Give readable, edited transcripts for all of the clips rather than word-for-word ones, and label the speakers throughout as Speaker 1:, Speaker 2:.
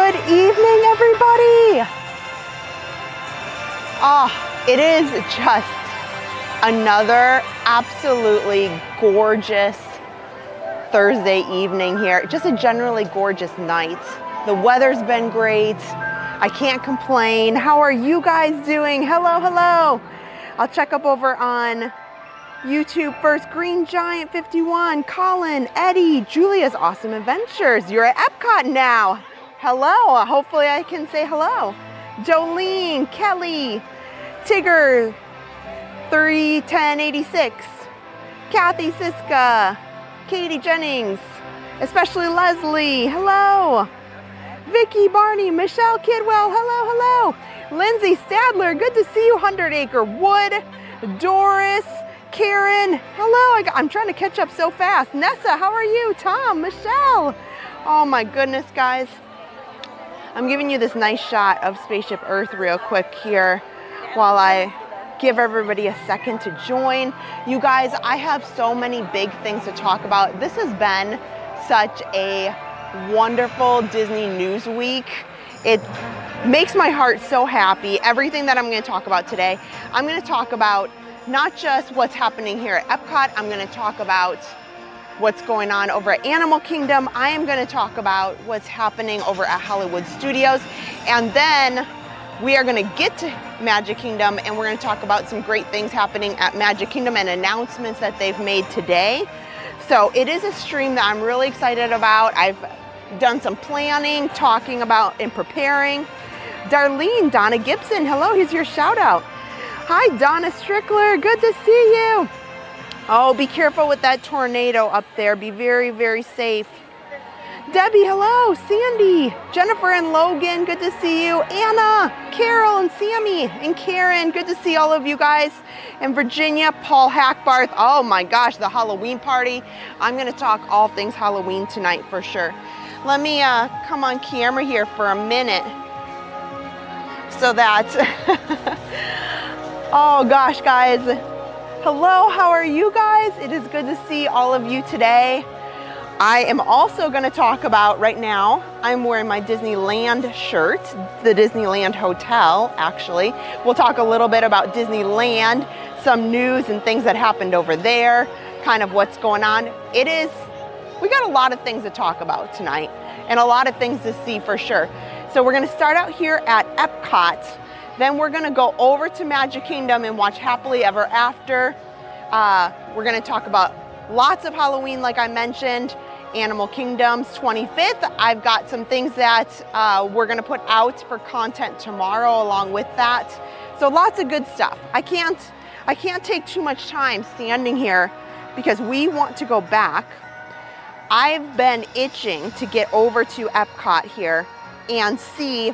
Speaker 1: Good evening, everybody. Oh, it is just another absolutely gorgeous Thursday evening here. Just a generally gorgeous night. The weather's been great. I can't complain. How are you guys doing? Hello, hello. I'll check up over on YouTube first. Green Giant 51, Colin, Eddie, Julia's Awesome Adventures. You're at Epcot now. Hello. Hopefully I can say hello. Jolene, Kelly, Tigger, 31086, Kathy Siska, Katie Jennings, especially Leslie. Hello. Vicky, Barney, Michelle Kidwell. Hello, hello. Lindsay Stadler. Good to see you. 100 Acre Wood. Doris. Karen, hello. I'm trying to catch up so fast. Nessa, how are you? Tom, Michelle. Oh my goodness, guys. I'm giving you this nice shot of Spaceship Earth real quick here while I give everybody a second to join. You guys, I have so many big things to talk about. This has been such a wonderful Disney News Week. It makes my heart so happy. Everything that I'm going to talk about today, I'm going to talk about not just what's happening here at Epcot. I'm going to talk about what's going on over at Animal Kingdom. I am going to talk about what's happening over at Hollywood Studios. And then we are going to get to Magic Kingdom and we're going to talk about some great things happening at Magic Kingdom and announcements that they've made today. So it is a stream that I'm really excited about. I've done some planning, talking about and preparing. Darlene, Donna Gibson, hello, here's your shout out. Hi, Donna Strickler, good to see you. Oh, be careful with that tornado up there. Be very, very safe. Debbie, hello. Sandy, Jennifer and Logan, good to see you. Anna, Carol and Sammy and Karen, good to see all of you guys. And Virginia, Paul Hackbarth, oh my gosh, the Halloween party. I'm gonna talk all things Halloween tonight for sure. Let me come on camera here for a minute so that, oh gosh, guys. Hello, how are you guys? It is good to see all of you today. I am also going to talk about right now, I'm wearing my Disneyland shirt, the Disneyland Hotel, actually. We'll talk a little bit about Disneyland, some news and things that happened over there, kind of what's going on. We got a lot of things to talk about tonight and a lot of things to see for sure. So we're going to start out here at Epcot. Then we're gonna go over to Magic Kingdom and watch Happily Ever After. We're gonna talk about lots of Halloween, like I mentioned. Animal Kingdom's 25th. I've got some things that we're gonna put out for content tomorrow along with that. So lots of good stuff. I can't take too much time standing here because we want to go back. I've been itching to get over to Epcot here and see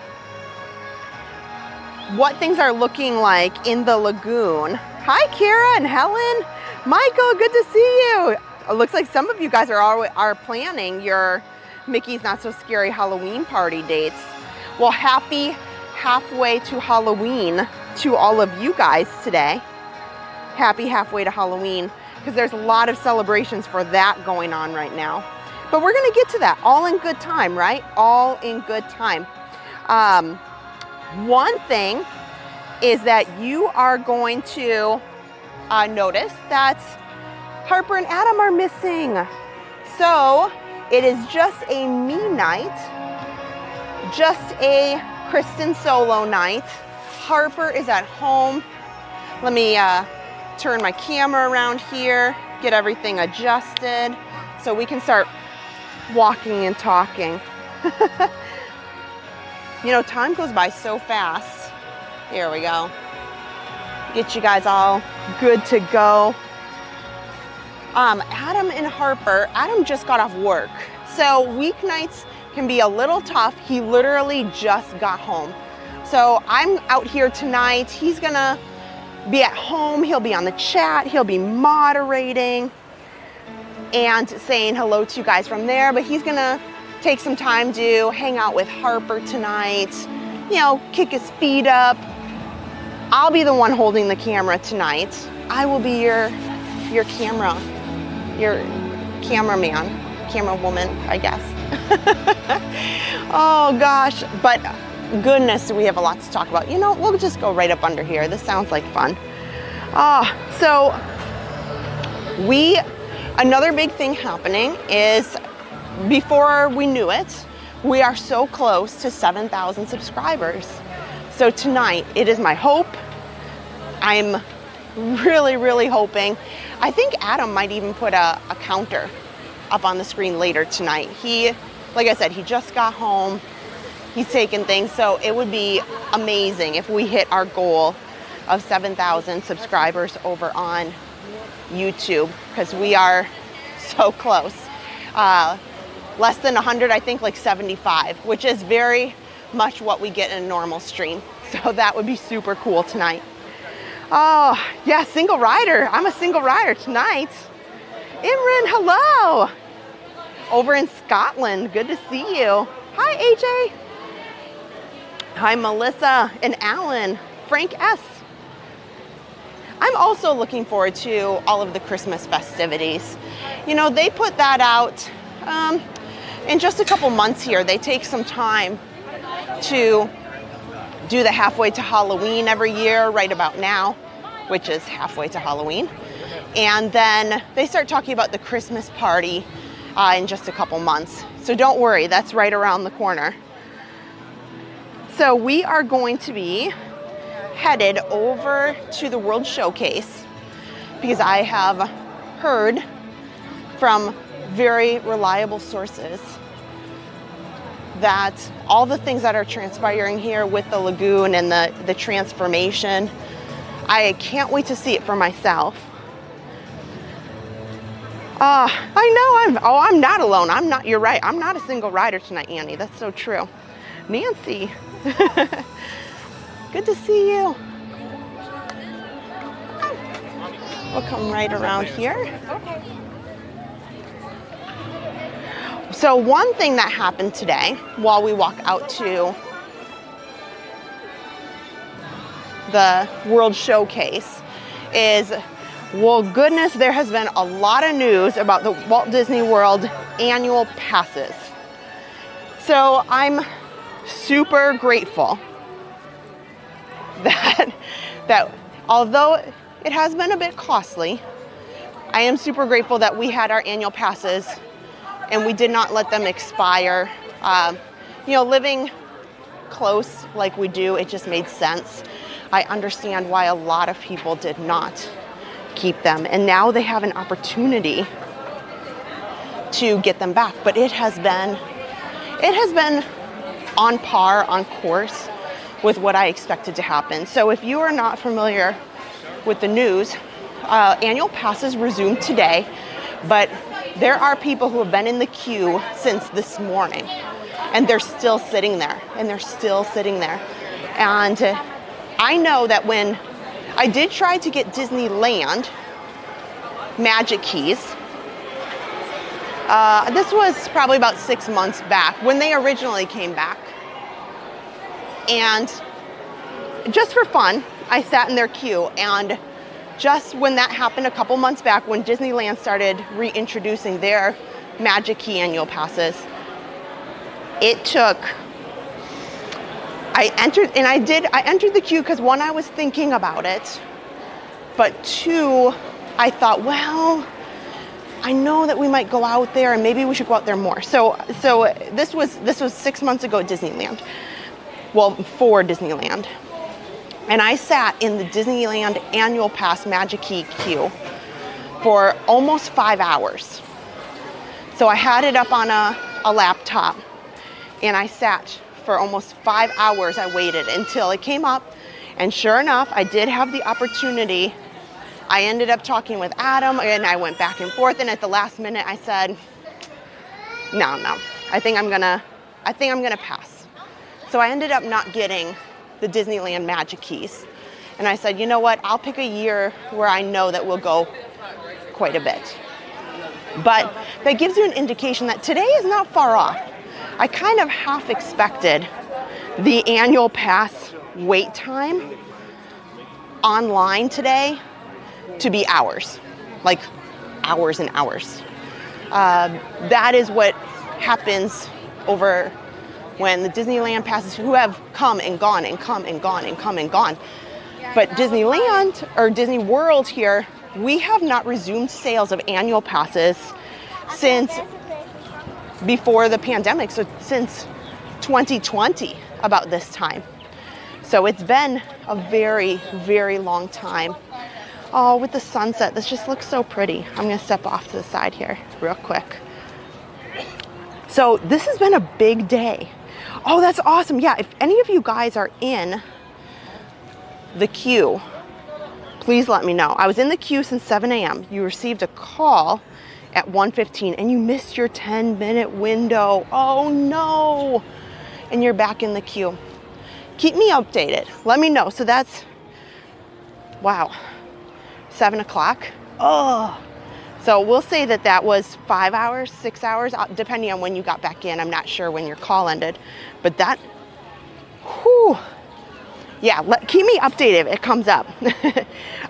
Speaker 1: what things are looking like in the Lagoon. Hi, Kara and Helen. Michael, good to see you. It looks like some of you guys are planning your Mickey's Not So Scary Halloween party dates. Well, happy halfway to Halloween to all of you guys today. Happy halfway to Halloween, because there's a lot of celebrations for that going on right now. But we're gonna get to that all in good time, right? All in good time. One thing is that you are going to notice that Harper and Adam are missing. So it is just a me night, just a Kristen solo night. Harper is at home. Let me turn my camera around here, get everything adjusted so we can start walking and talking. You know, time goes by so fast. Here we go. Get you guys all good to go. Adam and Harper, Adam just got off work. So weeknights can be a little tough. He literally just got home. So I'm out here tonight. He's gonna be at home. He'll be on the chat. He'll be moderating and saying hello to you guys from there. But he's gonna take some time to hang out with Harper tonight, you know, kick his feet up. I'll be the one holding the camera tonight. I will be your cameraman, camerawoman, I guess. Oh gosh, but goodness, we have a lot to talk about. You know, we'll just go right up under here. This sounds like fun. So another big thing happening is, before we knew it, we are so close to 7,000 subscribers. So tonight, it is my hope. I'm really, really hoping. I think Adam might even put a counter up on the screen later tonight. Like I said, he just got home. He's taking things, so it would be amazing if we hit our goal of 7,000 subscribers over on YouTube, because we are so close. Less than 100, I think like 75, which is very much what we get in a normal stream. So that would be super cool tonight. Oh, yeah, single rider. I'm a single rider tonight. Imran, hello. Over in Scotland, good to see you. Hi, AJ. Hi, Melissa and Alan. Frank S. I'm also looking forward to all of the Christmas festivities. You know, they put that out in just a couple months here. They take some time to do the halfway to Halloween every year, right about now, which is halfway to Halloween. And then they start talking about the Christmas party in just a couple months. So don't worry, that's right around the corner. So we are going to be headed over to the World Showcase, because I have heard from very reliable sources that all the things that are transpiring here with the lagoon and the transformation, I can't wait to see it for myself. I know I'm not alone. You're right. I'm not a single rider tonight, Annie. That's so true. Nancy, good to see you. We'll come right around here. So one thing that happened today while we walk out to the World Showcase is, well, goodness, there has been a lot of news about the Walt Disney World annual passes. So I'm super grateful that although it has been a bit costly, I am super grateful that we had our annual passes and we did not let them expire. You know, living close like we do, it just made sense. I understand why a lot of people did not keep them, and now they have an opportunity to get them back. But it has been on par, on course with what I expected to happen. So if you are not familiar with the news, annual passes resumed today, but there are people who have been in the queue since this morning, and they're still sitting there, and And I know that when I did try to get Disneyland Magic Keys, this was probably about 6 months back when they originally came back. And just for fun, I sat in their queue, and just when that happened a couple months back, when Disneyland started reintroducing their Magic Key annual passes, it took, I entered the queue because, one, I was thinking about it, but two, I thought, well, I know that we might go out there and maybe we should go out there more. So this was 6 months ago at Disneyland. Well, for Disneyland. And I sat in the Disneyland annual pass Magic Key queue for almost 5 hours. So I had it up on a laptop, and I sat for almost 5 hours. I waited until it came up, and sure enough, I did have the opportunity. I ended up talking with Adam, and I went back and forth, and at the last minute I said, no, I think I'm gonna pass. So I ended up not getting the Disneyland Magic Keys. And I said, you know what, I'll pick a year where I know that we'll go quite a bit. But that gives you an indication that today is not far off. I kind of half expected the annual pass wait time online today to be hours, like hours and hours. That is what happens over when the Disneyland passes, who have come and gone and come and gone and come and gone. But Disneyland or Disney World here, we have not resumed sales of annual passes since before the pandemic, so since 2020, about this time. So it's been a very, very long time. Oh, with the sunset, this just looks so pretty. I'm gonna step off to the side here real quick. So this has been a big day. Oh, that's awesome. Yeah, if any of you guys are in the queue, please let me know. I was in the queue since 7 a.m. You received a call at 1:15 and you missed your 10-minute window. Oh no. And you're back in the queue. Keep me updated. Let me know. So that's, wow, 7 o'clock. Oh, so we'll say that that was 5 hours, 6 hours, depending on when you got back in. I'm not sure when your call ended, but that, whew. Yeah, keep me updated if it comes up.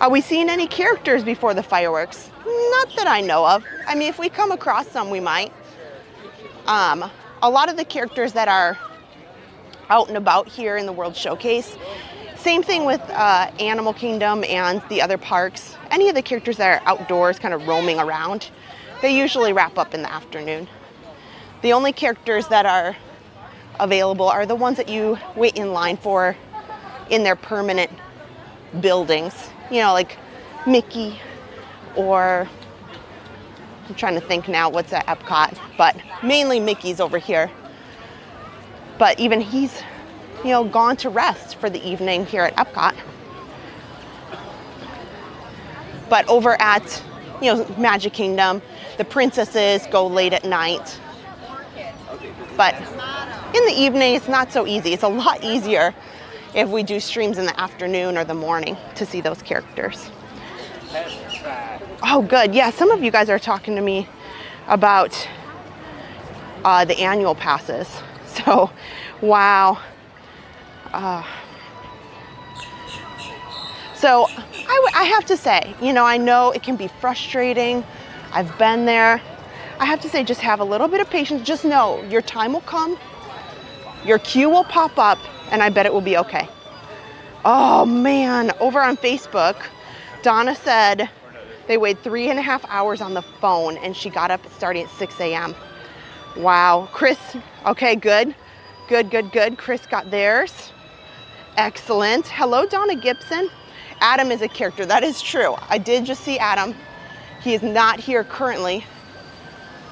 Speaker 1: Are we seeing any characters before the fireworks? Not that I know of. I mean, if we come across some, we might. A lot of the characters that are out and about here in the World Showcase, same thing with Animal Kingdom and the other parks. Any of the characters that are outdoors kind of roaming around, they usually wrap up in the afternoon. The only characters that are available are the ones that you wait in line for in their permanent buildings. You know, like Mickey, or I'm trying to think now what's at Epcot, but mainly Mickey's over here. But even he's, you know, gone to rest for the evening here at Epcot. But over at, you know, Magic Kingdom, the princesses go late at night. But in the evening, it's not so easy. It's a lot easier if we do streams in the afternoon or the morning to see those characters. Oh, good. Yeah, some of you guys are talking to me about the annual passes. So, wow. So I have to say, you know, I know it can be frustrating. I've been there. I have to say, just have a little bit of patience. Just know your time will come. Your queue will pop up, and I bet it will be okay. Oh man, over on Facebook, Donna said they waited 3.5 hours on the phone and she got up starting at 6 a.m. Wow. Chris, okay, good. Good. Chris got theirs. Excellent. Hello, Donna Gibson. Adam is a character. That is true. I did just see Adam. He is not here currently.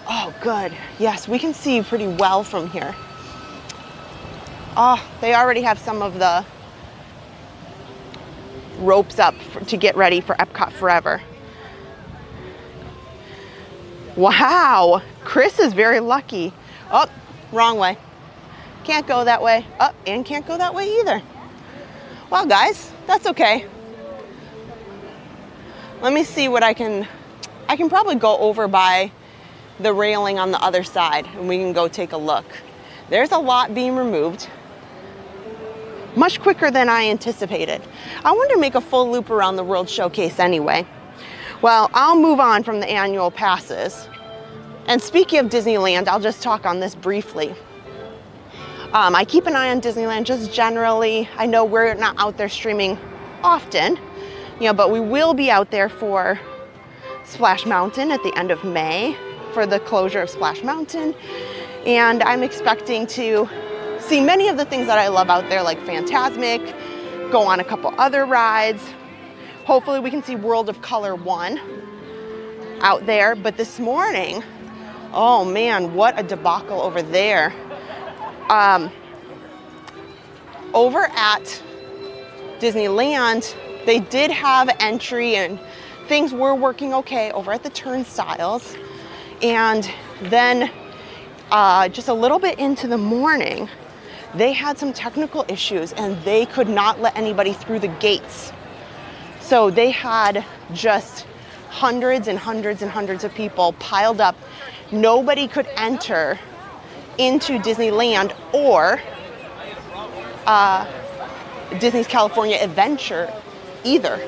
Speaker 1: Oh, good. Yes, we can see pretty well from here. Oh, they already have some of the ropes up to get ready for Epcot Forever. Wow, Chris is very lucky. Oh, wrong way. Can't go that way. Oh, and can't go that way either. Well, guys, that's okay. Let me see what I can probably go over by the railing on the other side and we can go take a look. There's a lot being removed. Much quicker than I anticipated. I wanted to make a full loop around the World Showcase anyway. Well, I'll move on from the annual passes. And speaking of Disneyland, I'll just talk on this briefly. I keep an eye on Disneyland just generally. I know we're not out there streaming often, you know, but we will be out there for Splash Mountain at the end of May for the closure of Splash Mountain. And I'm expecting to see many of the things that I love out there, like Fantasmic, go on a couple other rides. Hopefully we can see World of Color 1 out there. But this morning, oh man, what a debacle over there. Over at Disneyland, they did have entry and things were working okay over at the turnstiles. And then just a little bit into the morning, they had some technical issues and they could not let anybody through the gates. So they had just hundreds and hundreds and hundreds of people piled up. Nobody could enter into Disneyland or Disney's California Adventure either.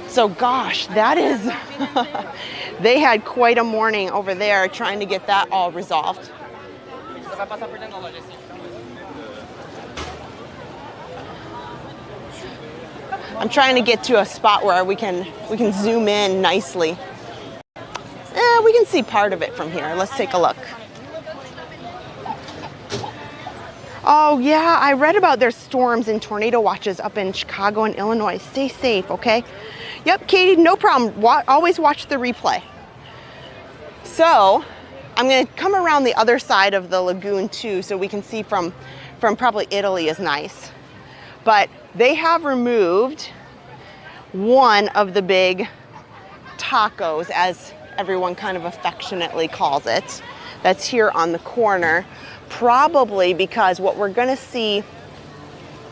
Speaker 1: So gosh, that is, they had quite a morning over there trying to get that all resolved. I'm trying to get to a spot where we can zoom in nicely. We can see part of it from here. Let's take a look. Oh yeah, I read about their storms and tornado watches up in Chicago and Illinois. Stay safe, okay? Yep, Katie, no problem. Always watch the replay. So I'm gonna come around the other side of the lagoon too, so we can see from probably Italy is nice. But they have removed one of the big tacos, as everyone kind of affectionately calls it, that's here on the corner, probably because what we're gonna see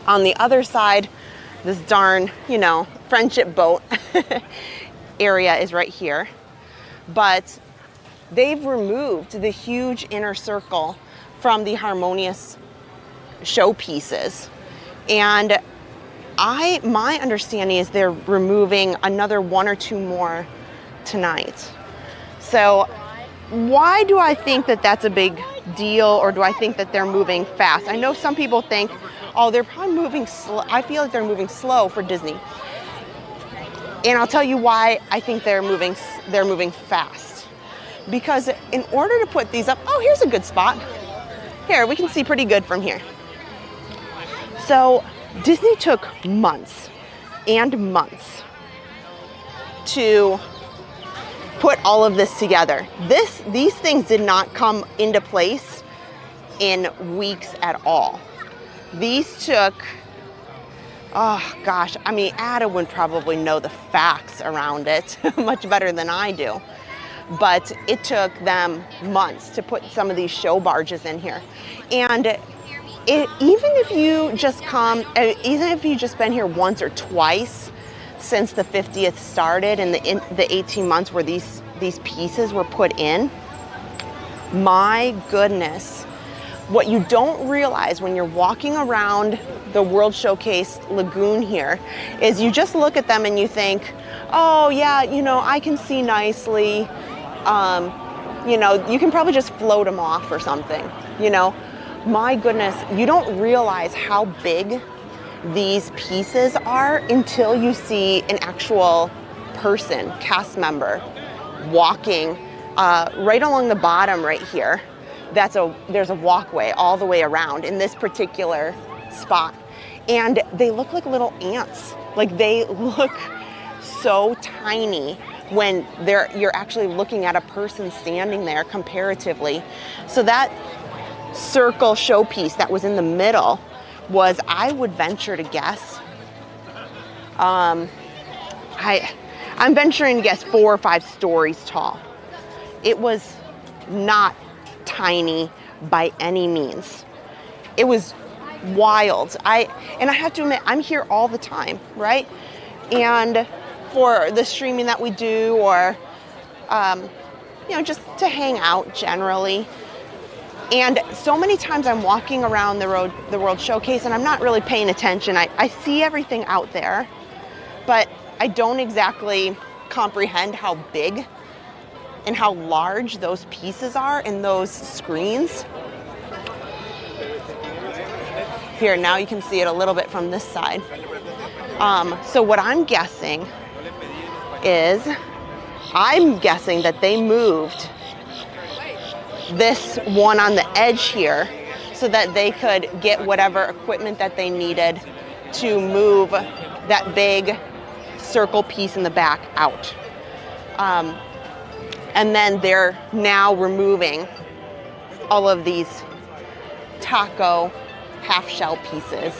Speaker 1: on the other side, this darn, friendship boat area is right here. But they've removed the huge inner circle from the harmonious showpieces. And my understanding is they're removing another one or two more tonight. So why do I think that that's a big deal, or do I think that they're moving fast? I know some people think, oh, they're probably moving slow. I feel like they're moving slow for Disney. And I'll tell you why I think they're moving fast. Because in order to put these up, oh, here's a good spot. Here, we can see pretty good from here. So Disney took months and months to put all of this together. These things did not come into place in weeks at all. These took, oh gosh, I mean, Ada would probably know the facts around it much better than I do. But it took them months to put some of these show barges in here. And even if you just been here once or twice since the 50th started and the 18 months where these pieces were put in, my goodness, what you don't realize when you're walking around the World Showcase Lagoon here is you just look at them and you think, oh yeah, I can see nicely. You can probably just float them off or something, My goodness, you don't realize how big these pieces are until you see an actual person, cast member, walking right along the bottom right here. There's a walkway all the way around in this particular spot. And they look like little ants. Like, they look so tiny when you're actually looking at a person standing there comparatively. So that circle showpiece that was in the middle was, I would venture to guess, I'm venturing to guess 4 or 5 stories tall. It was not tiny by any means. It was wild. I have to admit, I'm here all the time, right? And for the streaming that we do, or just to hang out generally. And so many times I'm walking around the World Showcase and I'm not really paying attention. I see everything out there, but I don't exactly comprehend how big and how large those pieces are in those screens. Here, now you can see it a little bit from this side. So what I'm guessing that they moved this one on the edge here so that they could get whatever equipment that they needed to move that big circle piece in the back out. And then they're now removing all of these taco half shell pieces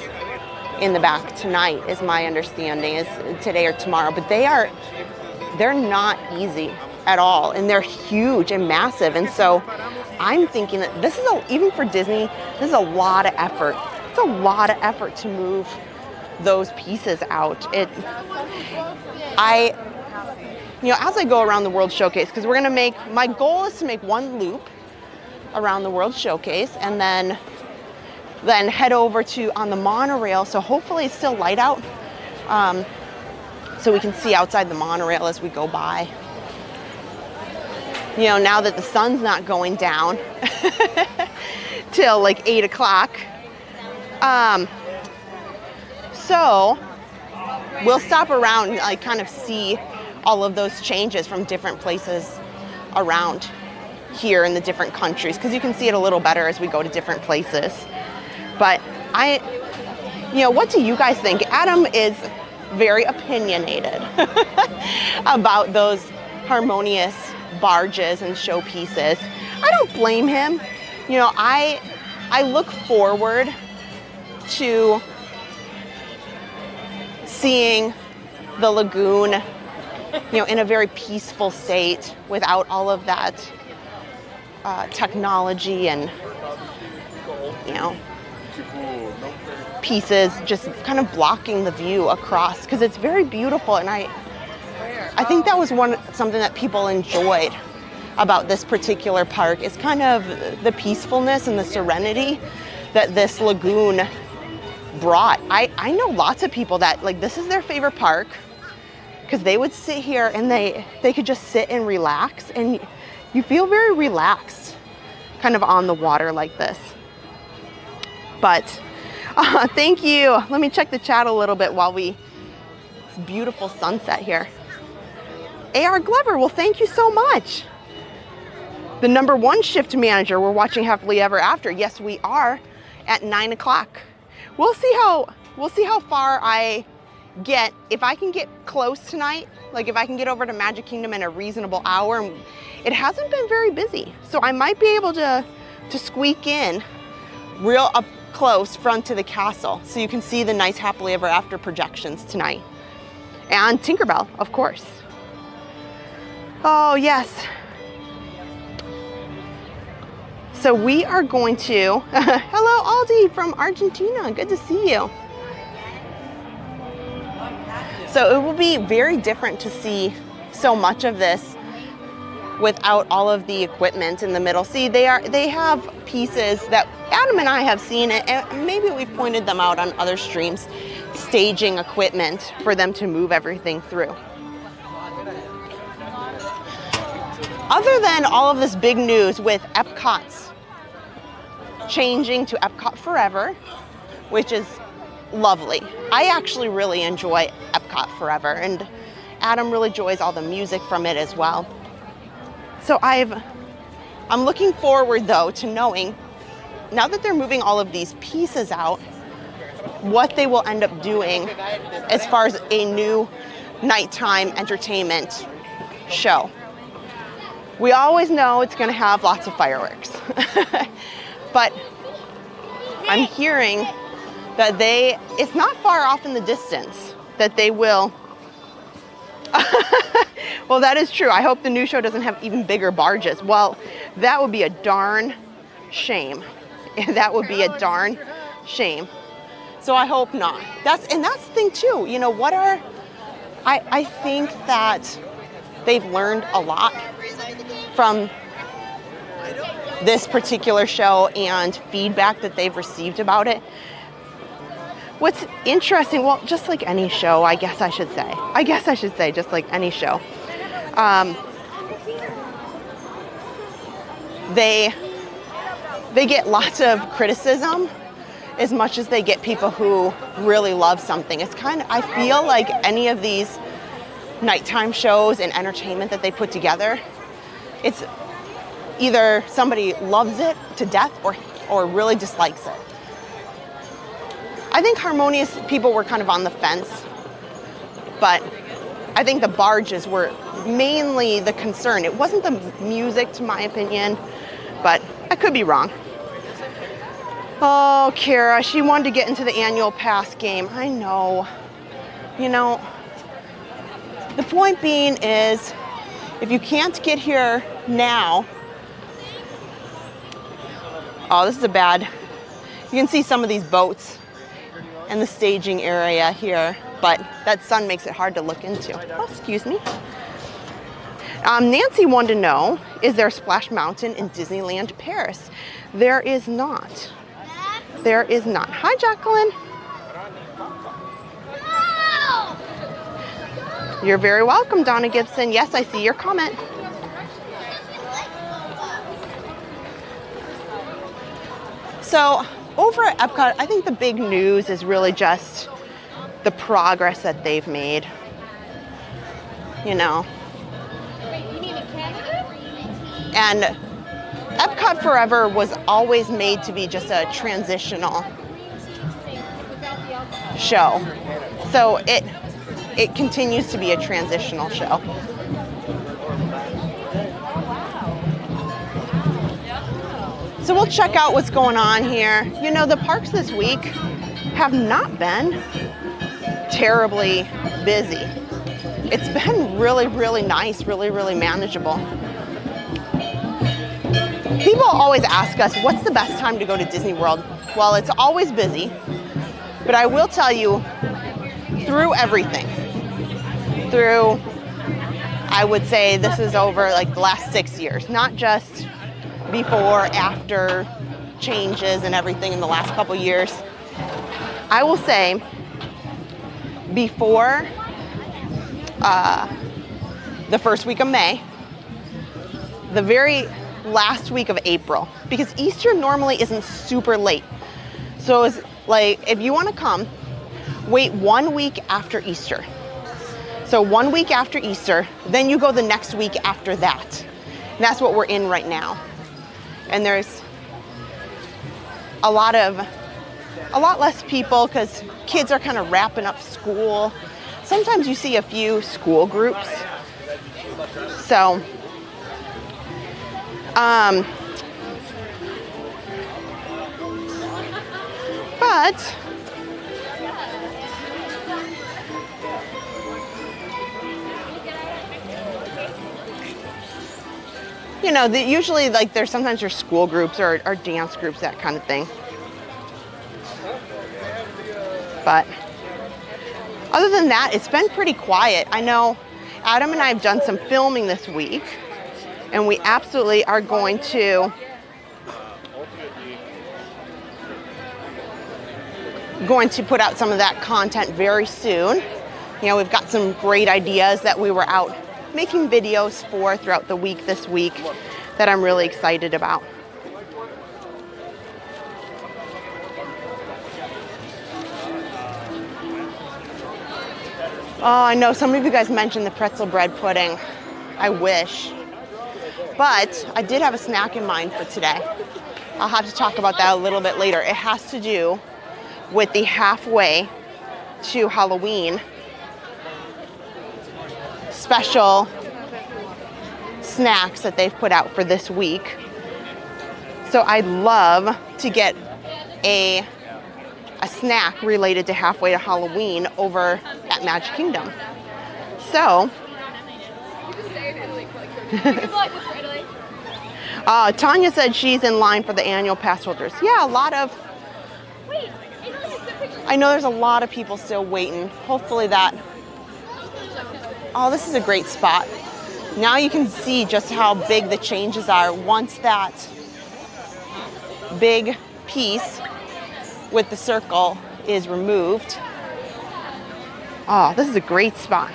Speaker 1: in the back tonight, is my understanding, is today or tomorrow. But they're not easy at all, and they're huge and massive. And so I'm thinking that this is even for Disney, this is a lot of effort. It's a lot of effort to move those pieces out. As I go around the World Showcase, because my goal is to make one loop around the World Showcase and then head over on the monorail. So hopefully it's still light out, so we can see outside the monorail as we go by. Now that the sun's not going down, till like 8 o'clock. So we'll stop around and like kind of see all of those changes from different places around here in the different countries, because you can see it a little better as we go to different places. But what do you guys think? Adam is very opinionated about those harmonious barges and showpieces. I don't blame him. I look forward to seeing the lagoon, in a very peaceful state without all of that technology and, pieces just kind of blocking the view across, because it's very beautiful. And I think that was something that people enjoyed about this particular park, is kind of the peacefulness and the serenity that this lagoon brought. I know lots of people that like this is their favorite park, because they would sit here and they could just sit and relax, and you feel very relaxed kind of on the water like this. But thank you. Let me check the chat a little bit while this beautiful sunset here. AR Glover, well, thank you so much. The #1 shift manager, we're watching Happily Ever After. Yes, we are at 9 o'clock. We'll see how far I get. If I can get close tonight, like if I can get over to Magic Kingdom in a reasonable hour, and it hasn't been very busy, so I might be able to squeak in real up close front to the castle, so you can see the nice Happily Ever After projections tonight. And Tinkerbell, of course. Oh, yes. So we are going to, hello Aldi from Argentina, good to see you. So it will be very different to see so much of this without all of the equipment in the middle. See, they have pieces that Adam and I have seen it, and maybe we've pointed them out on other streams, staging equipment for them to move everything through. Other than all of this big news with Epcot's changing to Epcot Forever, which is lovely. I actually really enjoy Epcot Forever, and Adam really enjoys all the music from it as well. So I'm looking forward though to knowing, now that they're moving all of these pieces out, what they will end up doing as far as a new nighttime entertainment show. We always know it's going to have lots of fireworks. But I'm hearing that it's not far off in the distance that they will. Well, that is true. I hope the new show doesn't have even bigger barges. Well, that would be a darn shame. That would be a darn shame. So I hope not. That's the thing too. I think that they've learned a lot from this particular show and feedback that they've received about it. What's interesting, well, just like any show, I guess I should say, just like any show, they get lots of criticism as much as they get people who really love something. It's kind of, I feel like any of these nighttime shows and entertainment that they put together, it's either somebody loves it to death or really dislikes it. I think Harmonious people were kind of on the fence, but I think the barges were mainly the concern. It wasn't the music, to my opinion, but I could be wrong. Oh, Kara, she wanted to get into the annual pass game. I know. The point being is, if you can't get here now, oh, this is a bad, you can see some of these boats and the staging area here, but that sun makes it hard to look into. Oh, excuse me. Nancy wanted to know, is there a Splash Mountain in Disneyland Paris? There is not. There is not. Hi, Jacqueline. You're very welcome, Donna Gibson. Yes, I see your comment. So over at Epcot, I think the big news is really just the progress that they've made. You know. And Epcot Forever was always made to be just a transitional show. So it continues to be a transitional show. So we'll check out what's going on here. You know, the parks this week have not been terribly busy. It's been really, really nice, really, really manageable. People always ask us, what's the best time to go to Disney World? Well, it's always busy, but I will tell you, through everything, through, I would say this is over like the last 6 years, not just before, after changes and everything in the last couple years. I will say before the first week of May, the very last week of April, because Easter normally isn't super late. So it's like, if you want to come, wait 1 week after Easter. So 1 week after Easter, then you go the next week after that. And that's what we're in right now. And there's a lot less people because kids are kind of wrapping up school. Sometimes you see a few school groups. So, but you know, usually like sometimes there's school groups or dance groups, that kind of thing. But other than that, it's been pretty quiet. I know Adam and I have done some filming this week, and we absolutely are going to put out some of that content very soon. You know, we've got some great ideas that we were out making videos for throughout the week this week that I'm really excited about. Oh, I know some of you guys mentioned the pretzel bread pudding. I wish. But I did have a snack in mind for today. I'll have to talk about that a little bit later. It has to do with the halfway to Halloween special snacks that they've put out for this week. So I'd love to get a snack related to halfway to Halloween over at Magic Kingdom. So Tanya said she's in line for the annual pass holders. Yeah, a lot of, I know there's a lot of people still waiting. Hopefully that, oh, this is a great spot. Now you can see just how big the changes are once that big piece with the circle is removed. Oh, this is a great spot.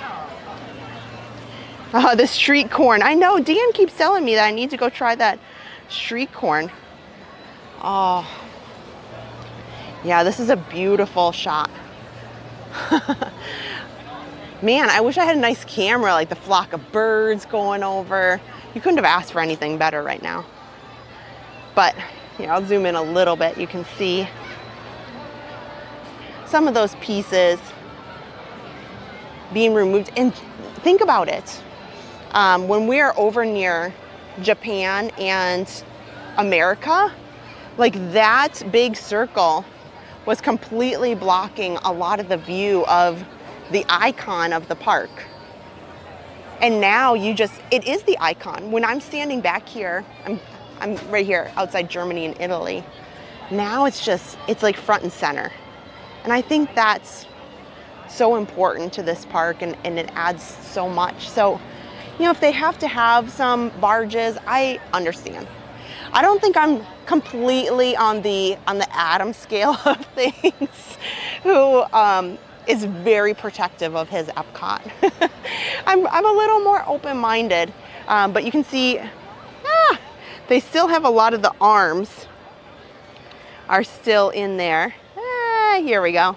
Speaker 1: Oh, the street corn. I know, Dan keeps telling me that I need to go try that street corn. Oh, yeah, this is a beautiful shot. Man, I wish I had a nice camera, like the flock of birds going over. You couldn't have asked for anything better right now. But, you know, I'll zoom in a little bit. You can see some of those pieces being removed. And think about it. When we are over near Japan and America, like that big circle was completely blocking a lot of the view of the icon of the park. And now it is the icon. When I'm standing back here, I'm right here outside Germany and Italy. Now it's like front and center. And I think that's so important to this park, and it adds so much. So, you know, if they have to have some barges, I understand. I don't think I'm completely on the Adam scale of things, who is very protective of his Epcot. I'm a little more open-minded, but you can see they still have a lot of the arms are still in there. Here we go.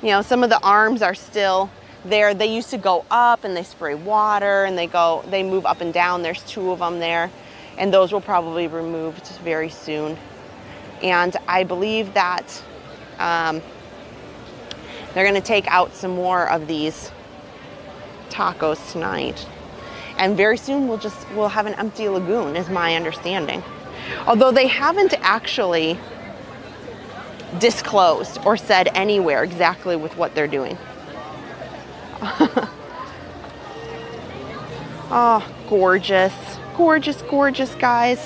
Speaker 1: You know, some of the arms are still there. They used to go up and they spray water and they move up and down. There's 2 of them there, and those will probably be removed very soon. And I believe that they're gonna take out some more of these tacos tonight. And very soon we'll have an empty lagoon, is my understanding. Although they haven't actually disclosed or said anywhere exactly with what they're doing. Oh, gorgeous, gorgeous, gorgeous, guys.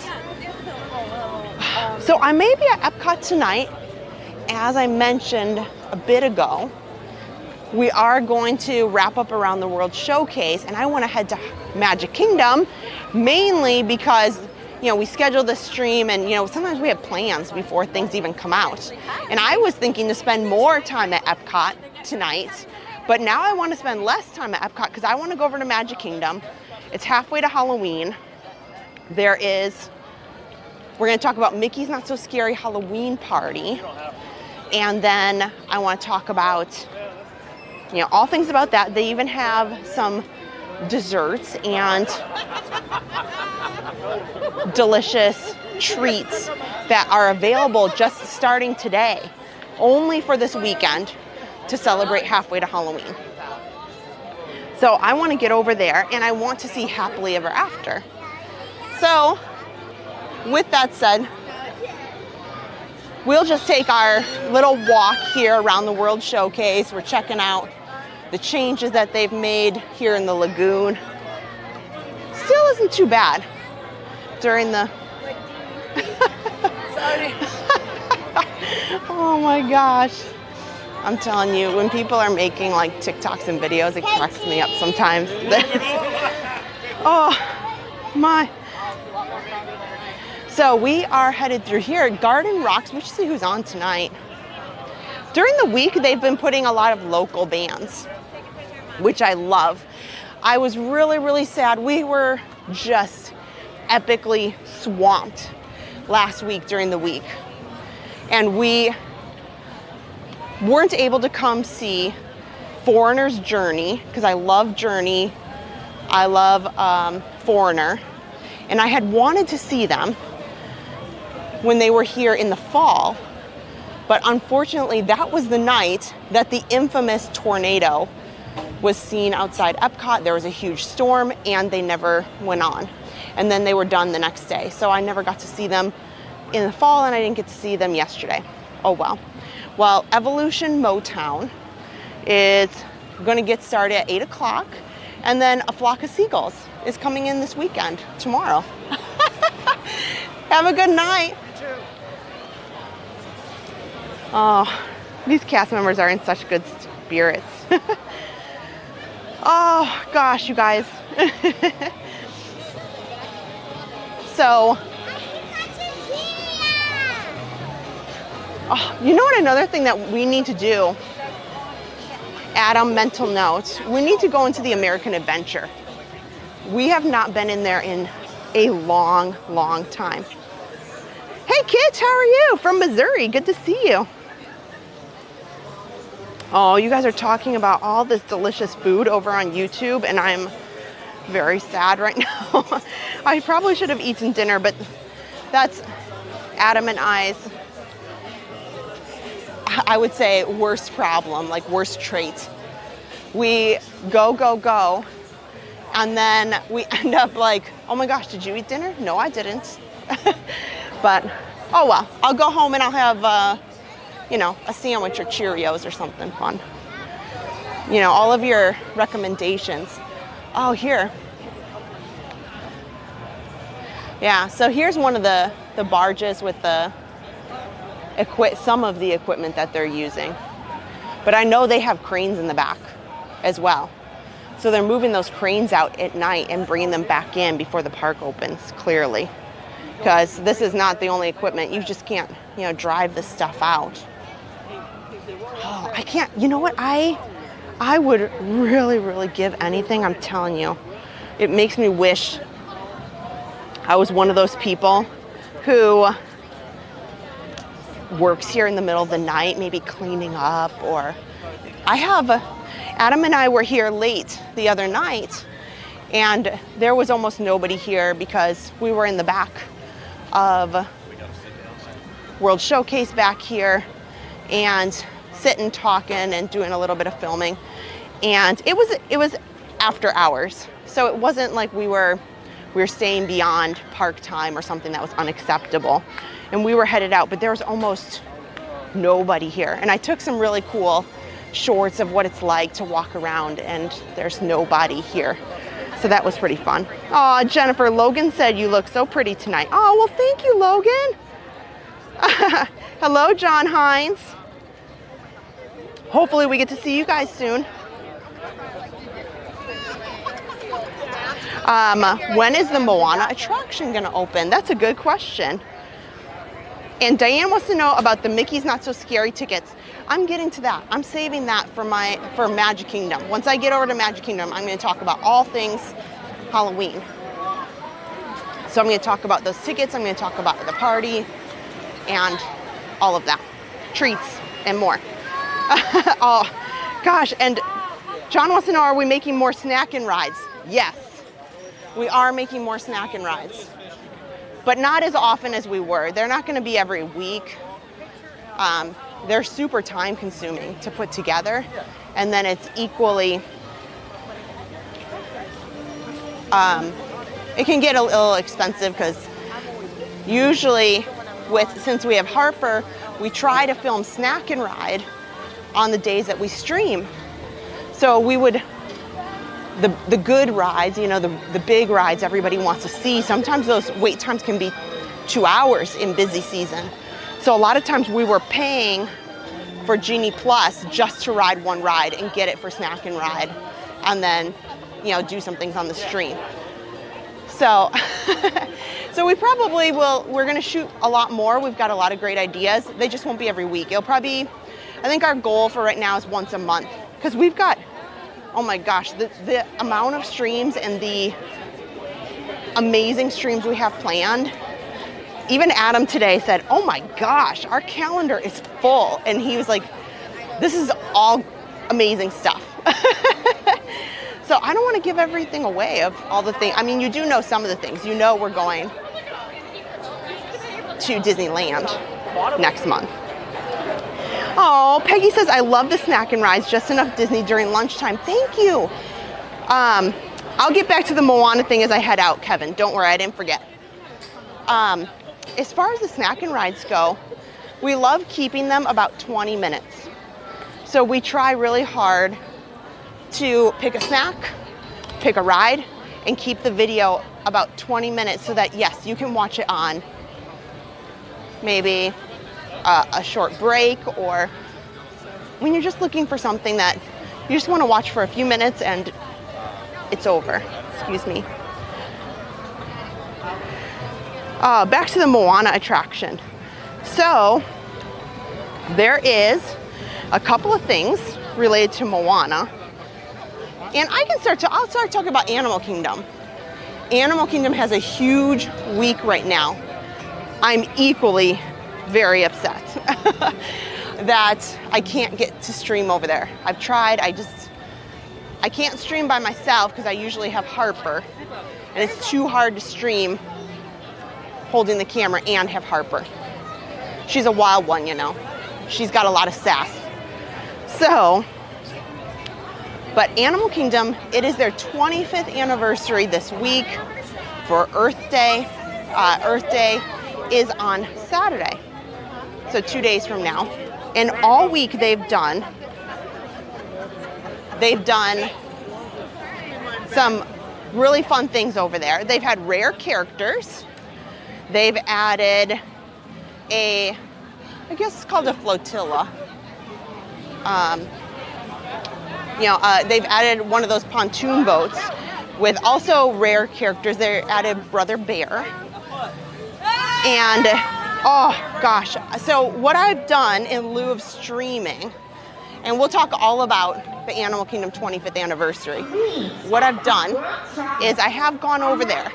Speaker 1: So I may be at Epcot tonight. As I mentioned a bit ago, we are going to wrap up Around the World Showcase, and I want to head to Magic Kingdom, mainly because, you know, we scheduled the stream, and, you know, sometimes we have plans before things even come out. And I was thinking to spend more time at Epcot tonight, but now I want to spend less time at Epcot because I want to go over to Magic Kingdom. It's halfway to Halloween. We're going to talk about Mickey's Not So Scary Halloween Party. And then I want to talk about, you know, all things about that. They even have some desserts and delicious treats that are available just starting today, only for this weekend to celebrate halfway to Halloween. So I want to get over there, and I want to see Happily Ever After. So with that said, we'll just take our little walk here around the World Showcase. We're checking out the changes that they've made here in the lagoon. Still isn't too bad during the...
Speaker 2: Sorry.
Speaker 1: Oh my gosh. I'm telling you, when people are making like TikToks and videos, it cracks me up sometimes. Oh my. So we are headed through here at Garden Rocks. We should see who's on tonight. During the week, they've been putting a lot of local bands, which I love. I was really, really sad. We were just epically swamped last week during the week. And we weren't able to come see Foreigner's Journey, because I love Journey. I love Foreigner. And I had wanted to see them when they were here in the fall, but unfortunately that was the night that the infamous tornado was seen outside Epcot. There was a huge storm and they never went on. And then they were done the next day. So I never got to see them in the fall, and I didn't get to see them yesterday. Oh well. Well, Evolution Motown is going to get started at 8 o'clock, and then A Flock of Seagulls is coming in this weekend, tomorrow. Have a good night. Oh, these cast members are in such good spirits. Oh gosh, you guys. So, oh, you know what, another thing that we need to do, Adam, mental note, we need to go into the American Adventure. We have not been in there in a long, long time. Hey kids, how are you? From Missouri, good to see you. Oh, you guys are talking about all this delicious food over on YouTube, and I'm very sad right now. I probably should have eaten dinner, but that's Adam and I's, I would say, worst problem, like worst trait. We go, and then we end up like, oh my gosh, did you eat dinner? No, I didn't. But, oh well, I'll go home and I'll have, you know, a sandwich or Cheerios or something fun. You know, all of your recommendations. Oh, here. Yeah, so here's one of the barges with the some of the equipment that they're using. But I know they have cranes in the back as well. So they're moving those cranes out at night and bringing them back in before the park opens, clearly. Because this is not the only equipment. You just can't, you know, drive this stuff out. Oh, I can't, you know what? I would really, really give anything, I'm telling you. It makes me wish I was one of those people who works here in the middle of the night, maybe cleaning up, or Adam and I were here late the other night, and there was almost nobody here because we were in the back of World Showcase back here and sitting, talking, and doing a little bit of filming. And it was after hours, so it wasn't like we were staying beyond park time or something that was unacceptable. And we were headed out, but there was almost nobody here. And I took some really cool shorts of what it's like to walk around, and there's nobody here. So that was pretty fun. Oh, Jennifer, Logan said you look so pretty tonight. Oh, well, thank you, Logan. Hello, John Hines. Hopefully we get to see you guys soon. When is the Moana attraction gonna open? That's a good question. And Diane wants to know about the Mickey's Not So Scary tickets. I'm getting to that. I'm saving that for Magic Kingdom. Once I get over to Magic Kingdom, I'm gonna talk about all things Halloween. So I'm gonna talk about those tickets, I'm gonna talk about the party, and all of that. Treats and more. Oh, gosh, and John wants to know, are we making more snacking rides? Yes, we are making more snacking rides, but not as often as we were. They're not gonna be every week. They're super time consuming to put together, and then it's equally, it can get a little expensive because usually since we have Harper, we try to film Snack and Ride on the days that we stream. So we would, the good rides, you know, the big rides everybody wants to see, sometimes those wait times can be 2 hours in busy season. So a lot of times we were paying for Genie Plus just to ride one ride and get it for Snack and Ride, and then, you know, do some things on the stream. So, so we probably we're gonna shoot a lot more. We've got a lot of great ideas. They just won't be every week. It'll probably be, I think our goal for right now is once a month, because we've got, oh my gosh, the amount of streams and the amazing streams we have planned. Even Adam today said, oh my gosh, our calendar is full. And he was like, this is all amazing stuff. So I don't want to give everything away of all the things. I mean, you do know some of the things. You know we're going to Disneyland next month. Oh, Peggy says, I love the snack and rides, just enough Disney during lunchtime. Thank you. I'll get back to the Moana thing as I head out, Kevin. Don't worry, I didn't forget. As far as the snack and rides go, we love keeping them about 20 minutes. So we try really hard to pick a snack, pick a ride, and keep the video about 20 minutes so that, yes, you can watch it on maybe a short break, or when you're just looking for something that you just want to watch for a few minutes and it's over. Excuse me. Back to the Moana attraction. So there is a couple of things related to Moana, and I'll start talking about Animal Kingdom. Animal Kingdom has a huge week right now. I'm equally very upset that I can't get to stream over there. I've tried, I can't stream by myself because I usually have Harper, and it's too hard to stream holding the camera and have Harper. She's a wild one, you know. She's got a lot of sass. So, but Animal Kingdom, it is their 25th anniversary this week for Earth Day. Earth Day is on Saturday, so 2 days from now. And all week they've done some really fun things over there. They've had rare characters. They've added I guess it's called a flotilla. They've added one of those pontoon boats with also rare characters. They added Brother Bear. And, oh gosh. So what I've done in lieu of streaming, and we'll talk all about the Animal Kingdom 25th anniversary. What I've done is I have gone over there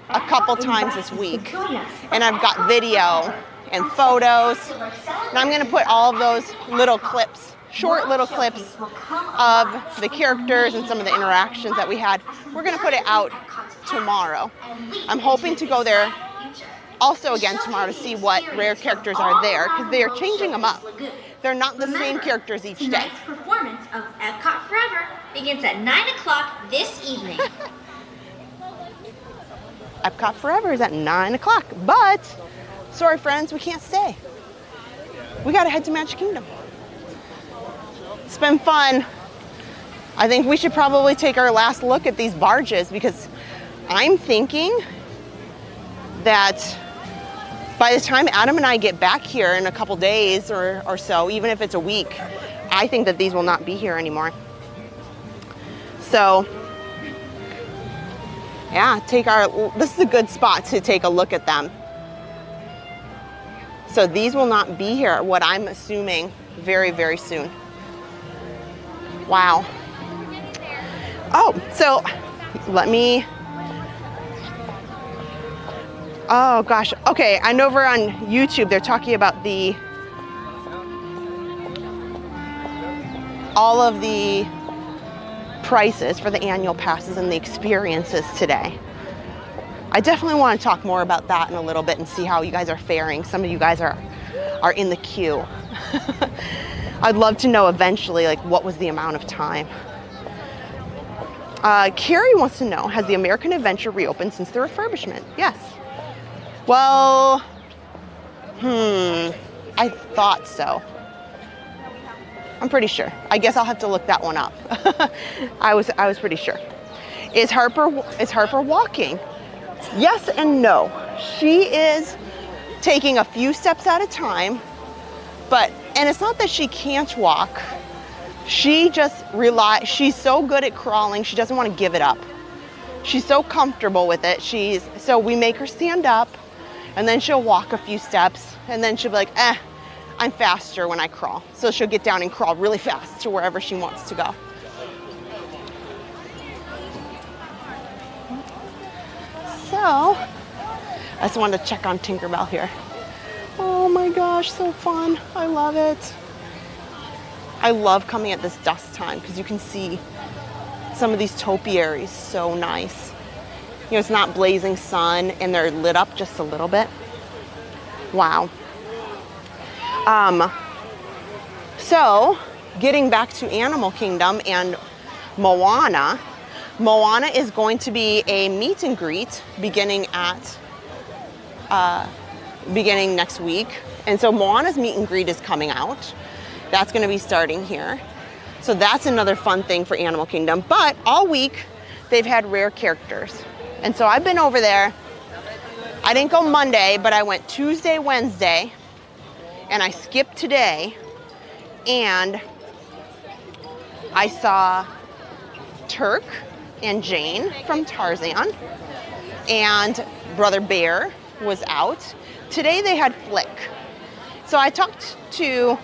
Speaker 1: a couple times this week, and I've got video and photos, and I'm going to put all of those little clips, short little clips of the characters and some of the interactions that we had. We're going to put it out tomorrow. I'm hoping to go there also again tomorrow to see what rare characters are there, because they are changing them up. They're not the same characters each day.
Speaker 2: Tonight's performance of Epcot Forever begins at 9 o'clock this evening.
Speaker 1: Epcot Forever is at 9 o'clock, but sorry friends, we can't stay. We gotta head to Magic Kingdom. It's been fun. I think we should probably take our last look at these barges, because I'm thinking that by the time Adam and I get back here in a couple days or so, even if it's a week, I think that these will not be here anymore. So, yeah, this is a good spot to take a look at them. So these will not be here, what I'm assuming, very, very soon. Wow. Oh, so let me, oh gosh, okay, I know over on YouTube they're talking about all of the prices for the annual passes and the experiences today. I definitely want to talk more about that in a little bit and see how you guys are faring. Some of you guys are in the queue. I'd love to know eventually, like, what was the amount of time. Carrie wants to know, has the American Adventure reopened since the refurbishment? Yes. Well, I thought so. I'm pretty sure. I guess I'll have to look that one up. I was pretty sure. Is Harper walking? Yes and no. She is taking a few steps at a time, and it's not that she can't walk. She just she's so good at crawling, she doesn't want to give it up. She's so comfortable with it. So we make her stand up, and then she'll walk a few steps, and then she'll be like, I'm faster when I crawl. So she'll get down and crawl really fast to wherever she wants to go. So, I just wanted to check on Tinkerbell here. Oh my gosh, so fun. I love it. I love coming at this dusk time because you can see some of these topiaries so nice. You know, it's not blazing sun and they're lit up just a little bit. Wow. So, getting back to Animal Kingdom and Moana. Moana is going to be a meet and greet beginning next week. And so Moana's meet and greet is coming out. That's going to be starting here. So that's another fun thing for Animal Kingdom. But all week, they've had rare characters. And so I've been over there. I didn't go Monday, but I went Tuesday, Wednesday, and I skipped today. And I saw Turk and Jane from Tarzan, and Brother Bear was out. Today they had Flick. So I talked to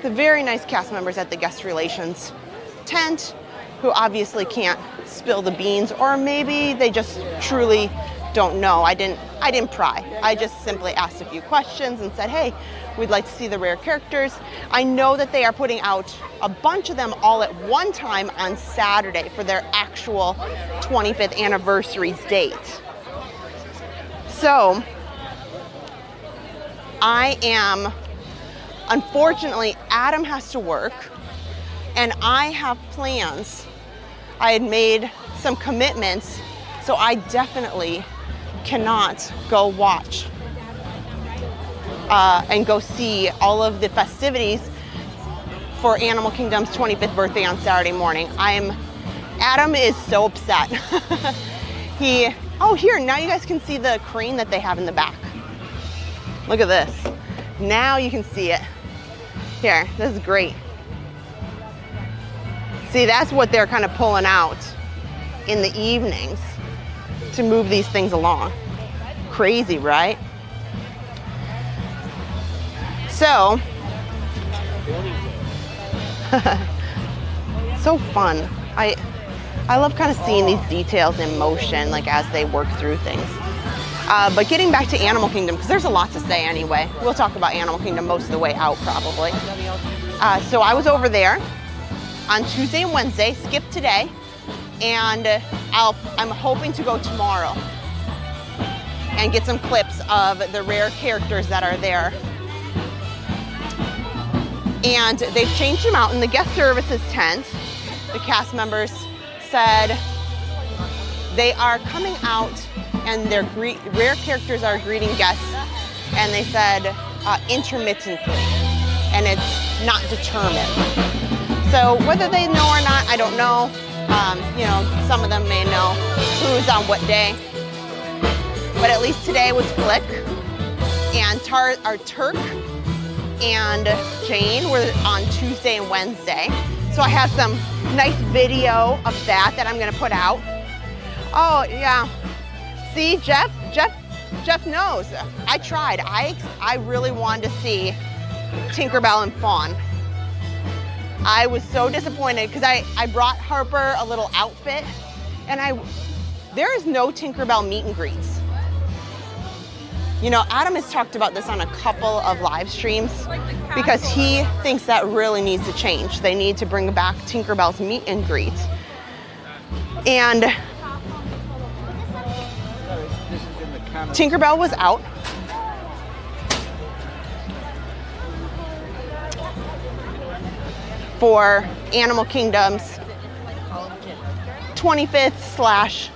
Speaker 1: the very nice cast members at the guest relations tent, who obviously can't spill the beans, or maybe they just truly don't know. I didn't pry. I just simply asked a few questions and said, hey, we'd like to see the rare characters. I know that they are putting out a bunch of them all at one time on Saturday for their actual 25th anniversary date. So unfortunately, Adam has to work and I have plans. I had made some commitments, so I definitely cannot go watch and go see all of the festivities for Animal Kingdom's 25th birthday on Saturday morning. Adam is so upset. Oh, here, now you guys can see the crane that they have in the back. Look at this. Now you can see it. Here, this is great. See, that's what they're kind of pulling out in the evenings to move these things along. Crazy, right? So, so fun. I love kind of seeing these details in motion, like as they work through things. But getting back to Animal Kingdom, because there's a lot to say anyway. We'll talk about Animal Kingdom most of the way out probably. So I was over there on Tuesday and Wednesday, skipped today, and I'm hoping to go tomorrow and get some clips of the rare characters that are there. And they've changed them out in the guest services tent. The cast members said they are coming out and their rare characters are greeting guests, and they said intermittently, and it's not determined. So whether they know or not, I don't know. You know, some of them may know who's on what day. But at least today was Flick, and our Turk and Jane were on Tuesday and Wednesday. So I have some nice video of that I'm gonna put out. Oh yeah, see, Jeff knows. I tried. I really wanted to see Tinkerbell and Fawn. I was so disappointed because I brought Harper a little outfit, and there is no Tinkerbell meet and greets. You know, Adam has talked about this on a couple of live streams because he thinks that really needs to change. They need to bring back Tinkerbell's meet and greets. And Tinkerbell was out. For Animal Kingdom's 25th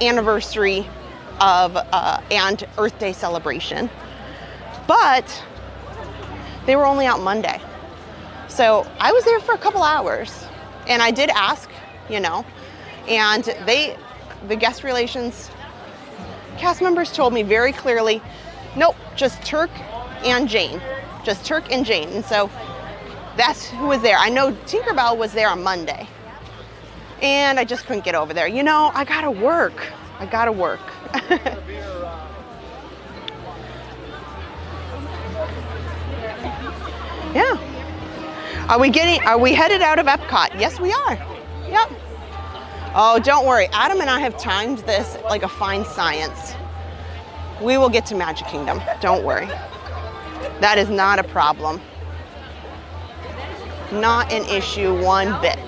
Speaker 1: / anniversary of and Earth Day celebration, but they were only out Monday. So I was there for a couple hours, and I did ask, you know, and the guest relations cast members told me very clearly, nope, just Turk and Jane, just Turk and Jane. And so that's who was there. I know Tinkerbell was there on Monday, and I just couldn't get over there. You know, I gotta work. Yeah. Are we headed out of Epcot? Yes, we are. Yep. Oh, don't worry. Adam and I have timed this like a fine science. We will get to Magic Kingdom. Don't worry. That is not a problem. Not an issue one bit.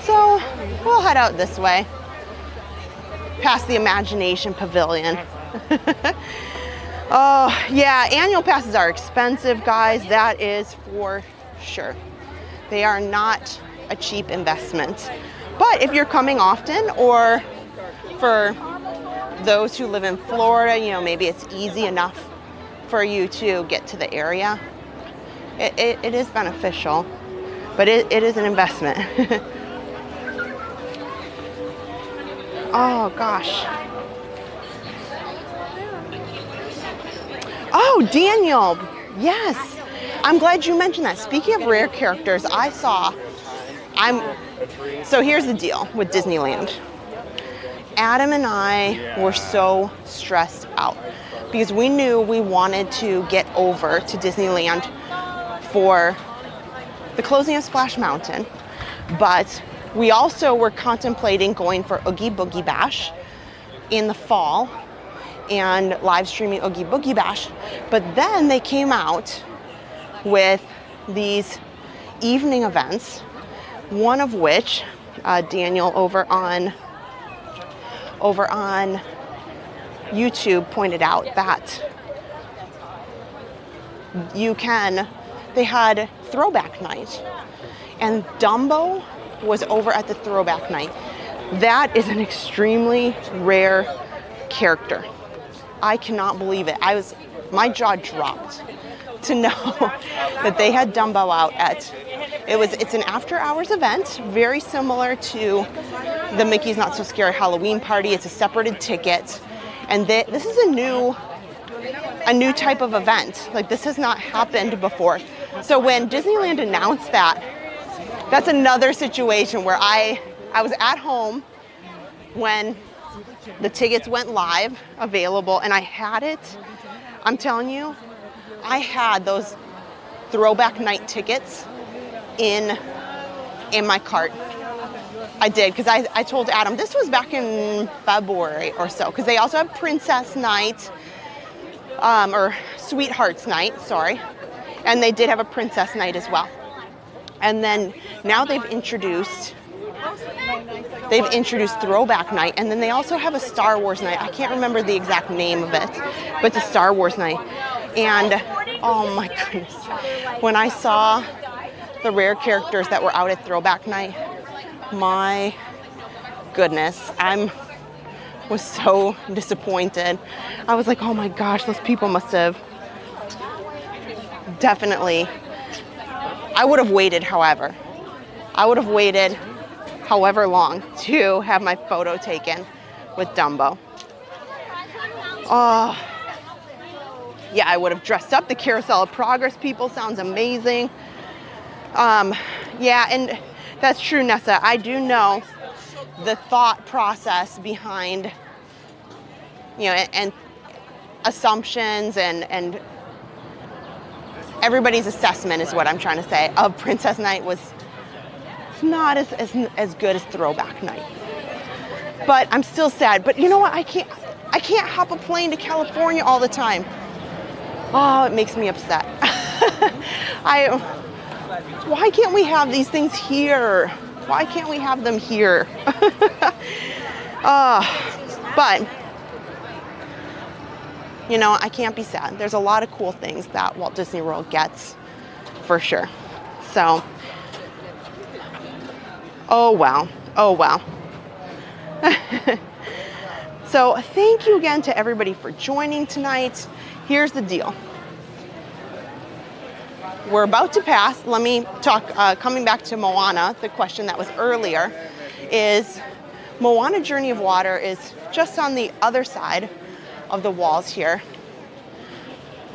Speaker 1: So we'll head out this way, past the Imagination Pavilion. Oh yeah, annual passes are expensive, guys. That is for sure. They are not a cheap investment. But if you're coming often, or for those who live in Florida, you know, maybe it's easy enough for you to get to the area. It is beneficial, but it is an investment. Oh gosh. Oh, Daniel, yes. I'm glad you mentioned that. Speaking of rare characters, so here's the deal with Disneyland. Adam and I were so stressed out because we knew we wanted to get over to Disneyland for the closing of Splash Mountain, but we also were contemplating going for Oogie Boogie Bash in the fall and live streaming Oogie Boogie Bash. But then they came out with these evening events, one of which Daniel over on YouTube pointed out that they had throwback night, and Dumbo was over at the throwback night. That is an extremely rare character. I cannot believe it. My jaw dropped to know that they had Dumbo out at, it's an after hours event, very similar to the Mickey's Not So Scary Halloween Party. It's a separated ticket, and this is a new type of event. Like, this has not happened before. So when Disneyland announced that, that's another situation where I was at home when the tickets went live available, and I had it. I'm telling you, I had those throwback night tickets in in my cart. I did, because I told Adam, this was back in February or so, because they also have Princess Night, or Sweethearts Night, sorry. And they did have a Princess Night as well. And then now they've introduced Throwback Night, and then they also have a Star Wars Night. I can't remember the exact name of it, but it's a Star Wars Night. And oh my goodness, when I saw the rare characters that were out at Throwback Night, my goodness, was so disappointed. I was like, oh my gosh, those people must have definitely, I would have waited, however. I would have waited however long to have my photo taken with Dumbo. Oh, yeah, I would have dressed up. The Carousel of Progress people sounds amazing. Yeah, and that's true, Nessa. I do know the thought process behind, you know, and assumptions and everybody's assessment is what I'm trying to say of Princess Night was not as good as Throwback Night. But I'm still sad. But you know what? I can't hop a plane to California all the time. Oh, it makes me upset. Why can't we have these things here? Why can't we have them here? But you know, I can't be sad. There's a lot of cool things that Walt Disney World gets, for sure. So, oh well. So thank you again to everybody for joining tonight. Here's the deal. We're about to pass. Let me talk, coming back to Moana, the question that was earlier, is Moana Journey of Water is just on the other side of the walls here.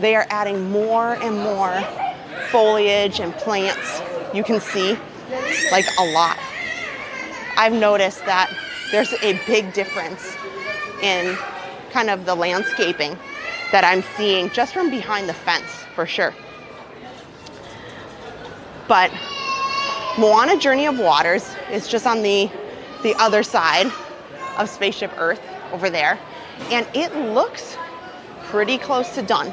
Speaker 1: They are adding more and more foliage and plants. You can see, like, a lot. I've noticed that there's a big difference in kind of the landscaping that I'm seeing just from behind the fence, for sure. But Moana Journey of Waters is just on the other side of Spaceship Earth over there. And it looks pretty close to done.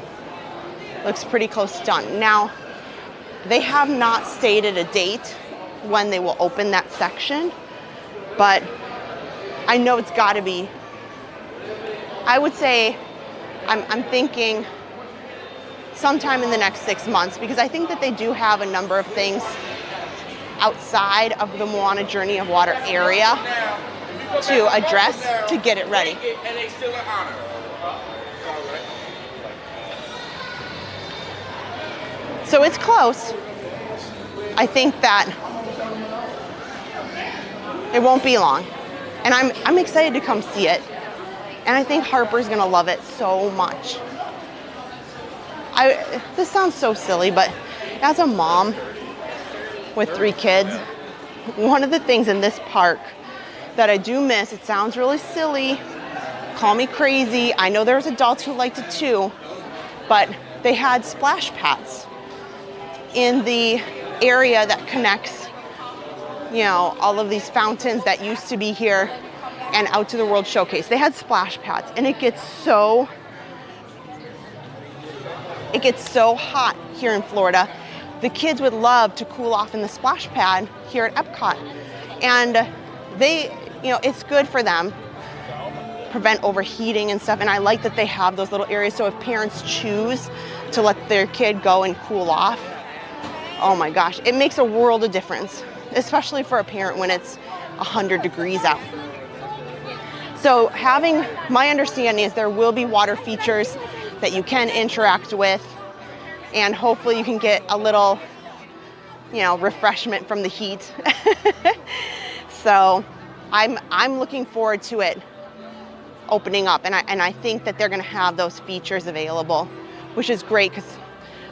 Speaker 1: Looks pretty close to done. Now, they have not stated a date when they will open that section, but I know it's got to be, I would say, I'm thinking sometime in the next 6 months, because I think that they do have a number of things outside of the Moana Journey of Water area to address to get it ready. So it's close. I think that it won't be long. And I'm excited to come see it. And I think Harper's gonna love it so much. This sounds so silly, but as a mom with 3 kids, one of the things in this park that I do miss, it sounds really silly, call me crazy, I know there's adults who liked it too, but they had splash pads in the area that connects, you know, all of these fountains that used to be here and out to the World Showcase. They had splash pads, and it gets so hot here in Florida. The kids would love to cool off in the splash pad here at Epcot. And they, you know, it's good for them, prevent overheating and stuff. And I like that they have those little areas. So if parents choose to let their kid go and cool off, oh my gosh, it makes a world of difference, especially for a parent when it's 100 degrees out. So my understanding is there will be water features that you can interact with, and hopefully you can get a little, you know, refreshment from the heat. So I'm looking forward to it opening up, and I think that they're going to have those features available, which is great because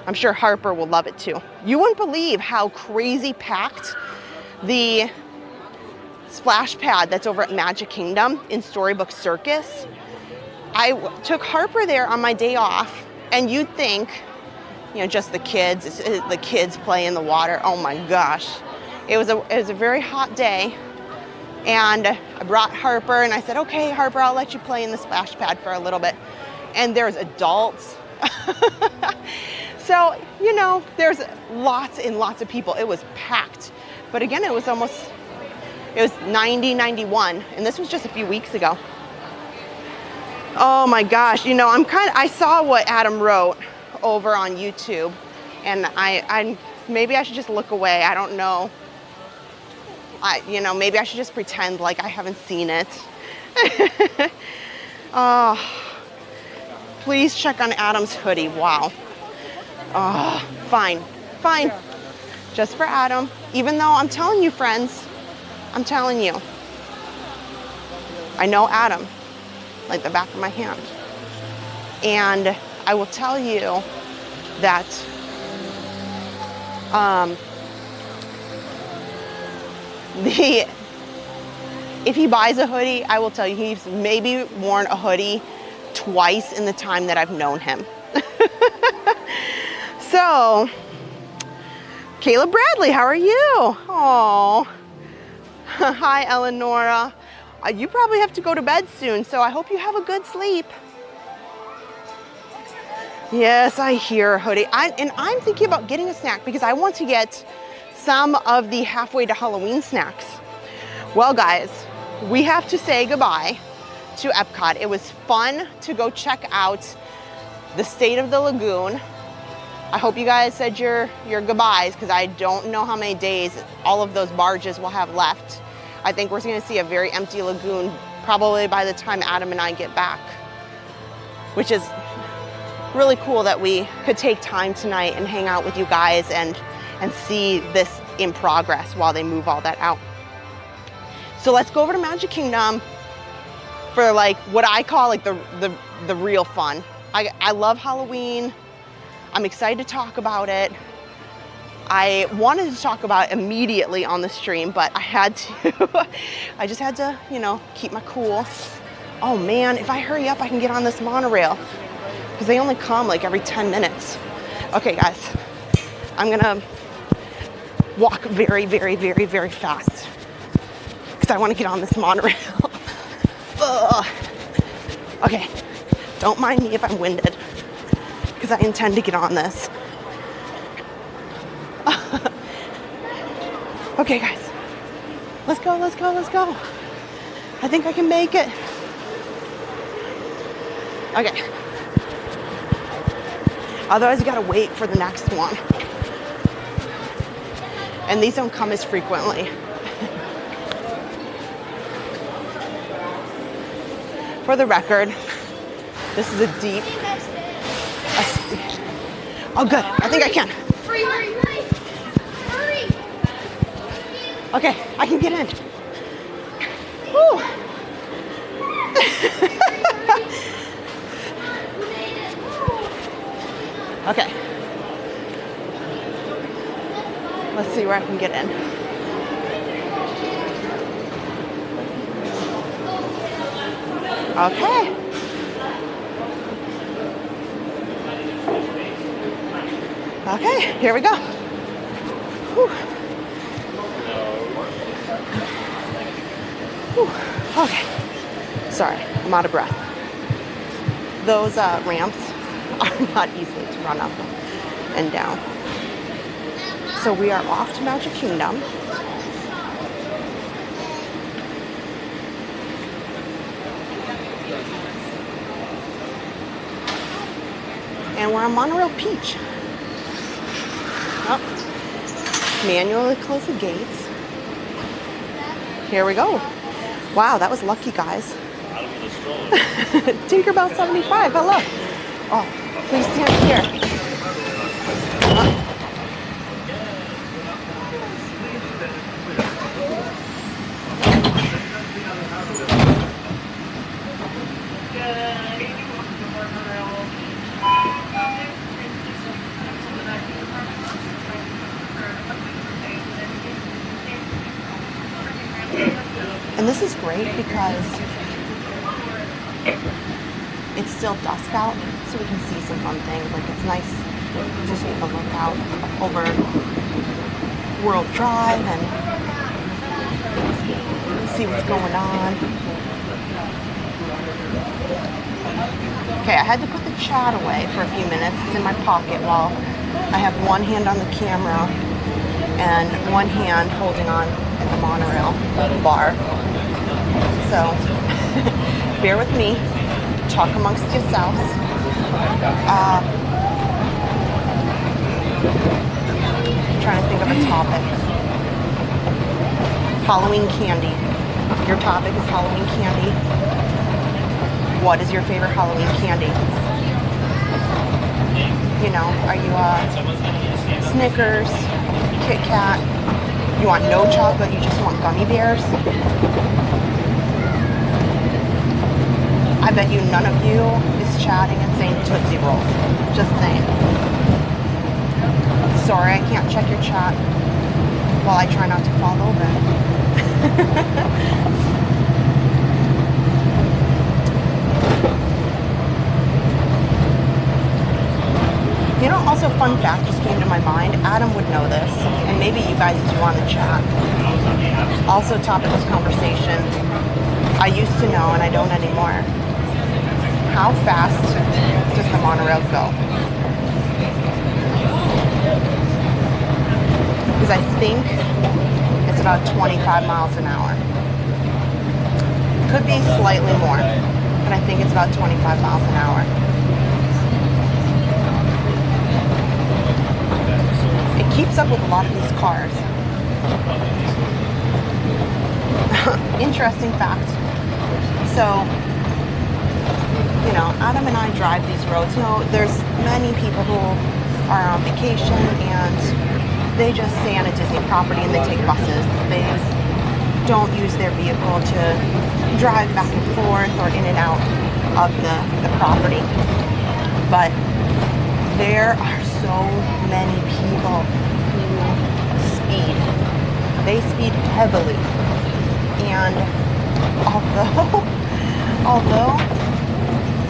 Speaker 1: I'm sure Harper will love it too. You wouldn't believe how crazy packed the splash pad that's over at Magic Kingdom in Storybook Circus. I took Harper there on my day off, and you'd think, you know, just the kids play in the water. Oh my gosh. It was a very hot day, and I brought Harper, and I said, okay, Harper, I'll let you play in the splash pad for a little bit. And there's adults. So, you know, there's lots and lots of people. It was packed. But again, it was 90, 91, and this was just a few weeks ago. Oh my gosh, you know, I saw what Adam wrote over on YouTube, and I maybe I should just look away. I don't know. You know, maybe I should just pretend like I haven't seen it. Oh, please check on Adam's hoodie. Wow. Oh, fine. Just for Adam. Even though I'm telling you, friends, I'm telling you, I know Adam like the back of my hand. And I will tell you that if he buys a hoodie, I will tell you he's maybe worn a hoodie twice in the time that I've known him. So, Caleb Bradley, how are you? Oh, hi, Eleonora. You probably have to go to bed soon, so I hope you have a good sleep. Yes, I hear, hoodie. I'm thinking about getting a snack because I want to get some of the halfway to Halloween snacks. Well, guys, we have to say goodbye to Epcot. It was fun to go check out the state of the lagoon. I hope you guys said your goodbyes because I don't know how many days all of those barges will have left. I think we're going to see a very empty lagoon probably by the time Adam and I get back, which is really cool that we could take time tonight and hang out with you guys and see this in progress while they move all that out. So let's go over to Magic Kingdom for like what I call like the real fun. I love Halloween. I'm excited to talk about it. I wanted to talk about it immediately on the stream, but I had to. I just had to, you know, keep my cool. Oh man, if I hurry up, I can get on this monorail because they only come like every 10 minutes. Okay, guys, I'm gonna walk very, very, very, very fast because I want to get on this monorail. Ugh. Okay, don't mind me if I'm winded because I intend to get on this. Okay, guys, let's go. I think I can make it. Okay. Otherwise, you gotta wait for the next one. And these don't come as frequently. For the record, this is a deep. Oh, good. I think I can.
Speaker 2: Hurry.
Speaker 1: Okay, I can get in. Woo. Okay. Let's see where I can get in. Okay. Okay, here we go. Whew. Whew. Okay. Sorry, I'm out of breath. Those ramps are not easy to run up and down. So we are off to Magic Kingdom. And we're on Monorail Peach. Oh, manually close the gates. Here we go. Wow, that was lucky, guys. Tinkerbell 75, hello. Oh, please stand here. And this is great because it's still dusk out, so we can see some fun things. Like, it's nice to take a look out over World Drive and see what's going on. Okay, I had to put the chat away for a few minutes. It's in my pocket while I have one hand on the camera and one hand holding on at the Monorail bar. So, bear with me. Talk amongst yourselves. Trying to think of a topic. Halloween candy. Your topic is Halloween candy. What is your favorite Halloween candy? You know, are you Snickers, Kit Kat? You want no chocolate, you just want gummy bears? I bet you none of you is chatting and saying Tootsie Rolls. Just saying. Sorry, I can't check your chat while I try not to fall over. You know, also fun fact just came to my mind. Adam would know this, and maybe you guys do on the chat. Also topic of conversation. I used to know, and I don't anymore. How fast does the monorail go? Because I think it's about 25 miles an hour. Could be slightly more, but I think it's about 25 miles an hour. It keeps up with a lot of these cars. Interesting fact. So, you know, Adam and I drive these roads. You know, there's many people who are on vacation and they just stay on a Disney property and they take buses. They don't use their vehicle to drive back and forth or in and out of the property. But there are so many people who speed. They speed heavily. And although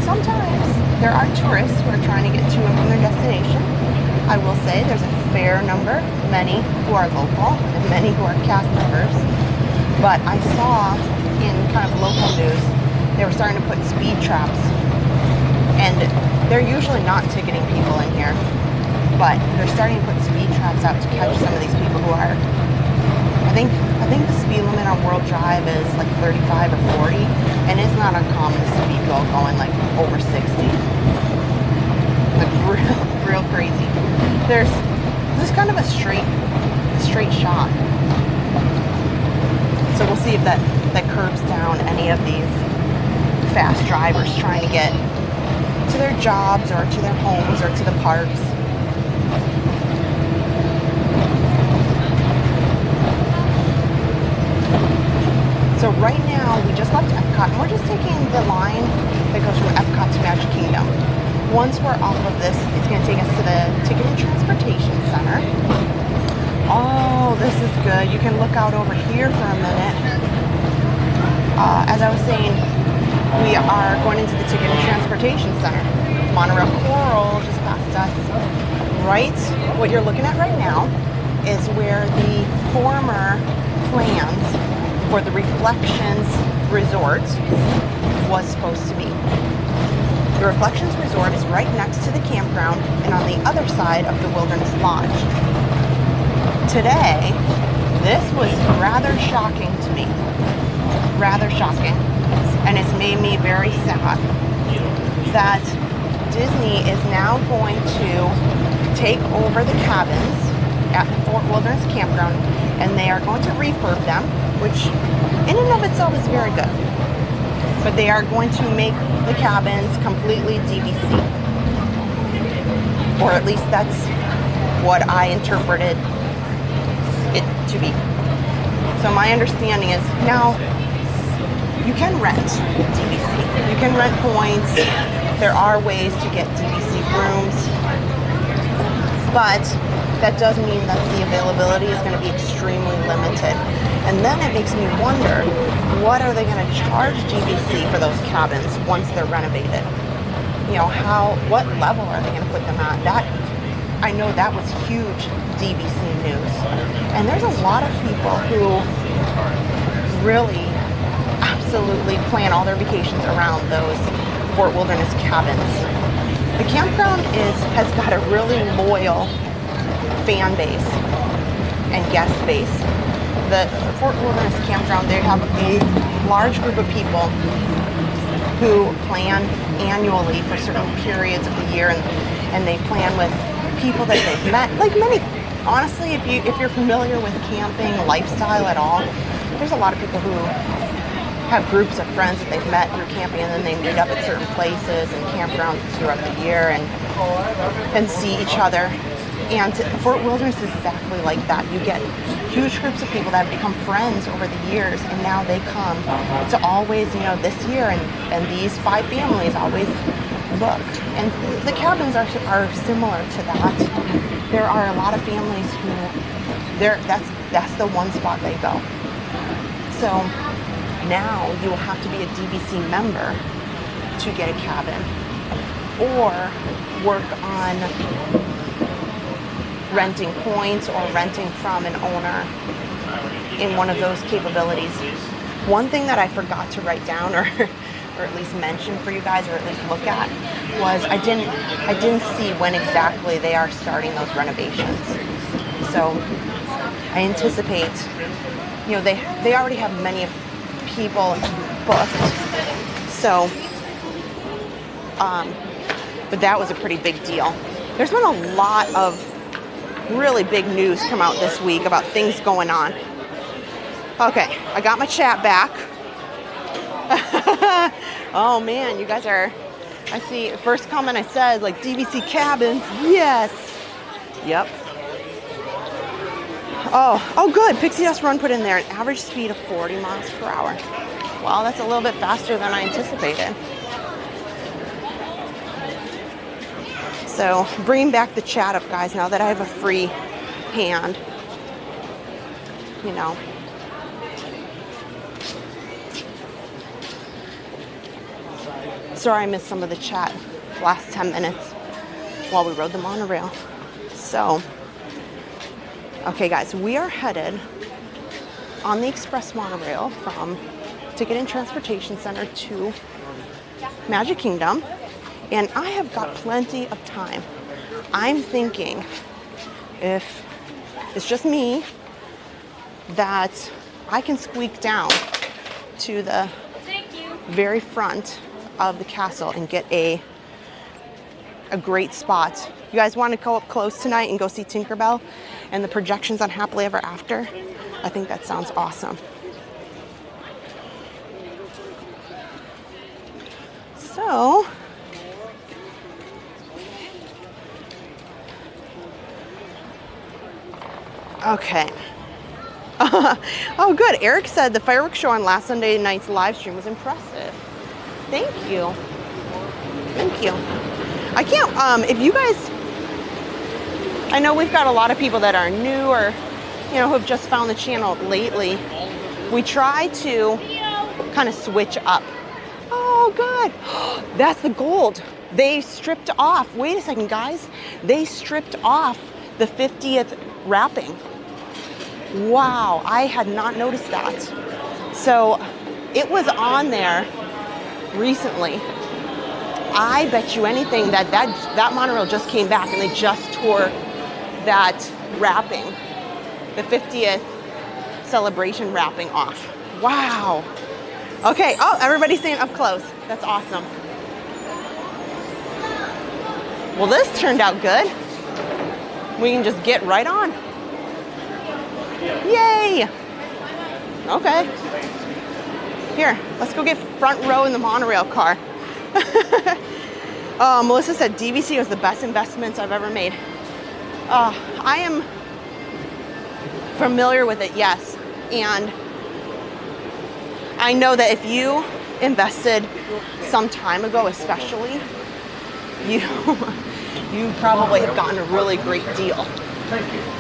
Speaker 1: sometimes there are tourists who are trying to get to and from their destination, I will say there's a fair number, many who are local and many who are cast members. But I saw in kind of local news, they were starting to put speed traps. And they're usually not ticketing people in here, but they're starting to put speed traps out to catch some of these people who are, I think the speed limit on World Drive is like 35 or 40, and it's not uncommon to see people going like over 60. Like real crazy. There's kind of a straight shot. So we'll see if that curbs down any of these fast drivers trying to get to their jobs or to their homes or to the parks. So right now, we just left Epcot, and we're just taking the line that goes from Epcot to Magic Kingdom. Once we're off of this, it's going to take us to the Ticket and Transportation Center. Oh, this is good. You can look out over here for a minute. As I was saying, we are going into the Ticket and Transportation Center. Monorail Coral just passed us. Right, what you're looking at right now is where the former plans for the Reflections Resort was supposed to be. The Reflections Resort is right next to the campground and on the other side of the Wilderness Lodge. Today, this was rather shocking to me. Rather shocking. And it's made me very sad that Disney is now going to take over the cabins at the Fort Wilderness Campground, and they are going to refurb them, which in and of itself is very good. But they are going to make the cabins completely DVC. Or at least that's what I interpreted it to be. So my understanding is now you can rent DVC. You can rent points. There are ways to get DVC rooms. But that does mean that the availability is going to be extremely limited. And then it makes me wonder, what are they going to charge DVC for those cabins once they're renovated? You know, what level are they going to put them at? I know that was huge DVC news. And there's a lot of people who really absolutely plan all their vacations around those Fort Wilderness cabins. The campground has got a really loyal fan base and guest base. The Fort Wilderness campground, they have a large group of people who plan annually for certain periods of the year, and they plan with people that they've met. Like many, honestly, if you're familiar with camping lifestyle at all, there's a lot of people who have groups of friends that they've met through camping, and then they meet up at certain places and campgrounds throughout the year and see each other. And Fort Wilderness is exactly like that. You get huge groups of people that have become friends over the years, and now they come to always, this year, and these 5 families always booked. And the cabins are similar to that. There are a lot of families who, that's the one spot they go. So now you will have to be a DVC member to get a cabin, or work on renting points or renting from an owner in one of those capabilities. One thing that I forgot to write down or at least mention for you guys, or at least look at, was I didn't see when exactly they are starting those renovations. So I anticipate, they already have many people booked. So, but that was a pretty big deal. There's been a lot of really big news come out this week about things going on. Okay, I got my chat back. Oh man, you guys are, I see, first comment I said, like, DVC cabins, yes. Yep. Oh good, Pixie Dust Run put in there an average speed of 40 miles per hour. Well, that's a little bit faster than I anticipated. So bringing back the chat up, guys, now that I have a free hand, Sorry I missed some of the chat last 10 minutes while we rode the monorail. So, okay guys, we are headed on the express monorail from Ticket and Transportation Center to Magic Kingdom. And I have got plenty of time. I'm thinking, if it's just me, that I can squeak down to the very front of the castle and get a great spot. You guys want to go up close tonight and go see Tinkerbell and the projections on Happily Ever After? I think that sounds awesome. So, okay. Oh, good. Eric said the fireworks show on last Sunday night's live stream was impressive. Thank you. Thank you. I can't, if you guys, I know we've got a lot of people that are new or, who have just found the channel lately. We try to kind of switch up. Oh, good. That's the gold. They stripped off. Wait a second, guys. They stripped off the 50th wrapping. Wow, I had not noticed that. So it was on there recently. I bet you anything that monorail just came back and they just tore that wrapping, the 50th celebration wrapping off. Wow. Okay, oh, everybody's saying up close. That's awesome. Well, this turned out good. We can just get right on. Yay! Okay. Here, let's go get front row in the monorail car. Melissa said DVC was the best investments I've ever made. I am familiar with it, yes. And I know that if you invested some time ago, especially, you probably have gotten a really great deal.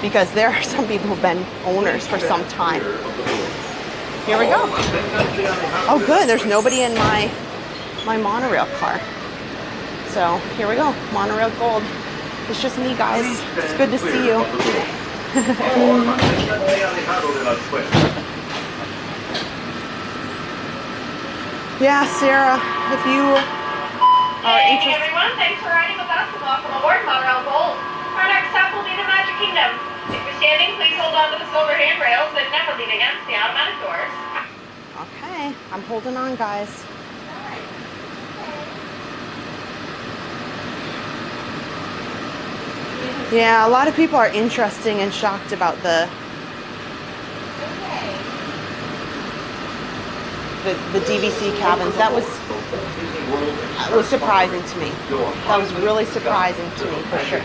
Speaker 1: Because there are some people who've been owners for some time. Here we go. Oh, good. There's nobody in my monorail car. So here we go. Monorail Gold. It's just me, guys. It's good to see you. Yeah, Sarah, if you are interested.
Speaker 3: Hey everyone, thanks for riding with us and welcome aboard Monorail Gold. Our next stop will be the Magic Kingdom. If you're standing, please hold on to the silver handrails and never lean against the automatic doors.
Speaker 1: Okay, I'm holding on, guys. Yeah, a lot of people are interested and shocked about the DVC cabins. That was surprising to me. That was really surprising to me, for sure.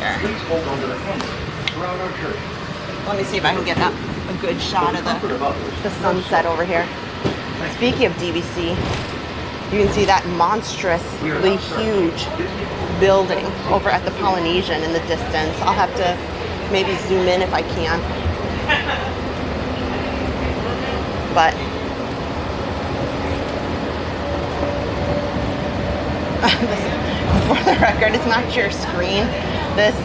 Speaker 1: There. Let me see if I can get a good shot of the sunset over here. Speaking of DVC, you can see that monstrously huge building over at the Polynesian in the distance. I'll have to maybe zoom in if I can. But for the record, it's not your screen. This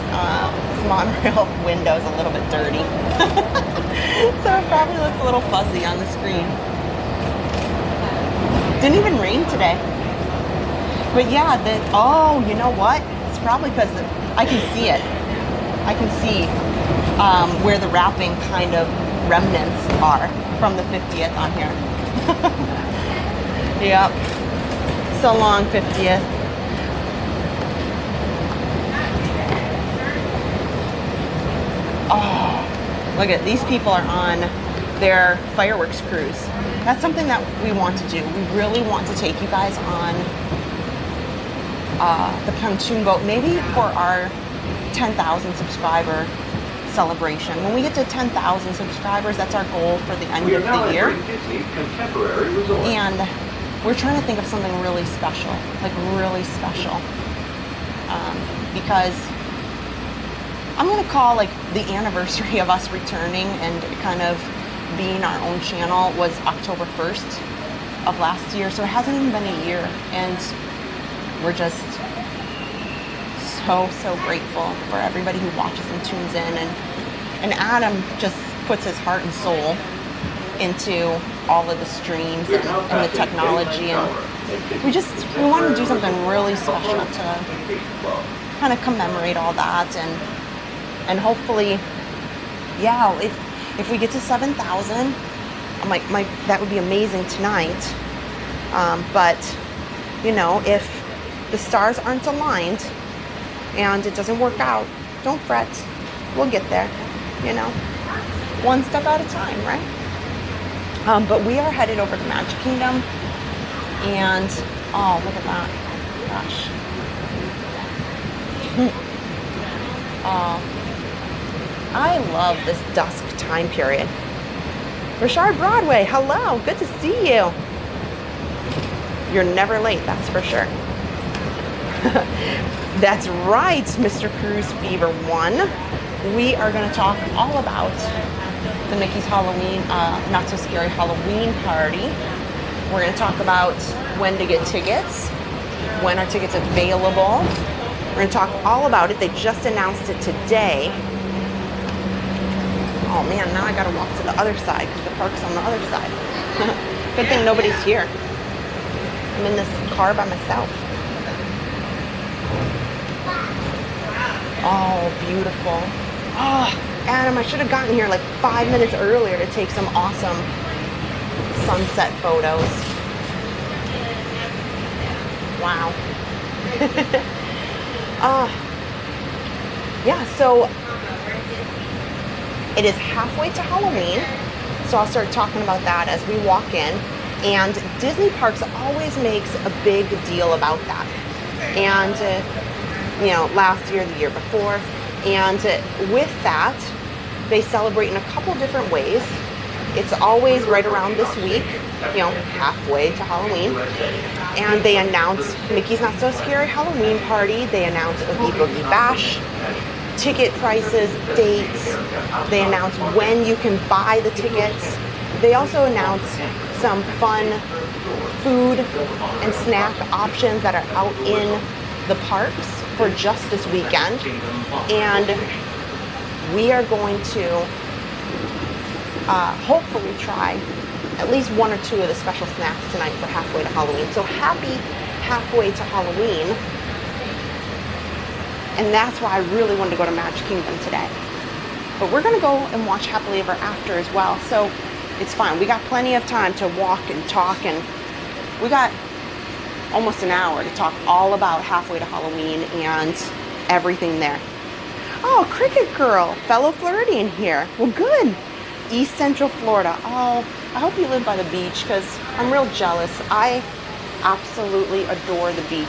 Speaker 1: monorail window is a little bit dirty. So it probably looks a little fuzzy on the screen. Didn't even rain today. But yeah, oh, you know what? It's probably because I can see it. I can see where the wrapping kind of remnants are from the 50th on here. Yep. So long, 50th. Oh, look at these people are on their fireworks cruise. That's something that we want to do. We really want to take you guys on the pontoon boat, maybe for our 10,000 subscriber celebration. When we get to 10,000 subscribers, that's our goal for the end of the year. And we're trying to think of something really special, like really special. Because I'm going to call like the anniversary of us returning and kind of being our own channel was October 1st of last year. So it hasn't even been a year. And we're just so grateful for everybody who watches and tunes in. And Adam just puts his heart and soul into all of the streams and the technology. And we want to do something really special to kind of commemorate all that. And hopefully, yeah, if we get to 7,000, that would be amazing tonight. But, you know, if the stars aren't aligned and it doesn't work out, don't fret. We'll get there, you know, one step at a time, right? But we are headed over to Magic Kingdom. And, oh, look at that. Gosh. I love this dusk time period. Richard Broadway, hello, good to see you. You're never late, that's for sure. That's right, Mr. Cruise Fever 1. We are going to talk all about the Mickey's Halloween, Not So Scary Halloween party. We're going to talk about when to get tickets, when are tickets available. We're going to talk all about it. They just announced it today. Oh man, now I gotta walk to the other side because the park's on the other side. Good thing nobody's here. I'm in this car by myself. Oh, beautiful. Oh, Adam, I should have gotten here like 5 minutes earlier to take some awesome sunset photos. Wow. Yeah, so it is halfway to Halloween, so I'll start talking about that as we walk in. And Disney Parks always makes a big deal about that. And, you know, last year, the year before. And with that, they celebrate in a couple different ways. It's always right around this week, you know, halfway to Halloween. And they announce Mickey's Not So Scary Halloween Party. They announce Oogie Boogie Bash. Ticket prices, dates. They announce when you can buy the tickets. They also announce some fun food and snack options that are out in the parks for just this weekend, and we are going to hopefully try at least one or two of the special snacks tonight for halfway to Halloween. So happy halfway to Halloween. And that's why I really wanted to go to Magic Kingdom today. But we're gonna go and watch Happily Ever After as well. So it's fine. We got plenty of time to walk and talk, and we got almost an hour to talk all about Halfway to Halloween and everything there. Oh, Cricket Girl, fellow Floridian here. Well, good. East Central Florida. Oh, I hope you live by the beach, because I'm real jealous. I absolutely adore the beach.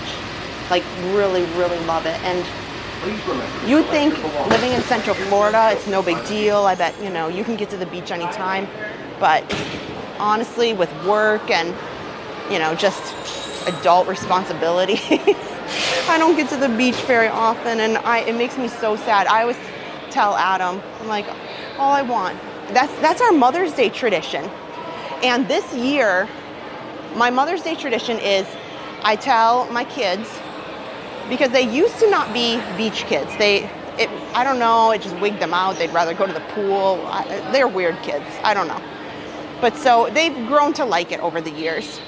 Speaker 1: Like, really, really love it. And you'd think living in Central Florida, it's no big deal. I bet, you know, you can get to the beach anytime. But honestly, with work and, you know, just adult responsibilities, I don't get to the beach very often, and it makes me so sad. I always tell Adam, I'm like, all I want. That's our Mother's Day tradition. And this year, my Mother's Day tradition is I tell my kids, because they used to not be beach kids. I don't know, it just wigged them out. They'd rather go to the pool. They're weird kids. I don't know. But so they've grown to like it over the years.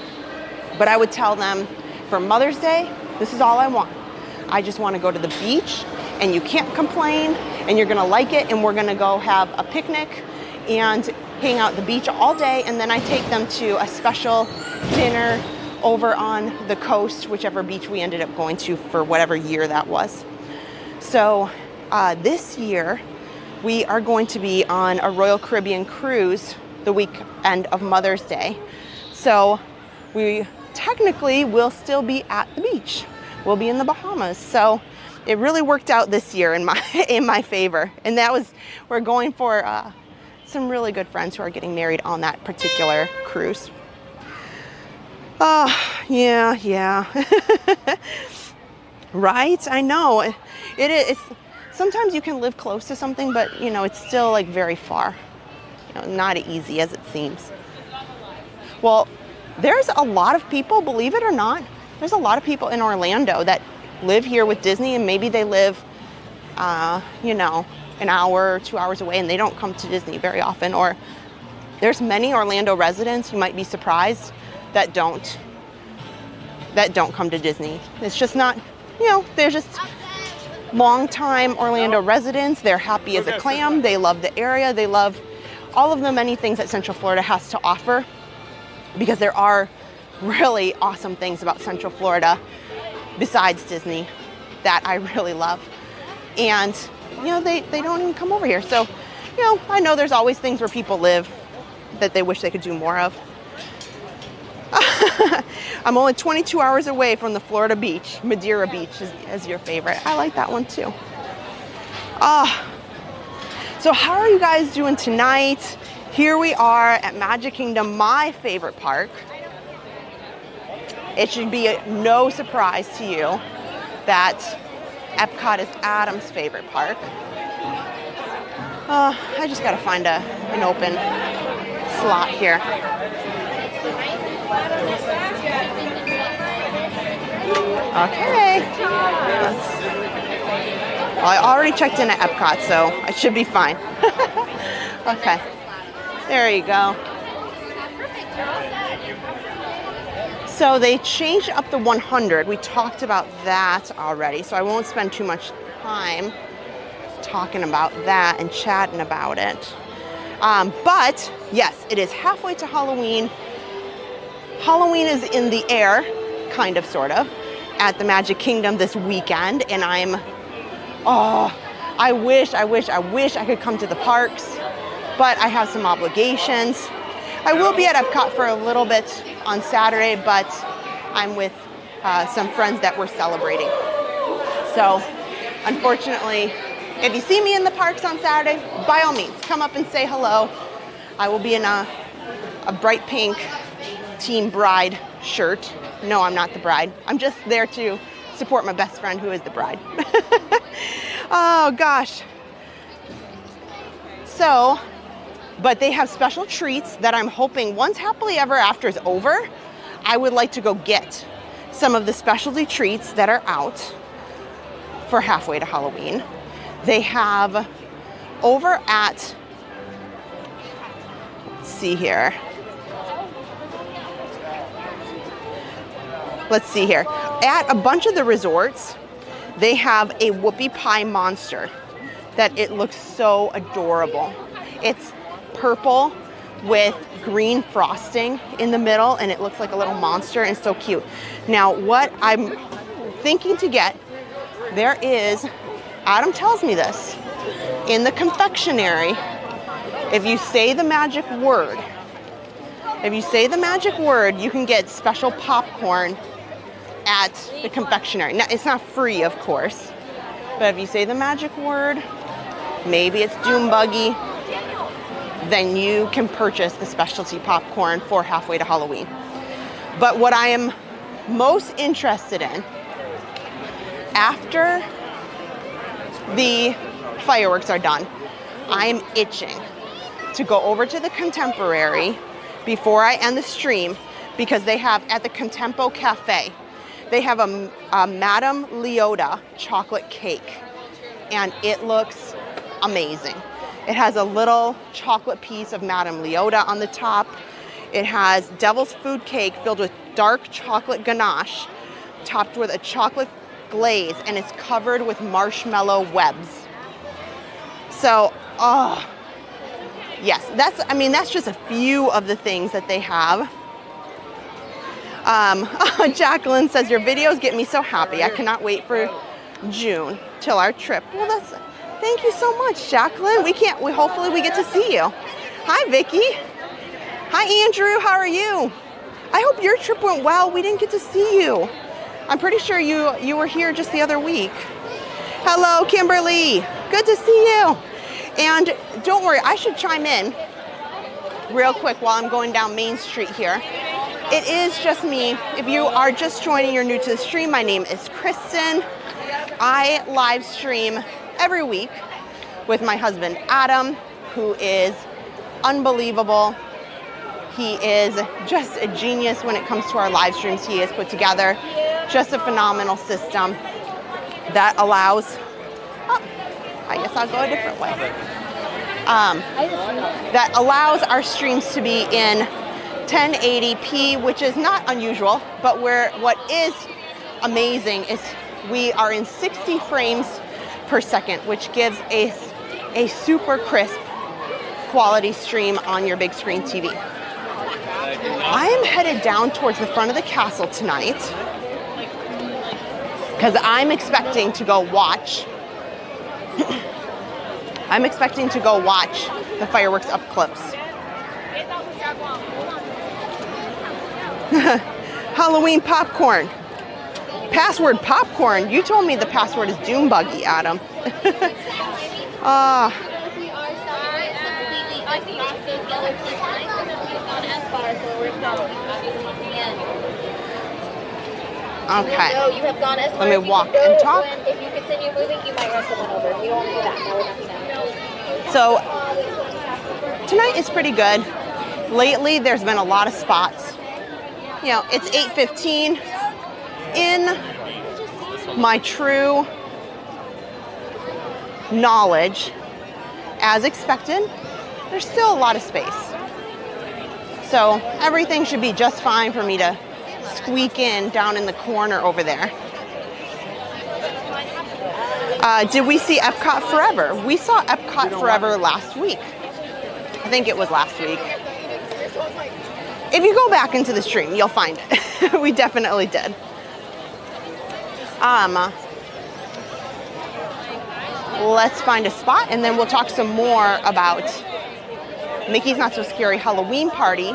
Speaker 1: But I would tell them, for Mother's Day, this is all I want. I just want to go to the beach, and you can't complain, and you're gonna like it, and we're gonna go have a picnic and hang out at the beach all day, and then I take them to a special dinner over on the coast, whichever beach we ended up going to for whatever year that was. So this year, we are going to be on a Royal Caribbean cruise the weekend of Mother's Day. So we technically will still be at the beach. We'll be in the Bahamas. So it really worked out this year in my favor. And we're going for some really good friends who are getting married on that particular cruise. Oh, yeah. Right? I know. It is. Sometimes you can live close to something, but, you know, it's still like very far. You know, not as easy as it seems. Well, there's a lot of people, believe it or not, there's a lot of people in Orlando that live here with Disney, and maybe they live, you know, an hour, 2 hours away, and they don't come to Disney very often. Or there's many Orlando residents, you might be surprised, that don't come to Disney. It's just not, you know, they're just long-time Orlando residents. They're happy as a clam. They love the area. They love all of the many things that Central Florida has to offer, because there are really awesome things about Central Florida besides Disney that I really love. And, you know, they don't even come over here. So, you know, I know there's always things where people live that they wish they could do more of. I'm only 22 hours away from the Florida beach. Madeira Beach is your favorite. I like that one too. So how are you guys doing tonight? Here we are at Magic Kingdom, my favorite park. It should be no surprise to you that Epcot is Adam's favorite park. I just gotta find an open slot here. Okay. Well, I already checked in at Epcot, so I should be fine. Okay. There you go. So they changed up the 100. We talked about that already, so I won't spend too much time talking about that and chatting about it. But yes, it is halfway to Halloween. Halloween is in the air, kind of, sort of, at the Magic Kingdom this weekend, and I wish I could come to the parks, but I have some obligations. I will be at Epcot for a little bit on Saturday, but I'm with some friends that we're celebrating. So, unfortunately, if you see me in the parks on Saturday, by all means, come up and say hello. I will be in a bright pink Team Bride shirt. No, I'm not the bride. I'm just there to support my best friend who is the bride. Oh, gosh. So, but they have special treats that I'm hoping once Happily Ever After is over, I would like to go get some of the specialty treats that are out for halfway to Halloween. They have over at, let's see here. Let's see here. At a bunch of the resorts, they have a whoopie pie monster that it looks so adorable. It's purple with green frosting in the middle, and it looks like a little monster, and it's so cute. Now, what I'm thinking to get, there is, Adam tells me this, in the confectionery, if you say the magic word, you can get special popcorn at the confectionery. Now, it's not free, of course, but if you say the magic word, maybe it's Doom Buggy, then you can purchase the specialty popcorn for halfway to Halloween. But what I am most interested in, after the fireworks are done, I am itching to go over to the Contemporary before I end the stream, because they have at the Contempo Cafe, they have a Madame Leota chocolate cake, and it looks amazing. It has a little chocolate piece of Madame Leota on the top. It has devil's food cake filled with dark chocolate ganache, topped with a chocolate glaze, and it's covered with marshmallow webs. So, oh, yes, that's just a few of the things that they have. Jacqueline says, your videos get me so happy. I cannot wait for June till our trip. Well, thank you so much, Jacqueline. Hopefully we get to see you. Hi, Vicky. Hi, Andrew. How are you? I hope your trip went well. We didn't get to see you. I'm pretty sure you were here just the other week. Hello, Kimberly. Good to see you. And don't worry, I should chime in real quick while I'm going down Main Street here. It is just me. If you are just joining, you're new to the stream, my name is Kristen. I live stream every week with my husband, Adam, who is unbelievable. He is just a genius when it comes to our live streams. He has put together just a phenomenal system that allows, I guess I'll go a different way. That allows our streams to be in 1080p, which is not unusual, but what is amazing is we are in 60 frames per second, which gives a super crisp quality stream on your big screen TV. I am headed down towards the front of the castle tonight because I'm expecting to go watch the fireworks up close. Halloween popcorn. Password popcorn. You told me the password is Doom Buggy, Adam. Okay. Let me walk and talk.
Speaker 2: If you continue moving, you might run someone over. You don't want to do that.
Speaker 1: So tonight is pretty good. Lately, there's been a lot of spots. You know, it's 8:15. In my true knowledge, as expected, there's still a lot of space. So everything should be just fine for me to squeak in down in the corner over there. Did we see Epcot Forever? We saw Epcot Forever last week. I think it was last week. If you go back into the stream, you'll find it. We definitely did. Let's find a spot and then we'll talk some more about Mickey's Not So Scary Halloween Party,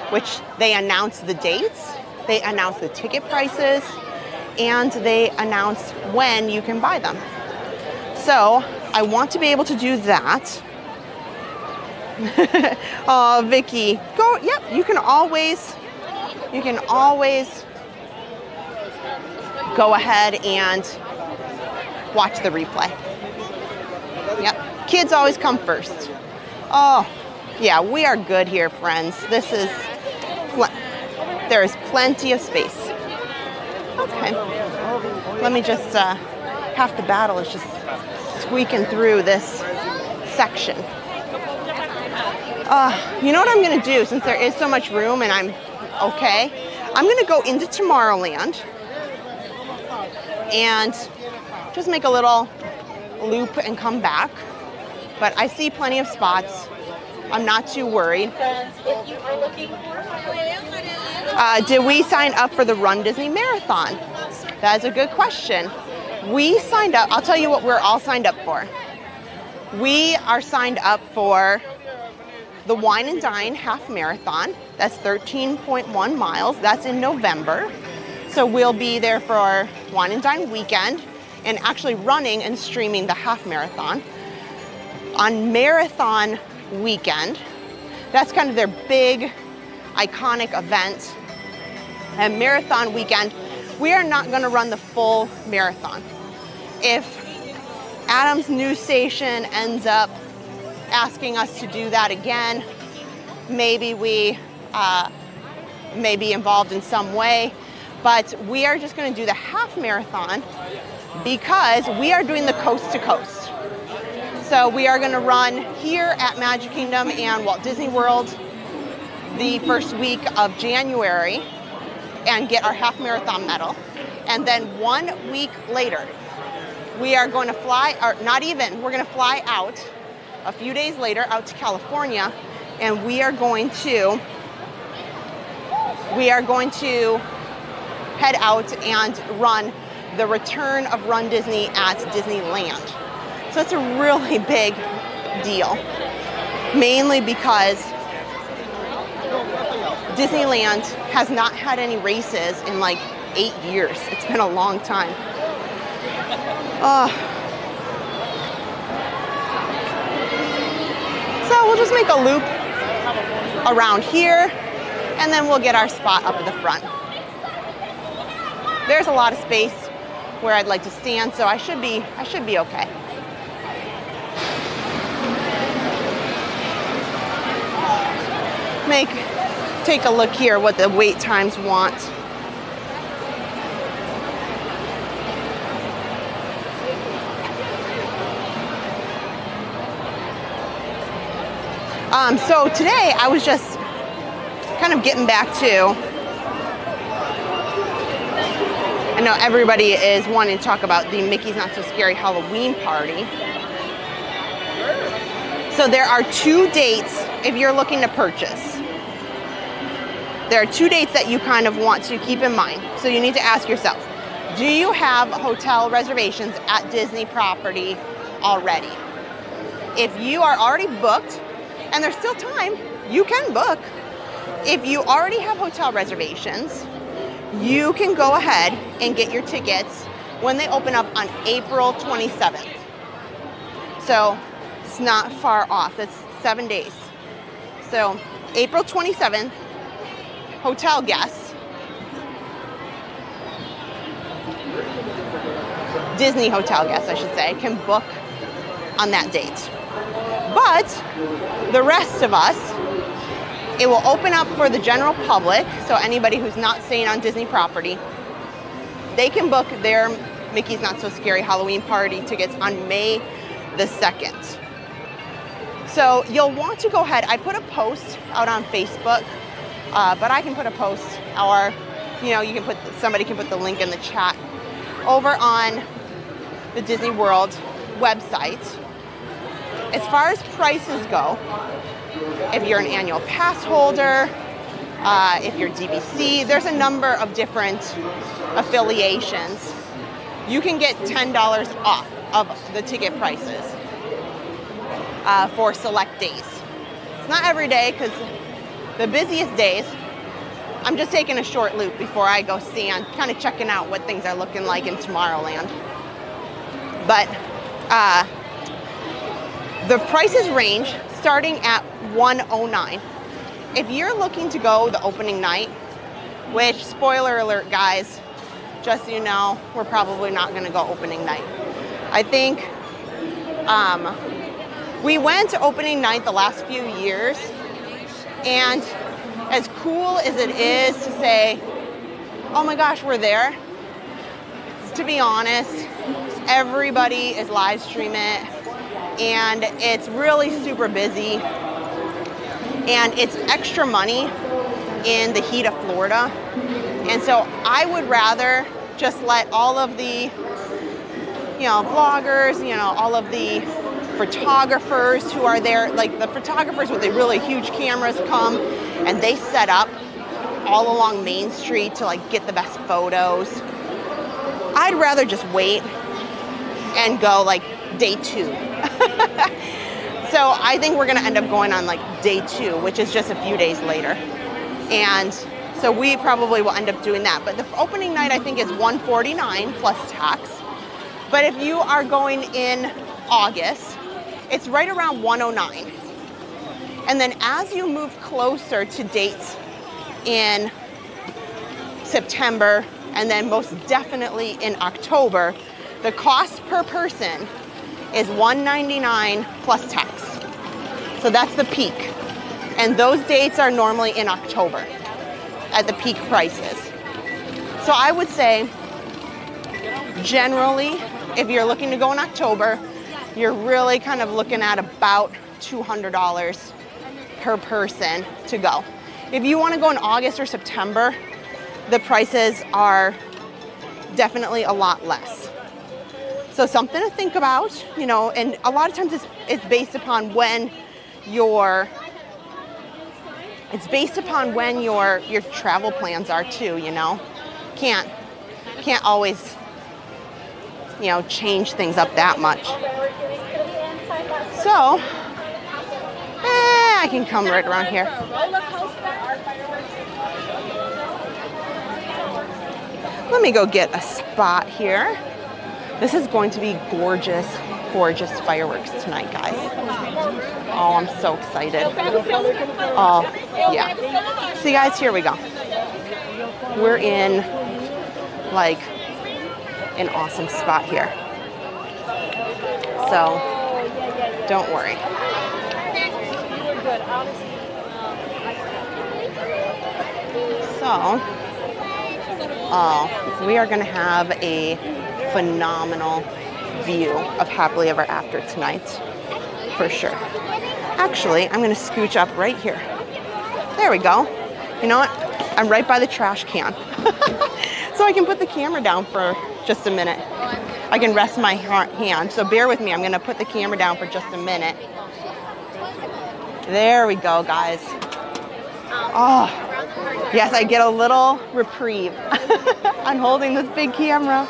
Speaker 1: which they announced the dates, they announced the ticket prices, and they announced when you can buy them. So I want to be able to do that. Oh, Vicky, go. Yep, you can always go ahead and watch the replay. Yep, kids always come first. Oh, yeah, we are good here, friends. There is plenty of space. Okay, let me just half the battle is just squeaking through this section. You know what I'm gonna do, since there is so much room and I'm okay? I'm gonna go into Tomorrowland and just make a little loop and come back. But I see plenty of spots. I'm not too worried. Did we sign up for the Run Disney Marathon? That is a good question. We signed up, I'll tell you what we're all signed up for. We are signed up for the Wine and Dine Half Marathon. That's 13.1 miles. That's in November. So we'll be there for our Wine and Dine weekend and actually running and streaming the half marathon. On marathon weekend, that's kind of their big iconic event. And marathon weekend, we are not going to run the full marathon. If Adam's news station ends up asking us to do that again, maybe we may be involved in some way, but we are just going to do the half marathon because we are doing the coast to coast. So we are going to run here at Magic Kingdom and Walt Disney World the first week of January and get our half marathon medal. And then 1 week later, we are going to fly, or not even, we're going to fly out a few days later out to California, and we are going to head out and run the Return of Run Disney at Disneyland. So it's a really big deal, mainly because Disneyland has not had any races in like 8 years. It's been a long time. So we'll just make a loop around here and then we'll get our spot up at the front. There's a lot of space where I'd like to stand, so I should be okay. Take a look here what the wait times want. So today I was just kind of getting back to, I know everybody is wanting to talk about the Mickey's Not So Scary Halloween party. So there are 2 dates if you're looking to purchase. There are 2 dates that you kind of want to keep in mind. So you need to ask yourself, do you have hotel reservations at Disney property already? If you are already booked, and there's still time, you can book. If you already have hotel reservations, you can go ahead and get your tickets when they open up on April 27th. So it's not far off, it's 7 days. So April 27th, hotel guests, Disney hotel guests, I should say, can book on that date. But the rest of us, it will open up for the general public, so anybody who's not staying on Disney property, they can book their Mickey's Not So Scary Halloween party tickets on May the 2nd. So you'll want to go ahead, I put a post out on Facebook, but I can put a post, or you can somebody can put the link in the chat over on the Disney World website. As far as prices go, if you're an annual pass holder, if you're DVC, there's a number of different affiliations. You can get $10 off of the ticket prices for select days. It's not every day, because the busiest days, I'm just taking a short loop before I go stand, kind of checking out what things are looking like in Tomorrowland. But the prices range starting at $109. If you're looking to go the opening night, which, spoiler alert guys, just so you know, we're probably not going to go opening night. I think we went to opening night the last few years, and as cool as it is to say, oh my gosh, we're there, to be honest, everybody is live streaming it, and it's really super busy, and it's extra money in the heat of Florida. And so I would rather just let all of the, vloggers, all of the photographers who are there, like the photographers with the really huge cameras come and they set up all along Main Street to like get the best photos. I'd rather just wait and go like day 2. So I think we're gonna end up going on like day 2, which is just a few days later. And so we probably will end up doing that. But the opening night I think is $149 plus tax. But if you are going in August, it's right around $109. And then as you move closer to dates in September, and then most definitely in October, the cost per person is $199 plus tax. So that's the peak. And those dates are normally in October at the peak prices. So I would say, generally, if you're looking to go in October, you're really kind of looking at about $200 per person to go. If you want to go in August or September, the prices are definitely a lot less. So something to think about, and a lot of times it's based upon when your travel plans are too, Can't always, change things up that much. So, I can come right around here. Let me go get a spot here. This is going to be gorgeous, gorgeous fireworks tonight, guys. Oh, I'm so excited. Oh, yeah. See, guys, here we go. We're in, like, an awesome spot here. So, don't worry. So, we are going to have a phenomenal view of Happily Ever After tonight, for sure. Actually, I'm going to scooch up right here. There we go. You know what? I'm right by the trash can. So I can put the camera down for just a minute. I can rest my hand. So bear with me. I'm going to put the camera down for just a minute. There we go, guys. Oh, yes, I get a little reprieve. I'm holding this big camera.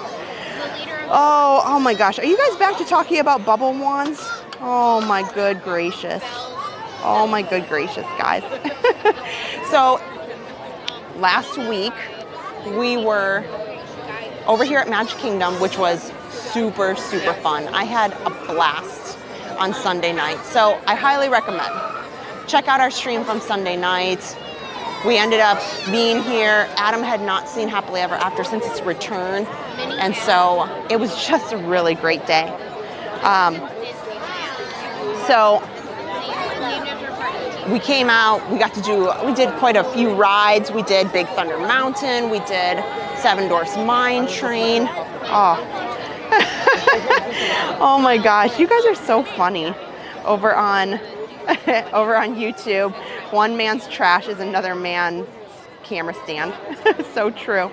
Speaker 1: Oh my gosh. Are you guys back to talking about bubble wands? Oh my good gracious. Oh my good gracious, guys. So last week we were over here at Magic Kingdom, which was super, super fun. I had a blast on Sunday night. So I highly recommend. Check out our stream from Sunday night. We ended up being here. Adam had not seen Happily Ever After since its return. And so it was just a really great day. So we came out, we did quite a few rides. We did Big Thunder Mountain. We did Seven Dwarfs Mine Train. Oh. Oh my gosh, you guys are so funny over on YouTube. One man's trash is another man's camera stand. So true.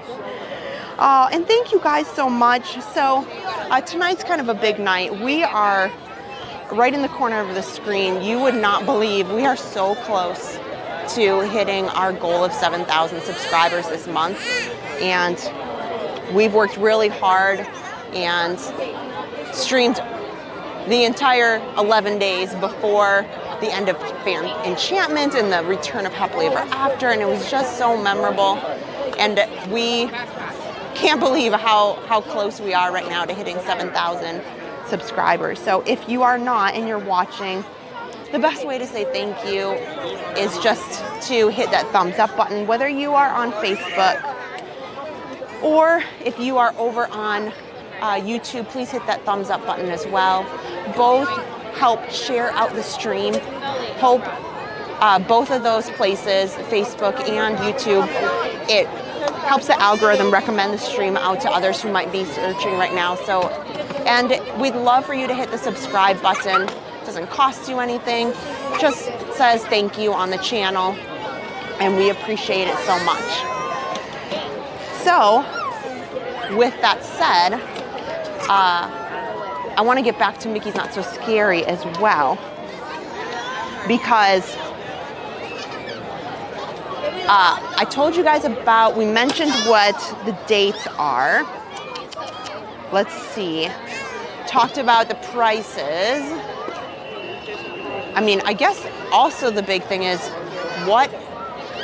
Speaker 1: And thank you guys so much. So tonight's kind of a big night. We are right in the corner of the screen. You would not believe we are so close to hitting our goal of 7,000 subscribers this month. And we've worked really hard and streamed the entire 11 days before the end of Fan Enchantment and the return of Happily Ever After, and it was just so memorable. And we can't believe how close we are right now to hitting 7,000 subscribers. So if you are not and you're watching, the best way to say thank you is just to hit that thumbs up button, whether you are on Facebook or if you are over on YouTube, please hit that thumbs up button as well. Both help share out the stream. Hope both of those places, Facebook and YouTube, it helps the algorithm recommend the stream out to others who might be searching right now. So And we'd love for you to hit the subscribe button. It doesn't cost you anything. Just says thank you on the channel. And we appreciate it so much. So, with that said, I want to get back to Mickey's Not So Scary as well, because I told you guys about, we mentioned what the dates are. Let's see. Talked about the prices. I mean, I guess also the big thing is, what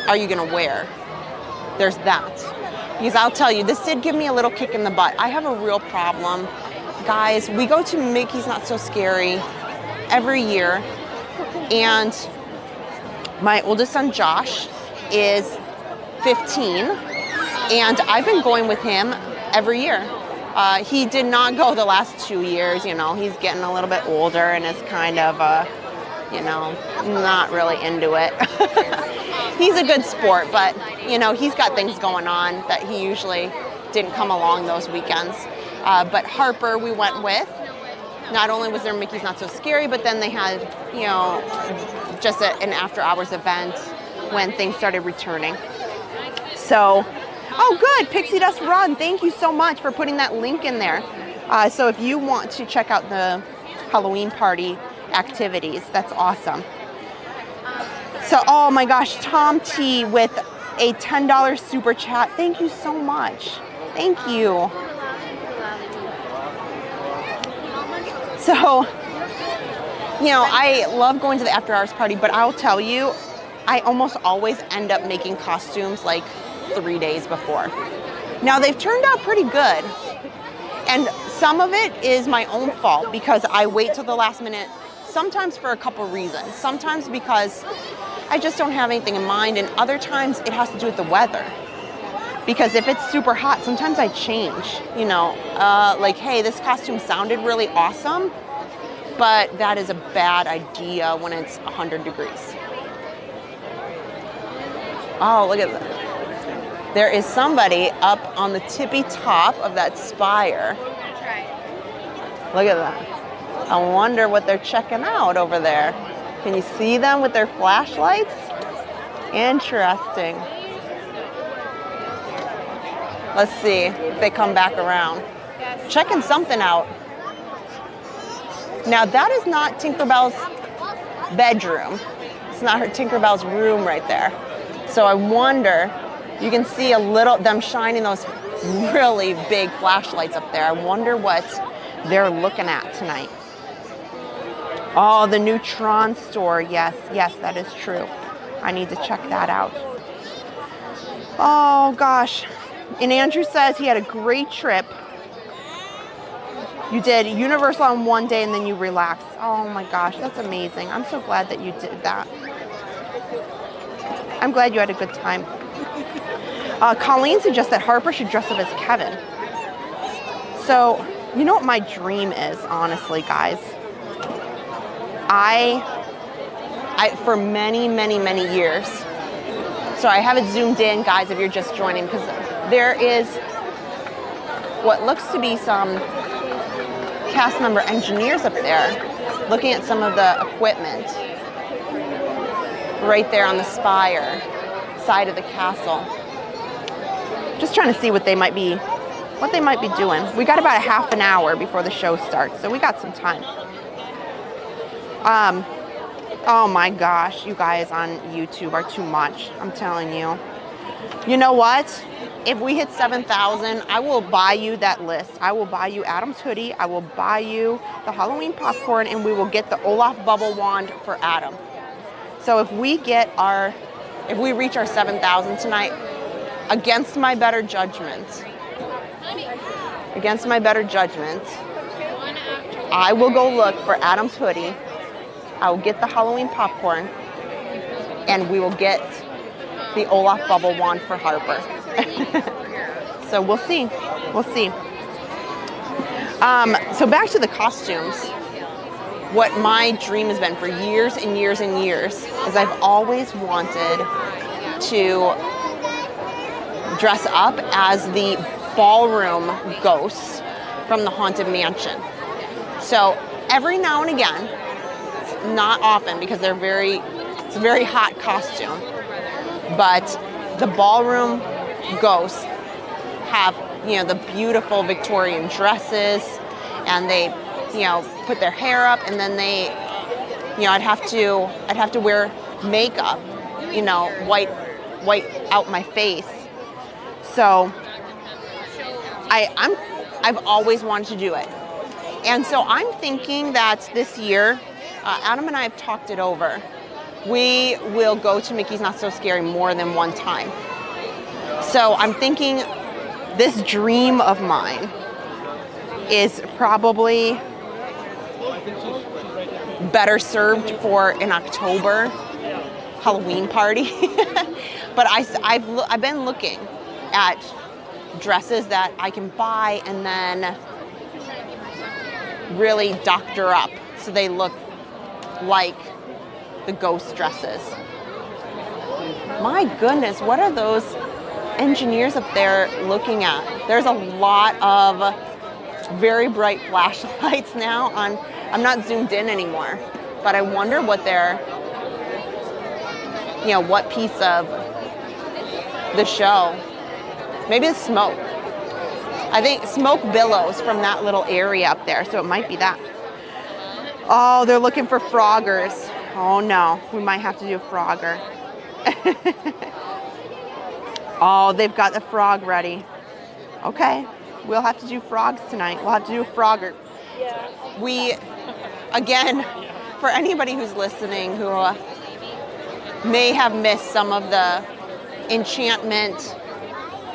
Speaker 1: are you going to wear? There's that. Because I'll tell you, this did give me a little kick in the butt. I have a real problem. Guys, we go to Mickey's Not So Scary every year, and my oldest son, Josh, is 15, and I've been going with him every year. He did not go the last 2 years, you know, he's getting a little bit older and is kind of, you know, not really into it. He's a good sport, but, you know, he's got things going on that he usually didn't come along those weekends. But Harper we went with. Not only was there Mickey's Not So Scary, but then they had, you know, just an after-hours event when things started returning. So, oh good, Pixie Dust Run. Thank you so much for putting that link in there. So if you want to check out the Halloween party activities, that's awesome. So, oh my gosh, Tom T with a $10 super chat. Thank you so much. Thank you. So, you know, I love going to the after hours party, but I'll tell you, I almost always end up making costumes like 3 days before. Now, they've turned out pretty good. And some of it is my own fault because I wait till the last minute, sometimes for a couple reasons. Sometimes because I just don't have anything in mind, and other times it has to do with the weather. Because if it's super hot, sometimes I change, you know, like, hey, this costume sounded really awesome, but that is a bad idea when it's 100 degrees. Oh, look at that. There is somebody up on the tippy top of that spire. Look at that. I wonder what they're checking out over there. Can you see them with their flashlights? Interesting. Let's see if they come back around. Checking something out. Now that is not Tinkerbell's bedroom. It's not her Tinkerbell's room right there. So I wonder, you can see a little, them shining those really big flashlights up there. I wonder what they're looking at tonight. Oh, the new Tron store. Yes, yes, that is true. I need to check that out. Oh gosh. And Andrew says he had a great trip. You did Universal on one day and then you relaxed. Oh my gosh, that's amazing. I'm so glad that you did that. I'm glad you had a good time. Colleen suggests that Harper should dress up as Kevin. So, you know what my dream is, honestly, guys? I for many, many, many years, so I have it zoomed in, guys, if you're just joining, because there is what looks to be some cast member engineers up there looking at some of the equipment right there on the spire side of the castle. Just trying to see what they might be doing. We got about a half an hour before the show starts, so we got some time. Oh my gosh, you guys on YouTube are too much. I'm telling you. You know what? If we hit 7,000, I will buy you that list. I will buy you Adam's hoodie. I will buy you the Halloween popcorn, and we will get the Olaf bubble wand for Adam. So if we reach our 7,000 tonight, against my better judgment, I will go look for Adam's hoodie. I will get the Halloween popcorn, and we will get the Olaf bubble wand for Harper. So we'll see. We'll see. So back to the costumes. What my dream has been for years and years and years is I've always wanted to dress up as the ballroom ghosts from the Haunted Mansion. So every now and again, not often because it's a very hot costume, but the ballroom ghosts have, the beautiful Victorian dresses, and they, put their hair up, and then they, I'd have to wear makeup, white out my face. So I've always wanted to do it. And so I'm thinking that this year, Adam and I have talked it over. We will go to Mickey's Not So Scary more than one time. So I'm thinking this dream of mine is probably better served for an October Halloween party. But I've been looking at dresses that I can buy and then really doctor up so they look like the ghost dresses. My goodness, what are those engineers up there looking at? There's a lot of very bright flashlights now on. I'm not zoomed in anymore, but I wonder what they're, what piece of the show. Maybe it's smoke. I think smoke billows from that little area up there, so it might be that. Oh, they're looking for Froggers. Oh no, we might have to do a Frogger. Oh, they've got the frog ready. Okay, we'll have to do frogs tonight. We'll have to do a Frogger. We, again, for anybody who's listening who may have missed some of the Enchantment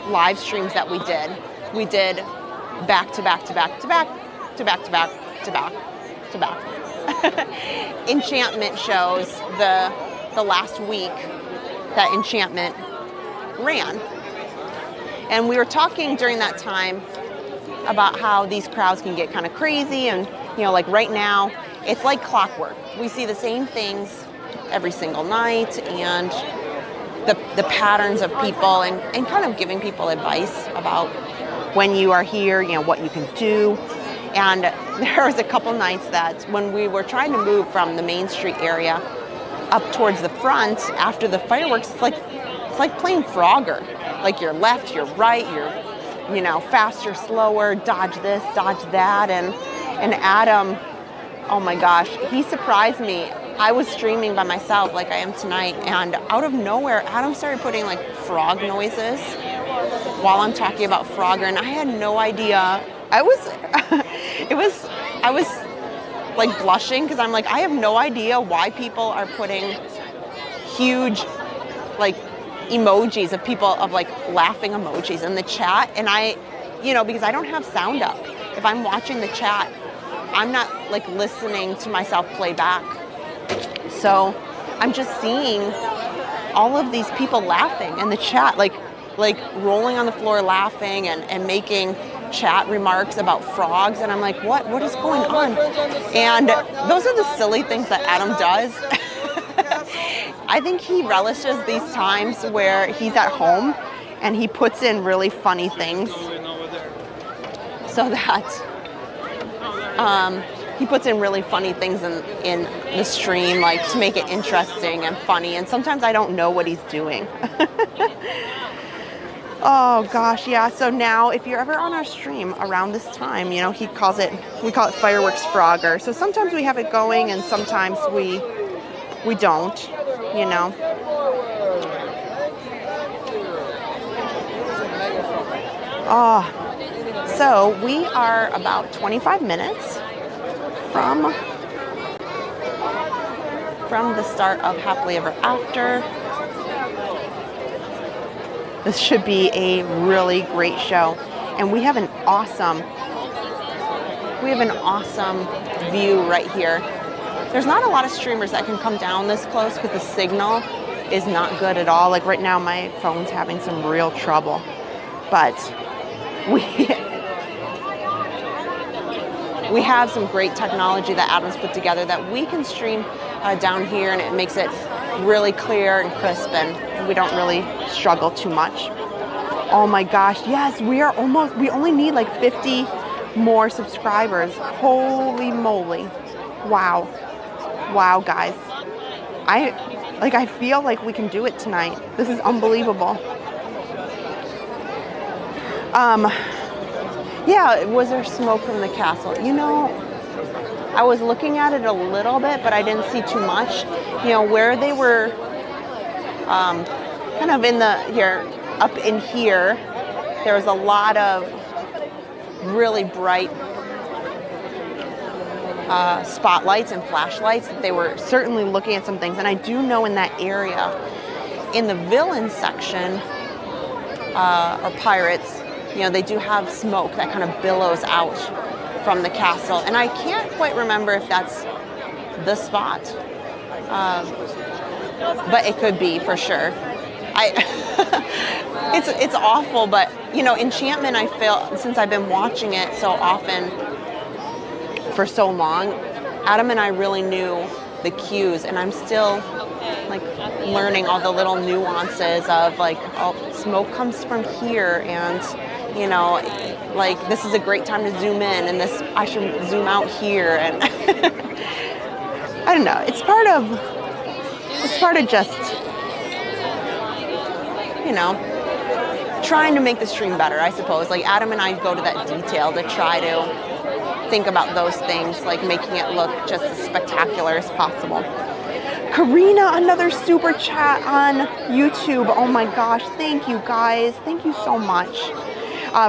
Speaker 1: live streams that we did back to back to back to back to back to back to back to back. Enchantment shows the last week that Enchantment ran. And we were talking during that time about how these crowds can get kind of crazy, and like right now it's like clockwork. We see the same things every single night, and the patterns of people, and kind of giving people advice about when you are here, what you can do. And there was a couple nights that when we were trying to move from the Main Street area up towards the front after the fireworks, it's like playing Frogger. Like you're left, you're right, you're faster, slower, dodge this, dodge that. And Adam, oh my gosh, he surprised me. I was streaming by myself like I am tonight, and out of nowhere, Adam started putting like frog noises while I'm talking about Frogger, and I had no idea. I was like blushing because I'm like, I have no idea why people are putting huge like emojis of people, of like laughing emojis in the chat. And I, because I don't have sound up. If I'm watching the chat, I'm not like listening to myself play back. So I'm just seeing all of these people laughing in the chat, like rolling on the floor laughing and making chat remarks about frogs. And I'm like, what is going on? And those are the silly things that Adam does. I think he relishes these times where he's at home and he puts in really funny things so that he puts in really funny things in the stream, like to make it interesting and funny. And sometimes I don't know what he's doing. Oh gosh, yeah. So now if you're ever on our stream around this time, we call it Fireworks Frogger. So sometimes we have it going and sometimes we don't, Oh, so we are about 25 minutes from the start of Happily Ever After. This should be a really great show, and we have an awesome view right here. There's not a lot of streamers that can come down this close because the signal is not good at all. Like right now, my phone's having some real trouble, but we have some great technology that Adam's put together that we can stream down here, and it makes it really clear and crisp, and we don't really struggle too much. Oh my gosh, yes, we only need like 50 more subscribers. Holy moly. Wow. Wow, guys. I feel like we can do it tonight. This is unbelievable. Yeah, was there smoke from the castle? You know, I was looking at it a little bit, but I didn't see too much. You know, where they were kind of up in here, there was a lot of really bright spotlights and flashlights that they were certainly looking at some things. And I do know in that area, in the villain section, or pirates, you know, they do have smoke that kind of billows out from the castle. And I can't quite remember if that's the spot, but it could be for sure. It's awful, but you know, Enchantment, I feel, since I've been watching it so often for so long, Adam and I really knew the cues, and I'm still like learning all the little nuances of like, oh, smoke comes from here, and you know, like this is a great time to zoom in, and this I should zoom out here, and I don't know. It's part of just, you know, trying to make the stream better, I suppose. Like Adam and I go to that detail to try to think about those things, like making it look just as spectacular as possible. Karina, another super chat on YouTube. Oh my gosh, thank you guys. Thank you so much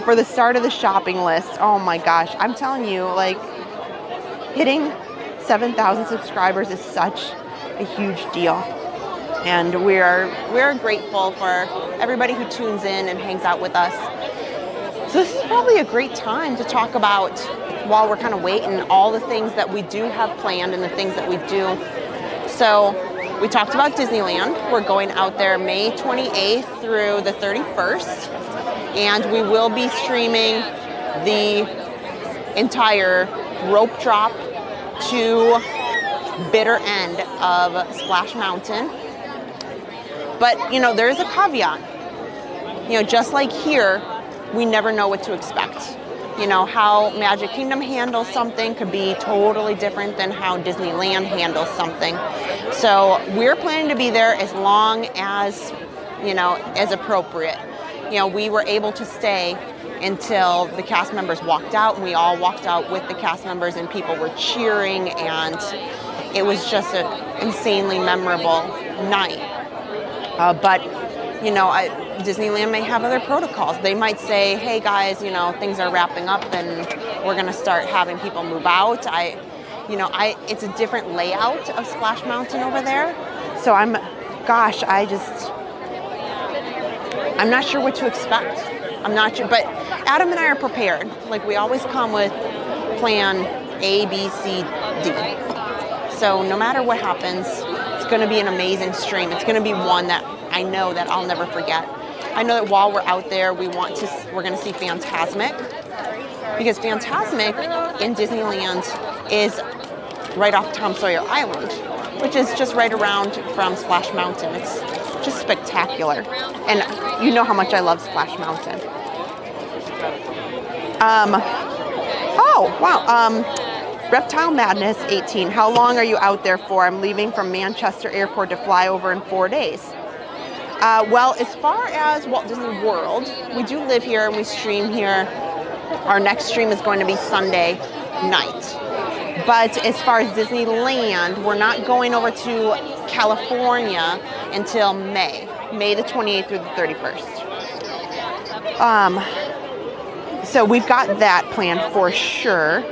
Speaker 1: for the start of the shopping list. Oh my gosh, I'm telling you, like hitting 7,000 subscribers is such a huge deal. And we're grateful for everybody who tunes in and hangs out with us. So this is probably a great time to talk about, while we're kind of waiting, all the things that we do have planned and the things that we do. So we talked about Disneyland. We're going out there May 28th through the 31st. And we will be streaming the entire rope drop to bitter end of Splash Mountain. But, you know, there is a caveat. You know, just like here, we never know what to expect. You know, how Magic Kingdom handles something could be totally different than how Disneyland handles something. So we're planning to be there as long as, you know, as appropriate. You know, we were able to stay until the cast members walked out, and we all walked out with the cast members, and people were cheering, and it was just an insanely memorable night. But, you know, Disneyland may have other protocols. They might say, hey guys, you know, things are wrapping up and we're going to start having people move out. It's a different layout of Splash Mountain over there. So I'm not sure what to expect. I'm not sure, but Adam and I are prepared. Like we always come with plan A, B, C, D. So no matter what happens, it's going to be an amazing stream. It's going to be one that I know that I'll never forget. I know that while we're out there, we're going to see Fantasmic, because Fantasmic in Disneyland is right off Tom Sawyer Island, which is just right around from Splash Mountain. It's just spectacular, and you know how much I love Splash Mountain. Oh wow. Reptile Madness 18. How long are you out there for? I'm leaving from Manchester Airport to fly over in 4 days. Well, as far as Walt Disney World, we do live here and we stream here. Our next stream is going to be Sunday night. But as far as Disneyland, we're not going over to California until May the 28th through the 31st. So we've got that planned for sure.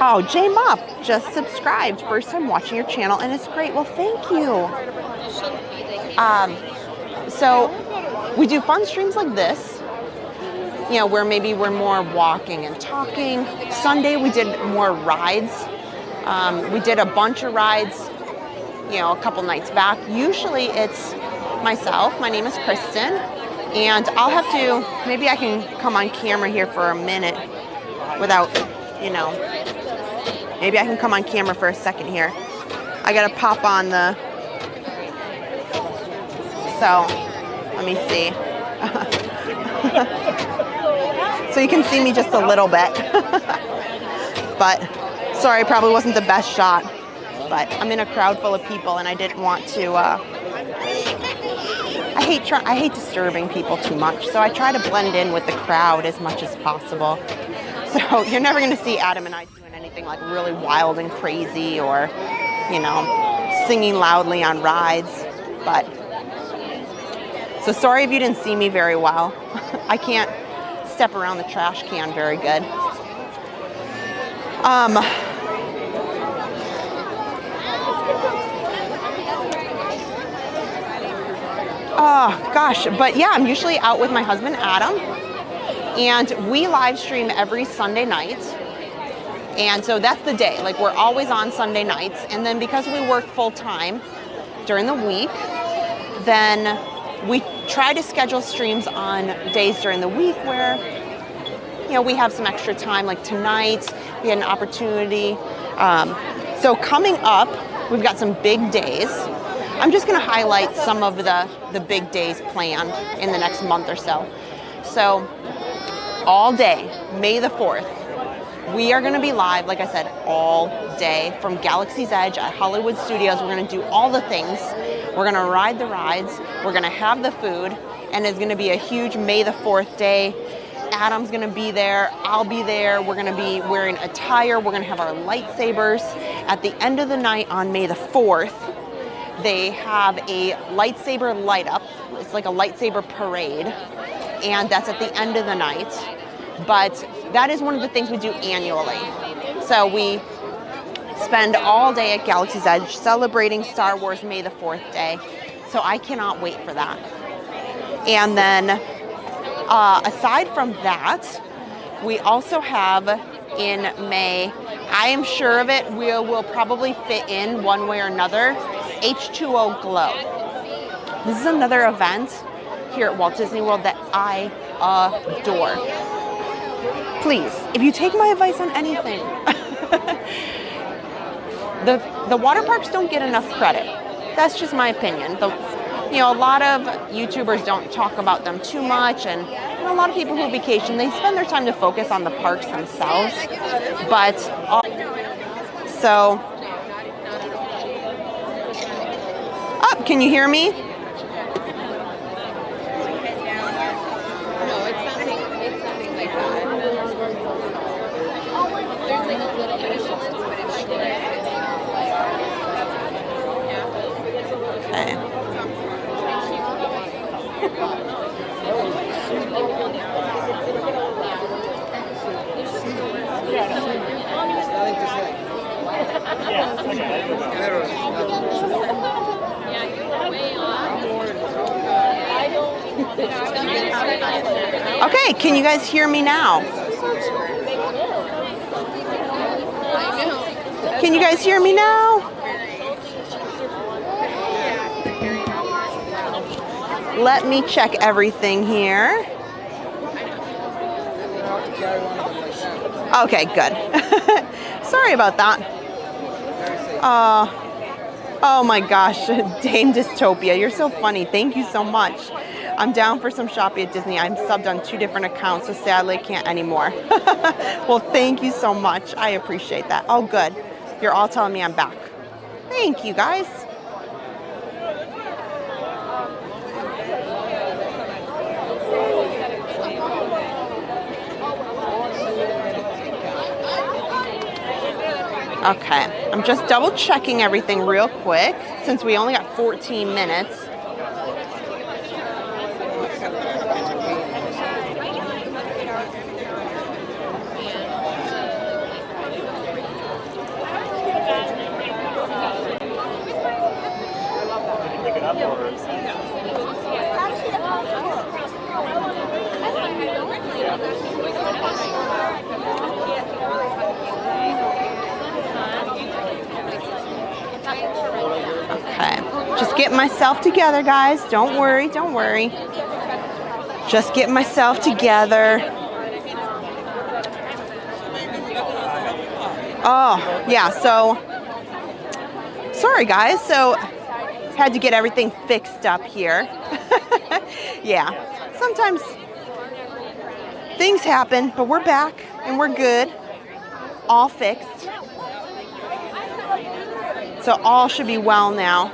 Speaker 1: Oh, J Mupp just subscribed. First time watching your channel, and it's great. Well, thank you. So we do fun streams like this, you know, where maybe we're more walking and talking. Sunday we did more rides. We did a bunch of rides, you know, a couple nights back. Usually it's myself. My name is Kristen, and I'll have to, maybe I can come on camera here for a minute without, you know, maybe I can come on camera for a second here. I gotta pop on the, so let me see. so you can see me just a little bit. But sorry, probably wasn't the best shot. But I'm in a crowd full of people, and I didn't want to. I hate disturbing people too much, so I try to blend in with the crowd as much as possible. So you're never going to see Adam and I doing anything like really wild and crazy, or, you know, singing loudly on rides. But so sorry if you didn't see me very well. I can't step around the trash can very good. Oh gosh, but yeah, I'm usually out with my husband Adam, and we live stream every Sunday night. And so that's the day, like we're always on Sunday nights. And then because we work full time during the week, then we try to schedule streams on days during the week where, you know, we have some extra time. Like tonight, we had an opportunity. So coming up, we've got some big days. I'm just going to highlight some of the big days planned in the next month or so. So all day, May the 4th, we are going to be live, like I said, all day from Galaxy's Edge at Hollywood Studios. We're going to do all the things. We're going to ride the rides. We're going to have the food. And it's going to be a huge May the 4th day. Adam's going to be there. I'll be there. We're going to be wearing attire. We're going to have our lightsabers. At the end of the night on May the 4th, they have a lightsaber light up. It's like a lightsaber parade. And that's at the end of the night. But that is one of the things we do annually. So we spend all day at Galaxy's Edge celebrating Star Wars May the 4th day. So I cannot wait for that. And then aside from that, we also have in May, I am sure of it, we will probably fit in one way or another, H2O Glow. This is another event here at Walt Disney World that I adore. Please, if you take my advice on anything, the water parks don't get enough credit. That's just my opinion. You know, a lot of YouTubers don't talk about them too much, and you know, a lot of people who vacation, they spend their time to focus on the parks themselves. But so, oh, can you hear me? Okay, can you guys hear me now? Can you guys hear me now? Let me check everything here. Okay, good. Sorry about that. Oh my gosh, Dame Dystopia, you're so funny. Thank you so much. I'm down for some shopping at Disney. I'm subbed on 2 different accounts, so sadly I can't anymore. Well, thank you so much. I appreciate that. Oh, good. You're all telling me I'm back. Thank you, guys. Okay, I'm just double checking everything real quick since we only got 14 minutes. Just getting myself together, guys. Don't worry, don't worry. Just getting myself together. Oh, yeah, so sorry, guys. So had to get everything fixed up here. Yeah, sometimes things happen, but we're back and we're good. All fixed. So all should be well now.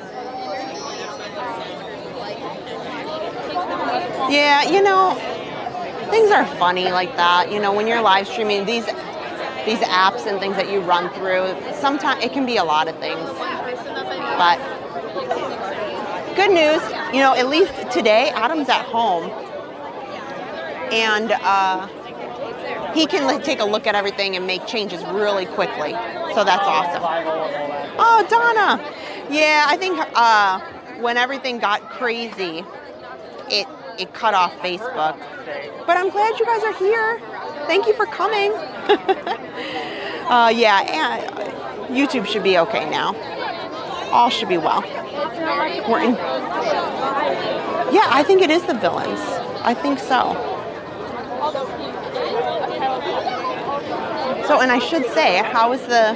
Speaker 1: Yeah, you know, things are funny like that. You know, when you're live streaming these apps and things that you run through, sometimes it can be a lot of things. But good news, you know, at least today Adam's at home and he can take a look at everything and make changes really quickly. So that's awesome. Oh, Donna. Yeah, I think when everything got crazy, it cut off Facebook. But I'm glad you guys are here. Thank you for coming. Yeah, and YouTube should be okay now. All should be well. We're in. Yeah, I think it is the villains. I think so. So, and I should say, how's the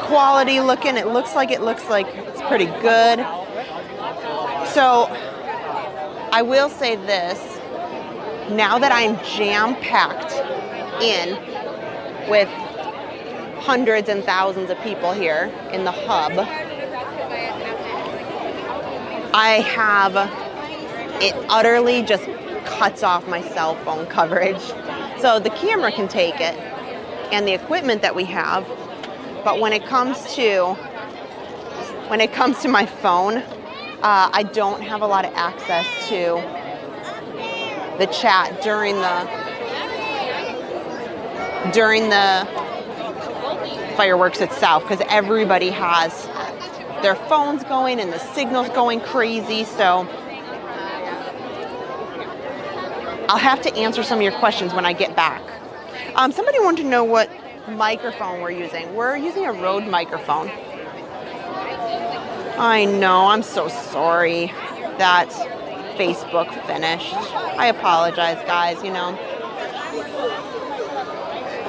Speaker 1: quality looking? It looks like it's pretty good. So, I will say this, now that I'm jam-packed in with hundreds and thousands of people here in the hub, I have, it utterly just cuts off my cell phone coverage. So the camera can take it and the equipment that we have, but when it comes to my phone, I don't have a lot of access to the chat during the fireworks itself, because everybody has their phones going and the signal's going crazy. So I'll have to answer some of your questions when I get back. Somebody wanted to know what microphone we're using. We're using a Rode microphone. I know, I'm so sorry that Facebook finished. I apologize, guys, you know.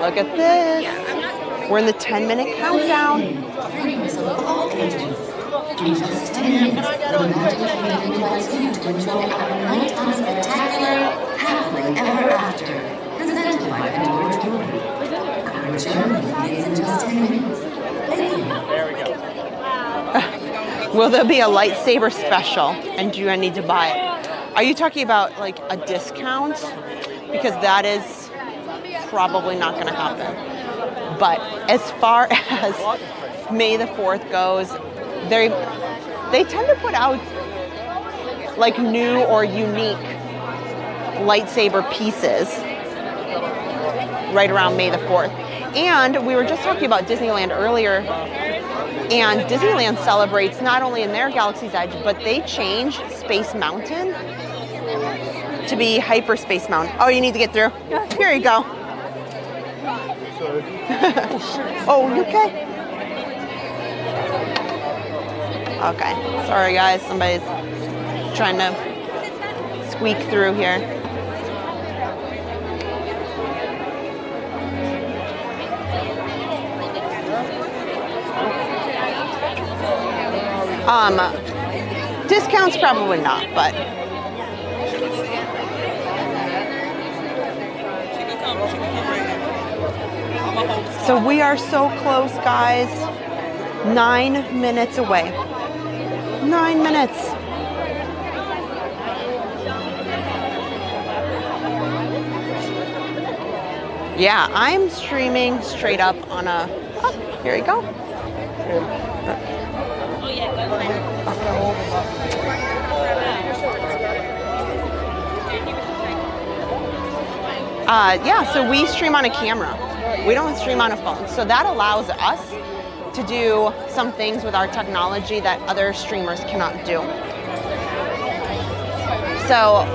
Speaker 1: Look at this. We're in the 10-minute countdown.
Speaker 4: In just 10 minutes, the Magic Kingdom invites you to enjoy our nighttime spectacular Happily Ever After, presented by Pandora Jewelry. Our journey begins in just 10 minutes. Thank you. There we go.
Speaker 1: Will there be a lightsaber special? And do I need to buy it? Are you talking about like a discount? Because that is probably not going to happen. But as far as May the 4th goes, they tend to put out like new or unique lightsaber pieces right around May the 4th. And we were just talking about Disneyland earlier, and Disneyland celebrates not only in their Galaxy's Edge, but they changed Space Mountain to be Hyperspace Mountain. Oh, you need to get through? Here you go. Oh, you okay? Okay, sorry guys, somebody's trying to squeak through here. Discounts probably not, but so we are so close, guys. 9 minutes away. 9 minutes. Yeah, I'm streaming straight up on a, oh, here you go. Yeah, so we stream on a camera. We don't stream on a phone. So that allows us to do some things with our technology that other streamers cannot do. So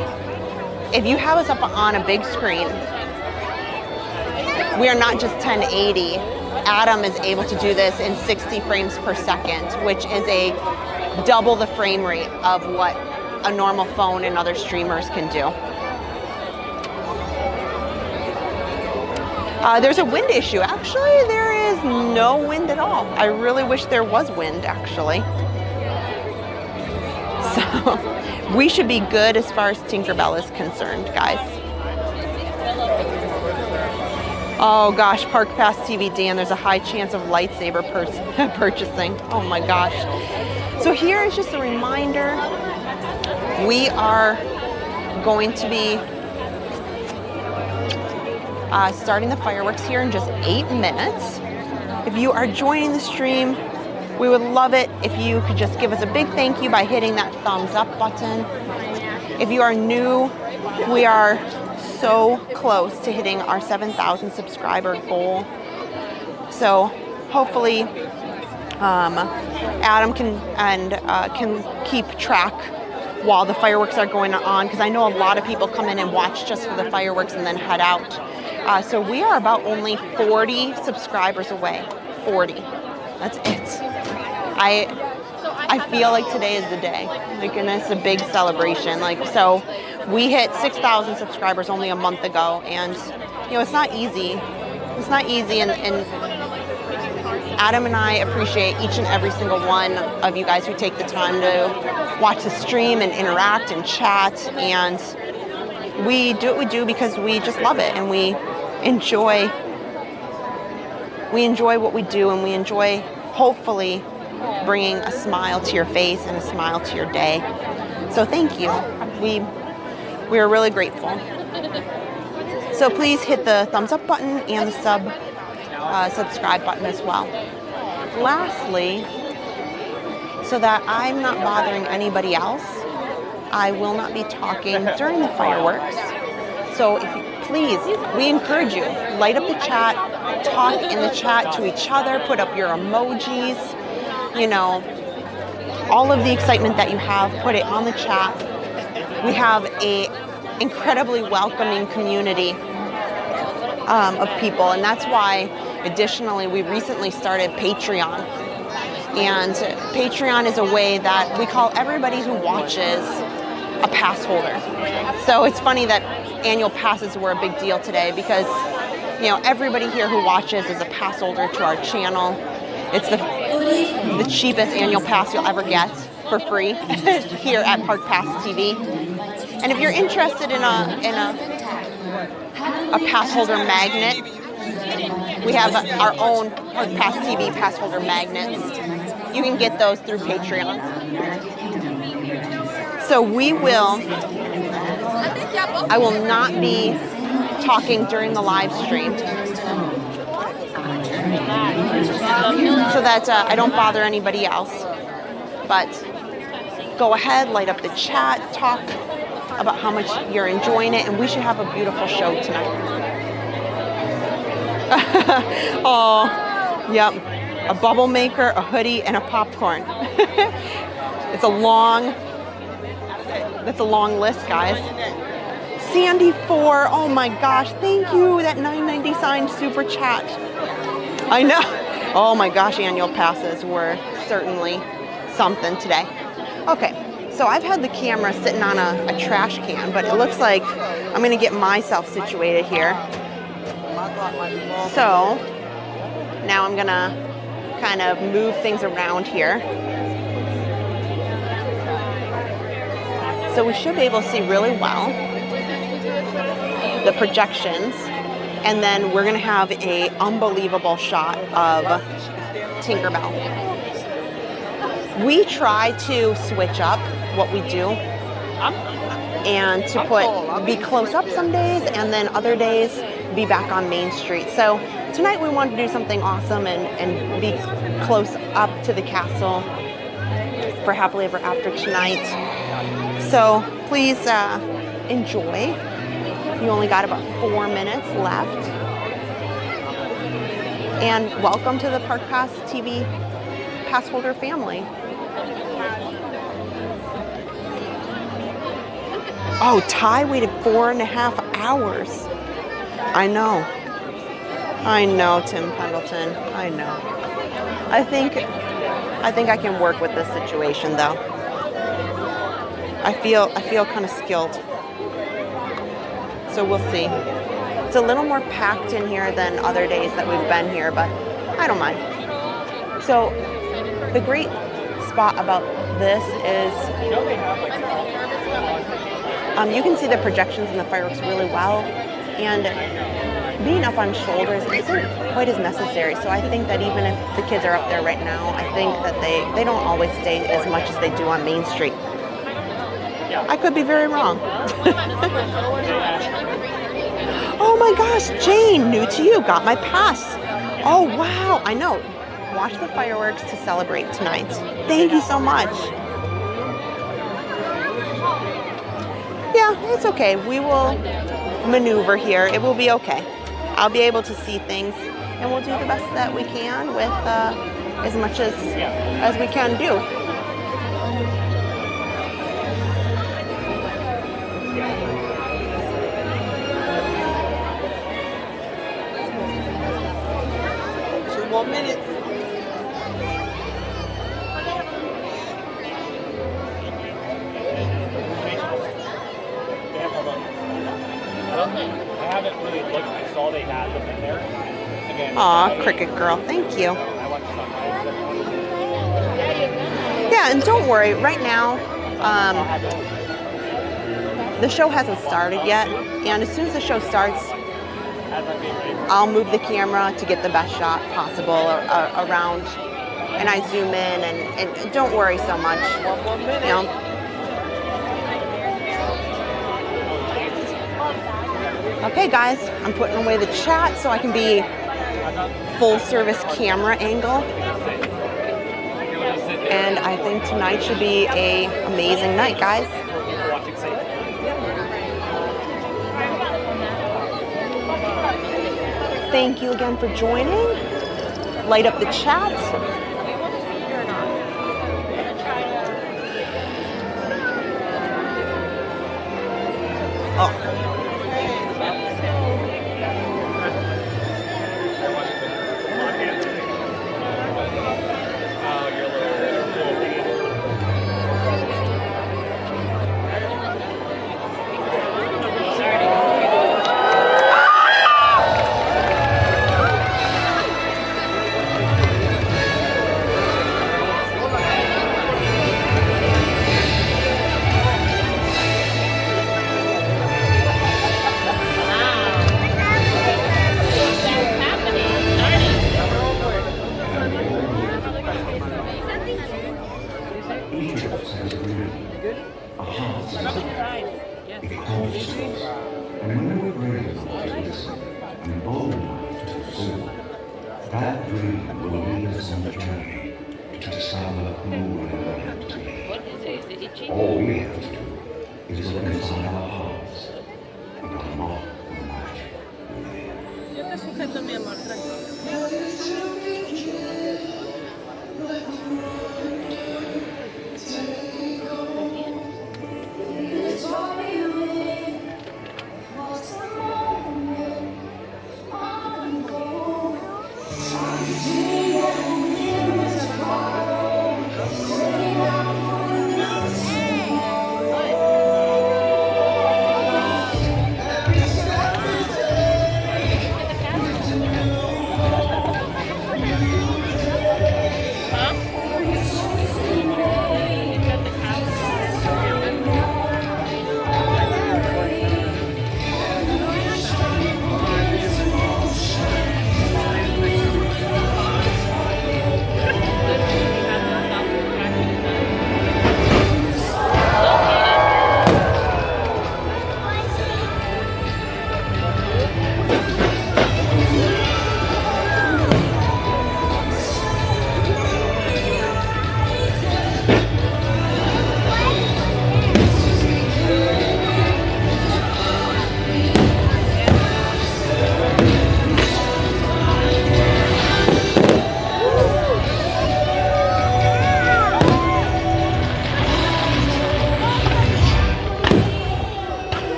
Speaker 1: if you have us up on a big screen, we are not just 1080. Adam is able to do this in 60 frames per second, which is a double the frame rate of what a normal phone and other streamers can do. There's a wind issue. Actually, there is no wind at all. I really wish there was wind, actually. So we should be good as far as Tinkerbell is concerned, guys. Oh gosh, Park Pass TV, Dan, there's a high chance of lightsaber purchasing. Oh my gosh. So here is just a reminder. We are going to be starting the fireworks here in just 8 minutes. If you are joining the stream, we would love it if you could just give us a big thank you by hitting that thumbs up button. If you are new, we are so close to hitting our 7,000 subscriber goal. So hopefully Adam can keep track while the fireworks are going on, because I know a lot of people come in and watch just for the fireworks and then head out. So we are about only 40 subscribers away. 40. That's it. I feel like today is the day. Like, and it's a big celebration. Like, so we hit 6,000 subscribers only a month ago, and you know, it's not easy. It's not easy, and Adam and I appreciate each and every single one of you guys who take the time to watch the stream and interact and chat. And we do what we do because we just love it, and we enjoy what we do, and we enjoy hopefully bringing a smile to your face and a smile to your day. So thank you. We are really grateful. So please hit the thumbs up button and the subscribe button as well. Lastly, so that I'm not bothering anybody else, I will not be talking during the fireworks. So if you, please, we encourage you, light up the chat, talk in the chat to each other, put up your emojis, you know, all of the excitement that you have, put it on the chat. We have a incredibly welcoming community of people, and that's why additionally we recently started Patreon. And Patreon is a way that we call everybody who watches a pass holder. So it's funny that annual passes were a big deal today, because you know, everybody here who watches is a pass holder to our channel. It's the cheapest annual pass you'll ever get for free here at Park Pass TV. And if you're interested in a pass holder magnet, we have our own Park Pass TV pass holder magnets. You can get those through Patreon. So I will not be talking during the live stream, so that I don't bother anybody else. But go ahead, light up the chat, talk about how much you're enjoying it, and we should have a beautiful show tonight. Oh, yep. A bubble maker, a hoodie, and a popcorn. That's a long list, guys. Sandy 4, oh my gosh, thank you. That $9.90 signed super chat. I know. Oh my gosh, annual passes were certainly something today. Okay, so I've had the camera sitting on a trash can, but it looks like I'm gonna get myself situated here. So now I'm gonna kind of move things around here. So we should be able to see really well the projections, and then we're gonna have a unbelievable shot of Tinkerbell. We try to switch up what we do and to be close up some days, and then other days be back on Main Street. So tonight we wanted to do something awesome and be close up to the castle for Happily Ever After tonight. So please enjoy. You only got about 4 minutes left. And welcome to the Park Pass TV pass holder family. Oh, Ty waited 4.5 hours. I know, Tim Pendleton. I know. I think I can work with this situation, though. I feel kind of skilled. So we'll see. It's a little more packed in here than other days that we've been here, but I don't mind. So the great spot about this is you can see the projections and the fireworks really well, and being up on shoulders isn't quite as necessary. So I think that even if the kids are up there right now, I think that they don't always stay as much as they do on Main Street. I could be very wrong. Oh my gosh, Jane, new to you, got my pass. Oh wow, I know. Watch the fireworks to celebrate tonight. Thank you so much. Yeah, it's okay. We will maneuver here. It will be okay. I'll be able to see things, and we'll do the best that we can with as much as we can do. Minutes.
Speaker 5: I haven't really looked. I saw they had them in there.
Speaker 1: Aw, Cricket Girl, thank you. Yeah, and don't worry, right now, the show hasn't started yet, and as soon as the show starts, I'll move the camera to get the best shot possible around, and I zoom in, and don't worry so much, you know. Okay guys, I'm putting away the chat so I can be full service camera angle. And I think tonight should be an amazing night, guys. Thank you again for joining. Light up the chat. Oh.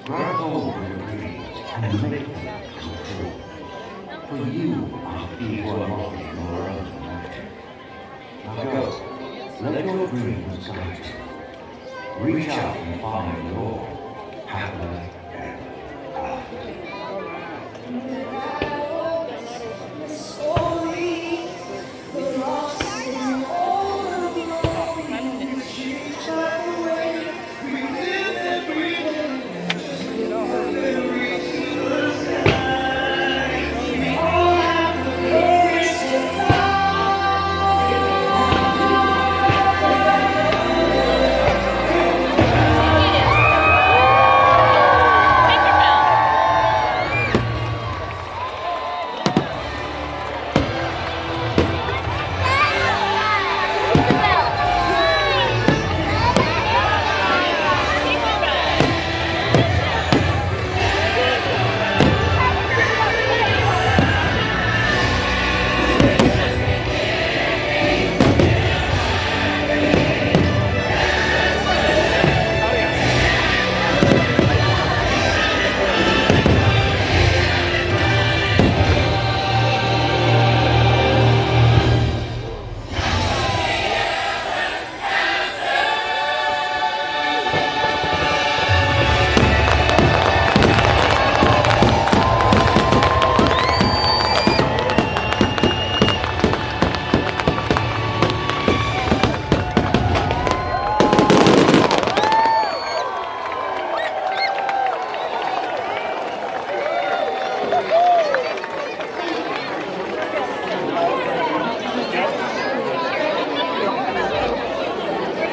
Speaker 6: Grab hold of your dreams and make them come true. For you are the people unlocking your own magic. Now go, let your dreams guide you. Reach out and find your happily ever after.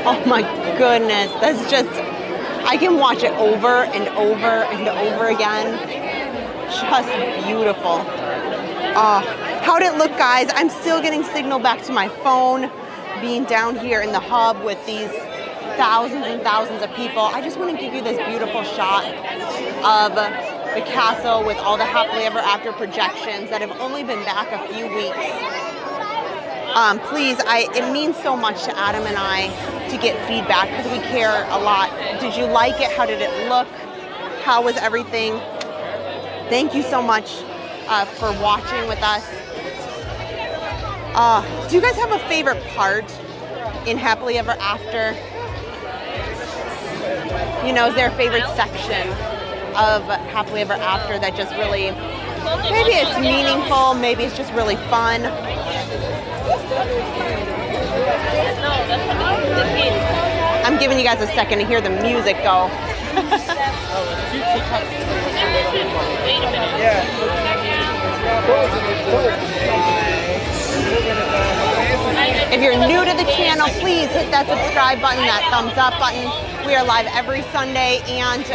Speaker 1: Oh my goodness, that's just, I can watch it over and over and over again. Just beautiful. How'd it look, guys? I'm still getting signal back to my phone, being down here in the hub with these thousands and thousands of people. I just want to give you this beautiful shot of the castle with all the happily ever after projections that have only been back a few weeks. Please, it means so much to Adam and I to get feedback because we care a lot. Did you like it? How did it look? How was everything? Thank you so much for watching with us. Do you guys have a favorite part in Happily Ever After? you know, is their favorite section of Happily Ever After that just really, maybe it's meaningful, maybe it's just really fun. I'm giving you guys a second to hear the music go. If you're new to the channel, please hit that subscribe button, that thumbs up button. We are live every Sunday and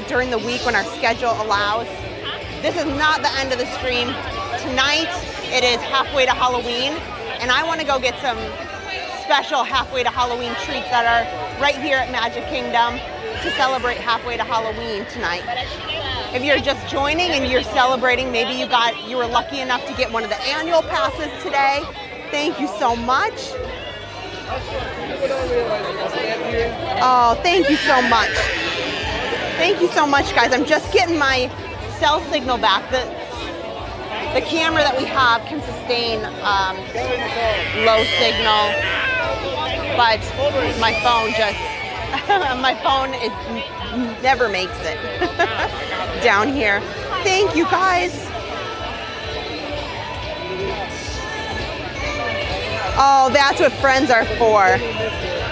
Speaker 1: during the week when our schedule allows. This is not the end of the stream. Tonight, it is halfway to Halloween, and I want to go get some special halfway to Halloween treats that are right here at Magic Kingdom to celebrate halfway to Halloween tonight. If you're just joining and you're celebrating, maybe you were lucky enough to get one of the annual passes today. Thank you so much. Oh, thank you so much. Thank you so much, guys. I'm just getting my cell signal back. The camera that we have can sustain low signal, but my phone never makes it down here. Thank you, guys. Oh, that's what friends are for.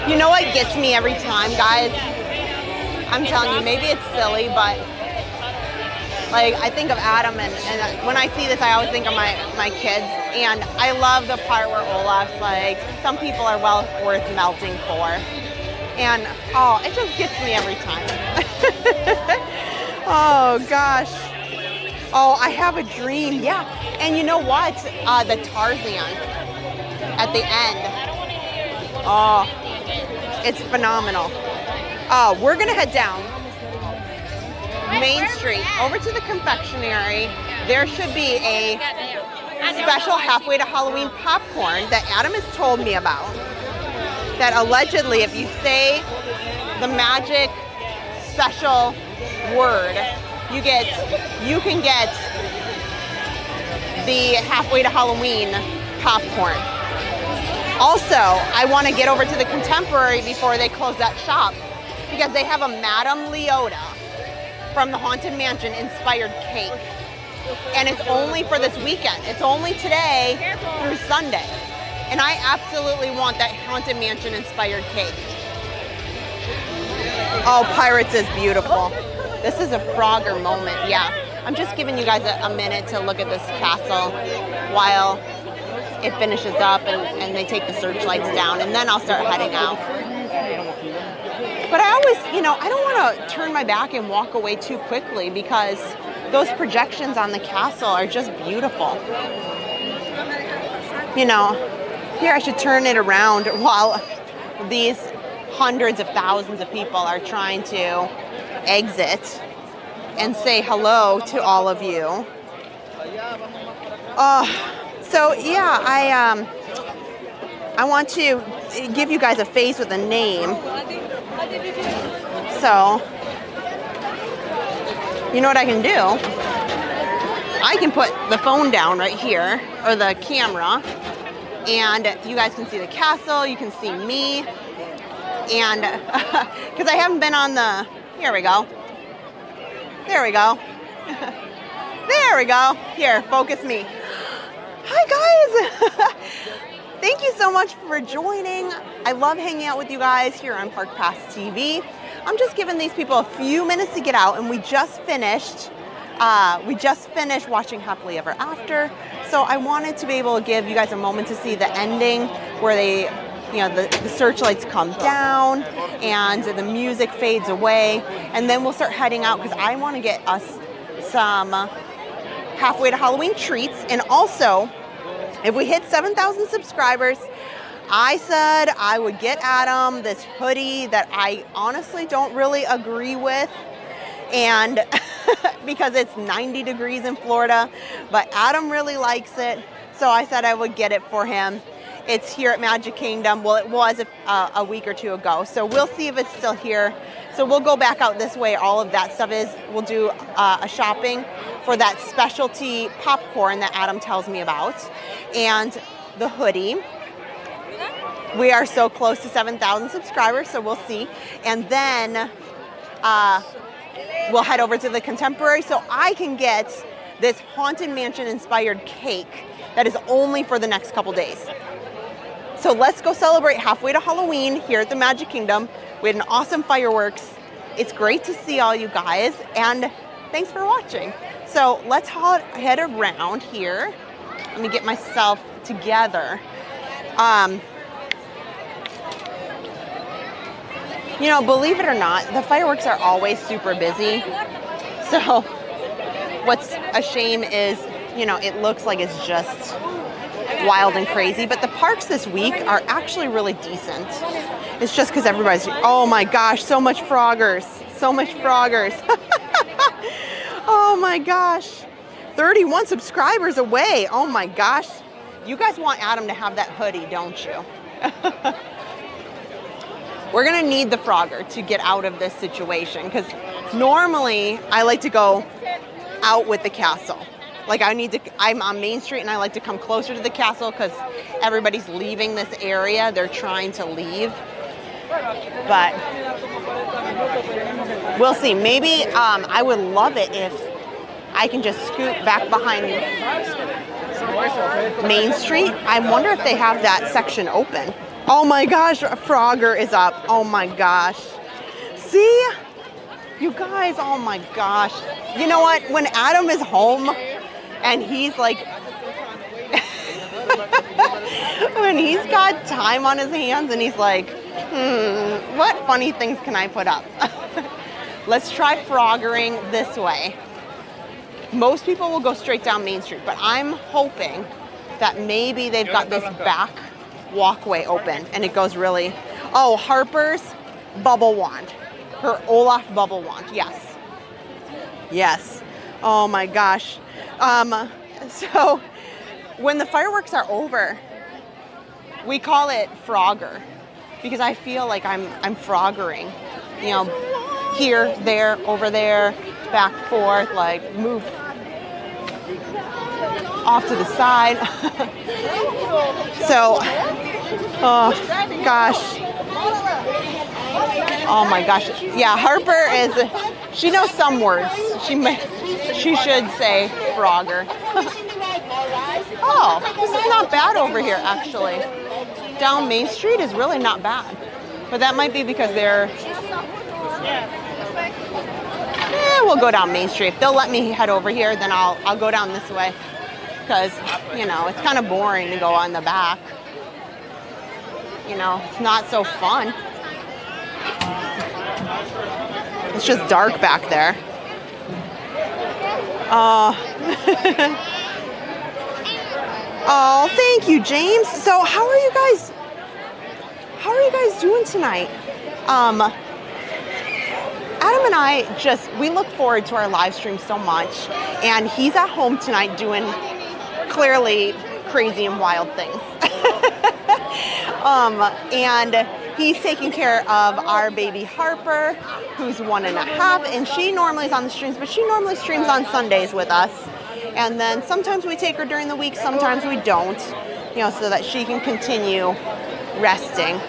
Speaker 1: You know what gets me every time, guys? I'm telling you, maybe it's silly, but like I think of Adam, and when I see this, I always think of my kids. And I love the part where Olaf's like, some people are well worth melting for. And oh, it just gets me every time. Oh gosh. Oh, I have a dream. Yeah. And you know what? The Tarzan at the end. Oh, it's phenomenal. Oh, we're gonna head down Main Street over to the confectionery. There should be a special halfway to Halloween popcorn that Adam has told me about. That allegedly, if you say the magic special word, you can get the halfway to Halloween popcorn. Also, I want to get over to the Contemporary before they close that shop because they have a Madame Leota from the Haunted Mansion inspired cake. And it's only for this weekend. It's only today through Sunday. And I absolutely want that Haunted Mansion inspired cake. Oh, Pirates is beautiful. This is a Frogger moment, yeah. I'm just giving you guys a minute to look at this castle while it finishes up and they take the searchlights down, and then I'll start heading out. But I always, I don't want to turn my back and walk away too quickly because those projections on the castle are just beautiful. Here I should turn it around while these hundreds of thousands of people are trying to exit and say hello to all of you. So yeah, I want to give you guys a face with a name. So, you know what I can do? I can put the phone down right here, or the camera, and you guys can see the castle, you can see me, and because I haven't been on the, here we go. There we go. There we go. Here, focus me. Hi guys. Thank you so much for joining. I love hanging out with you guys here on Park Pass TV. I'm just giving these people a few minutes to get out, and we just finished watching Happily Ever After. So I wanted to be able to give you guys a moment to see the ending where they, the searchlights come down and the music fades away, and then we'll start heading out because I want to get us some halfway to Halloween treats. And also, if we hit 7,000 subscribers, I said I would get Adam this hoodie that I honestly don't really agree with, and because it's 90 degrees in Florida, but Adam really likes it, so I said I would get it for him. It's here at Magic Kingdom. Well, it was a week or two ago, so we'll see if it's still here. So we'll go back out this way. All of that stuff is, we'll do a shopping for that specialty popcorn that Adam tells me about, and the hoodie. We are so close to 7,000 subscribers, so we'll see. And then we'll head over to the Contemporary so I can get this Haunted Mansion inspired cake that is only for the next couple days. So let's go celebrate halfway to Halloween here at the Magic Kingdom. We had an awesome fireworks. It's great to see all you guys, and thanks for watching. So let's head around here. Let me get myself together. You know, believe it or not, the fireworks are always super busy. So what's a shame is, you know, it looks like it's just wild and crazy, but the parks this week are actually really decent. It's just because everybody's, oh my gosh, so much Froggers, so much Froggers. Oh my gosh, 31 subscribers away. Oh my gosh. You guys want Adam to have that hoodie, don't you? We're gonna need the Frogger to get out of this situation, because normally I like to go out with the castle. Like I'm on Main Street and I like to come closer to the castle because everybody's leaving this area. They're trying to leave. But we'll see. Maybe I would love it if I can just scoot back behind Main Street. I wonder if they have that section open. Oh my gosh, Frogger is up. Oh my gosh. See? You guys, oh my gosh. You know what? When Adam is home and he's like, when he's got time on his hands and he's like, what funny things can I put up? Let's try Froggering this way. Most people will go straight down Main Street, but I'm hoping that maybe they've got this back walkway open and it goes really, oh, Harper's bubble wand. Her Olaf bubble wand, yes. Yes. Oh my gosh. So when the fireworks are over, we call it Frogger because I feel like I'm Froggering. You know, here, there, over there, back, forth, like move off to the side. So, oh gosh. Oh my gosh. Yeah, Harper is, she knows some words. She should say Frogger. Oh, this is not bad over here, actually. Down Main Street is really not bad. But that might be because they're... we'll go down Main Street. If they'll let me head over here, then I'll go down this way. Because, you know, it's kind of boring to go on the back. You know, it's not so fun. It's just dark back there. Oh, thank you, James. So how are you guys doing tonight? Adam and I we look forward to our live stream so much, and he's at home tonight doing clearly crazy and wild things. And he's taking care of our baby Harper, who's 1.5, and she normally is on the streams, but she normally streams on Sundays with us. And then sometimes we take her during the week, sometimes we don't, you know, so that she can continue resting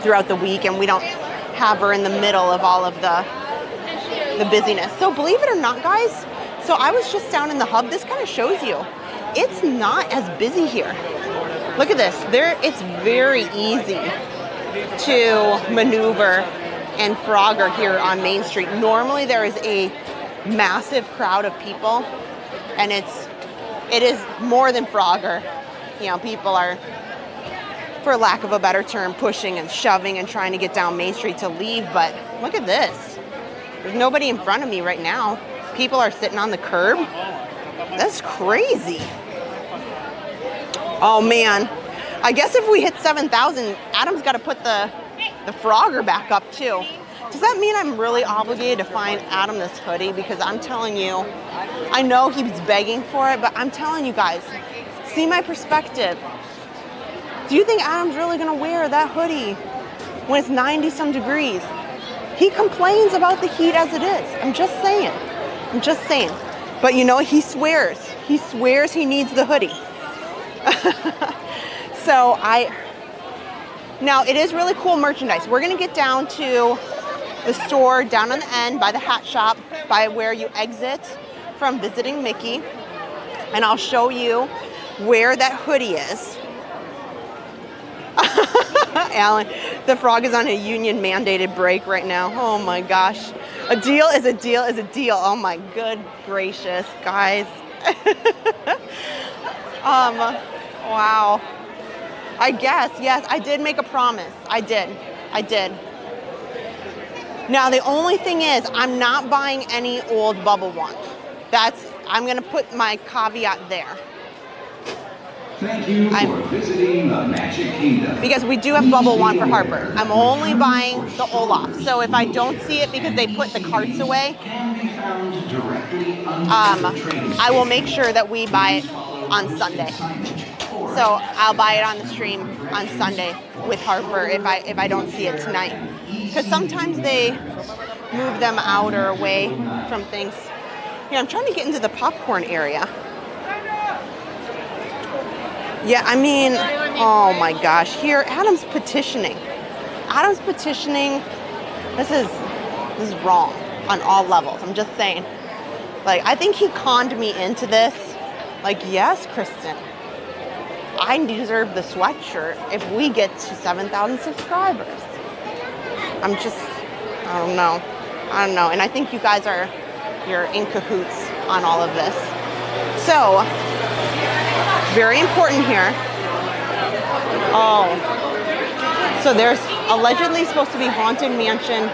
Speaker 1: throughout the week and we don't have her in the middle of all of the busyness. So believe it or not, guys, so I was just down in the hub. This kind of shows you it's not as busy here. Look at this. It's very easy to maneuver and Frogger here on Main Street. Normally there is a massive crowd of people, and it is more than Frogger. You know, people are, for lack of a better term, pushing and shoving and trying to get down Main Street to leave. But look at this. There's nobody in front of me right now. People are sitting on the curb. That's crazy. Oh man, I guess if we hit 7,000, Adam's got to put the Frogger back up too. Does that mean I'm really obligated to find Adam this hoodie? Because I'm telling you, I know he was begging for it, but I'm telling you guys, see my perspective. Do you think Adam's really gonna wear that hoodie when it's 90 some degrees? He complains about the heat as it is. I'm just saying. But you know, he swears he needs the hoodie. So now it is really cool merchandise. We're gonna get down to the store down on the end by the hat shop, by where you exit from visiting Mickey. And I'll show you where that hoodie is. Alan, the frog is on a union mandated break right now. Oh my gosh. A deal is a deal is a deal. Oh my good gracious, guys. Wow. I guess, yes, I did make a promise. I did. Now the only thing is, I'm not buying any old bubble ones. I'm gonna put my caveat there.
Speaker 7: Thank you for visiting the Magic Kingdom.
Speaker 1: Because we do have bubble wand for Harper. I'm only buying the Olaf. So if I don't see it because they put the carts away, I will make sure that we buy it on Sunday. So I'll buy it on the stream on Sunday with Harper if I don't see it tonight. Because sometimes they move them out or away from things. Yeah, I'm trying to get into the popcorn area. Yeah, I mean, oh my gosh, here, Adam's petitioning. This is wrong on all levels. I'm just saying. Like, I think he conned me into this. Like, yes, Kristen, I deserve the sweatshirt if we get to 7,000 subscribers. I don't know. And I think you guys you're in cahoots on all of this. So, very important here. Oh, so there's allegedly supposed to be Haunted Mansion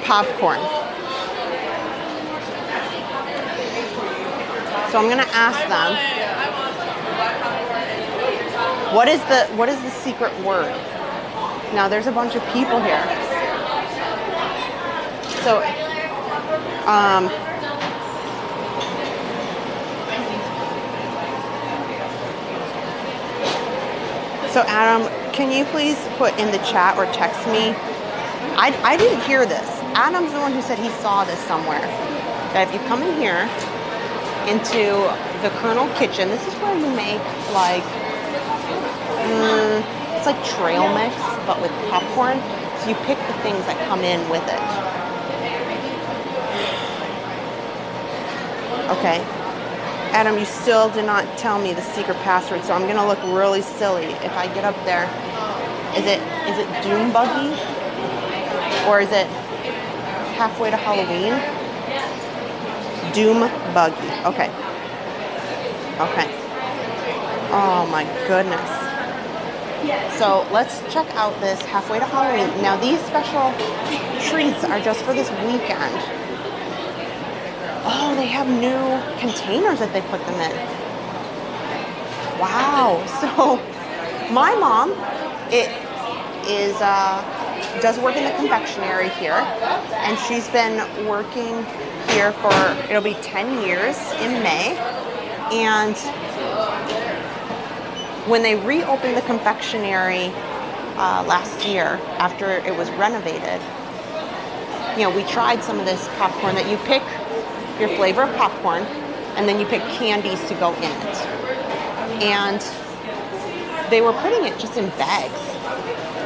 Speaker 1: popcorn. So I'm gonna ask them, what is the secret word? Now there's a bunch of people here. So, So Adam, can you please put in the chat or text me? I didn't hear this. Adam's the one who said he saw this somewhere. That if you come in here into the Colonel Kitchen, this is where you make like, it's like trail mix, but with popcorn. So you pick the things that come in with it. Okay. Adam, you still did not tell me the secret password, so I'm gonna look really silly if I get up there. Is it Doom Buggy? Or is it Halfway to Halloween? Doom Buggy. Okay. Oh my goodness. So let's check out this Halfway to Halloween. Now these special treats are just for this weekend. Oh, they have new containers that they put them in. Wow. So my mom, does work in the confectionery here, and she's been working here for, it'll be 10 years in May. And when they reopened the confectionery last year after it was renovated, we tried some of this popcorn that you pick your flavor of popcorn, and then you pick candies to go in it. And they were putting it just in bags.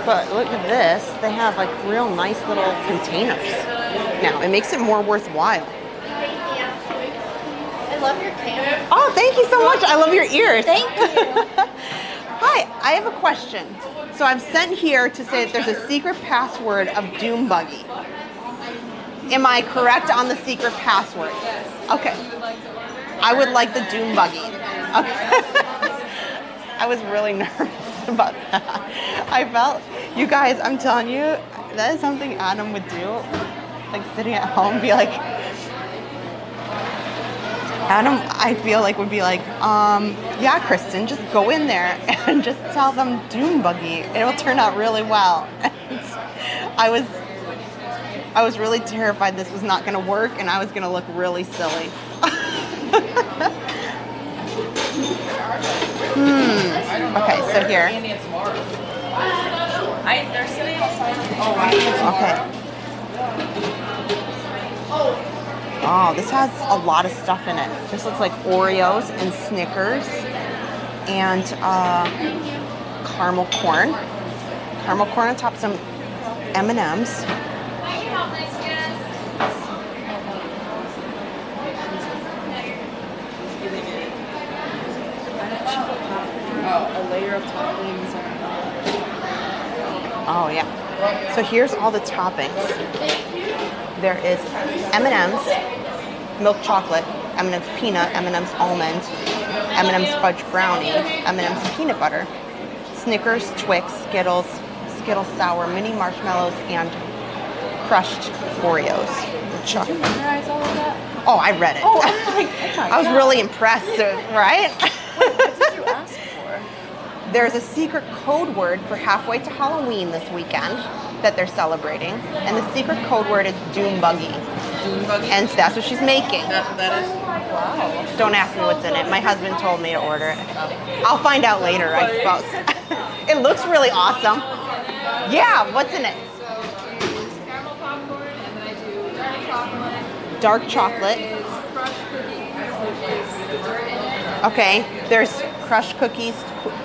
Speaker 1: But look at this, they have like real nice little containers. Now, it makes it more worthwhile.
Speaker 2: I love your camera.
Speaker 1: Oh, thank you so much. I love your ears.
Speaker 2: Thank you.
Speaker 1: Hi, I have a question. So I'm sent here to say that there's a secret password of Doom Buggy. Am I correct on the secret password? Okay. I would like the Doom Buggy. Okay. I was really nervous about that. I felt, you guys, I'm telling you, that is something Adam would do. Like sitting at home, be like, Adam, I feel like would be like, yeah, Kristen, just go in there and just tell them Doom Buggy. It'll turn out really well. I was really terrified this was not going to work, and I was going to look really silly. Okay, so here. Okay. Oh, this has a lot of stuff in it. This looks like Oreos and Snickers and caramel corn. Caramel corn on top, some M&Ms.
Speaker 8: Oh, a layer of toppings.
Speaker 1: Oh yeah. So here's all the toppings. There is M&M's, milk chocolate, M&M's peanut, M&M's almond, M&M's fudge brownie, M&M's peanut butter, Snickers, Twix, Skittles sour, mini marshmallows, and crushed Oreos.
Speaker 8: Did you memorize all of that?
Speaker 1: Oh, I read it.
Speaker 8: Oh, I'm like, oh my
Speaker 1: I was
Speaker 8: God.
Speaker 1: really impressed, right?
Speaker 8: What did you ask for?
Speaker 1: There's a secret code word for halfway to Halloween this weekend that they're celebrating, and the secret code word is Doom Buggy.
Speaker 8: Doom Buggy?
Speaker 1: And that's what she's making.
Speaker 8: That's what that is? Wow.
Speaker 1: Don't ask me what's in it. My husband told me to order it. I'll find out later, I suppose. It looks really awesome. Yeah, what's in it?
Speaker 9: Caramel popcorn, and then I do
Speaker 1: Dark chocolate.
Speaker 9: crushed cookies, which is dessert in it.
Speaker 1: Okay, there's crushed cookies,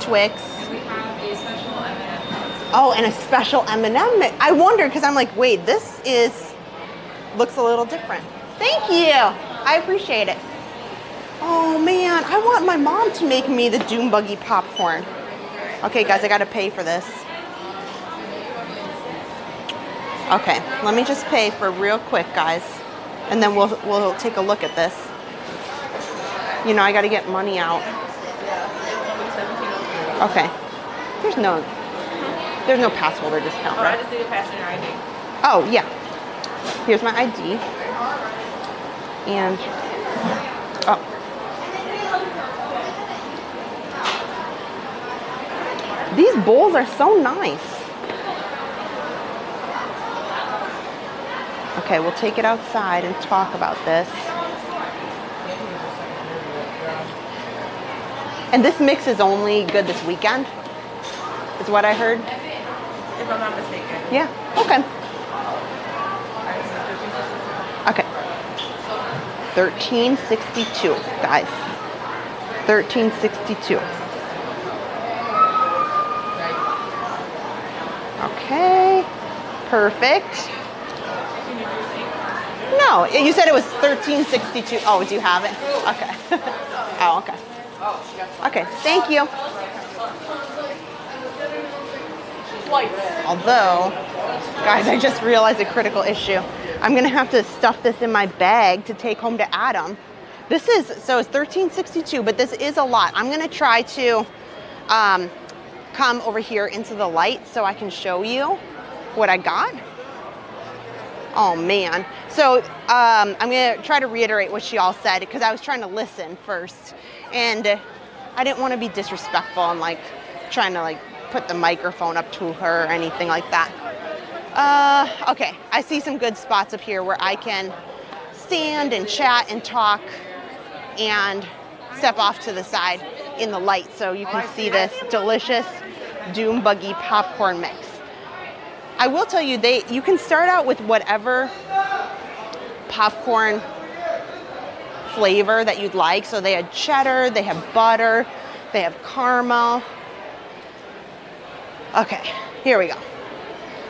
Speaker 1: Twix.
Speaker 9: We have a special M&M.
Speaker 1: Oh, and a special M&M. I wondered because I'm like, wait, this looks a little different. Thank you. I appreciate it. Oh man, I want my mom to make me the Doom Buggy popcorn. Okay, guys, I gotta pay for this. Okay, let me just pay for real quick, guys, and then we'll take a look at this. You know, I gotta get money out. Okay, there's no pass holder discount,
Speaker 8: Oh, I
Speaker 1: right?
Speaker 8: just need to pass in your ID.
Speaker 1: Oh yeah, here's my ID, and oh. These bowls are so nice. Okay, we'll take it outside and talk about this. And this mix is only good this weekend, is what I heard.
Speaker 8: If I'm not mistaken.
Speaker 1: Yeah, okay. Okay. $13.62, guys. $13.62. Okay, perfect. No, you said it was $13.62. Oh, do you have it? Okay. Oh, okay. Okay, thank you. Although, guys, I just realized a critical issue. I'm gonna have to stuff this in my bag to take home to Adam. So it's $13.62, but this is a lot. I'm gonna try to come over here into the light so I can show you what I got. Oh man. So I'm gonna try to reiterate what she all said because I was trying to listen first, and I didn't want to be disrespectful and like trying to like put the microphone up to her or anything like that. Okay, I see some good spots up here where I can stand and chat and talk and step off to the side in the light so you can see this delicious Doom Buggy popcorn mix. I will tell you, you can start out with whatever popcorn flavor that you'd like. So they had cheddar, they have butter, they have caramel. Okay, here we go.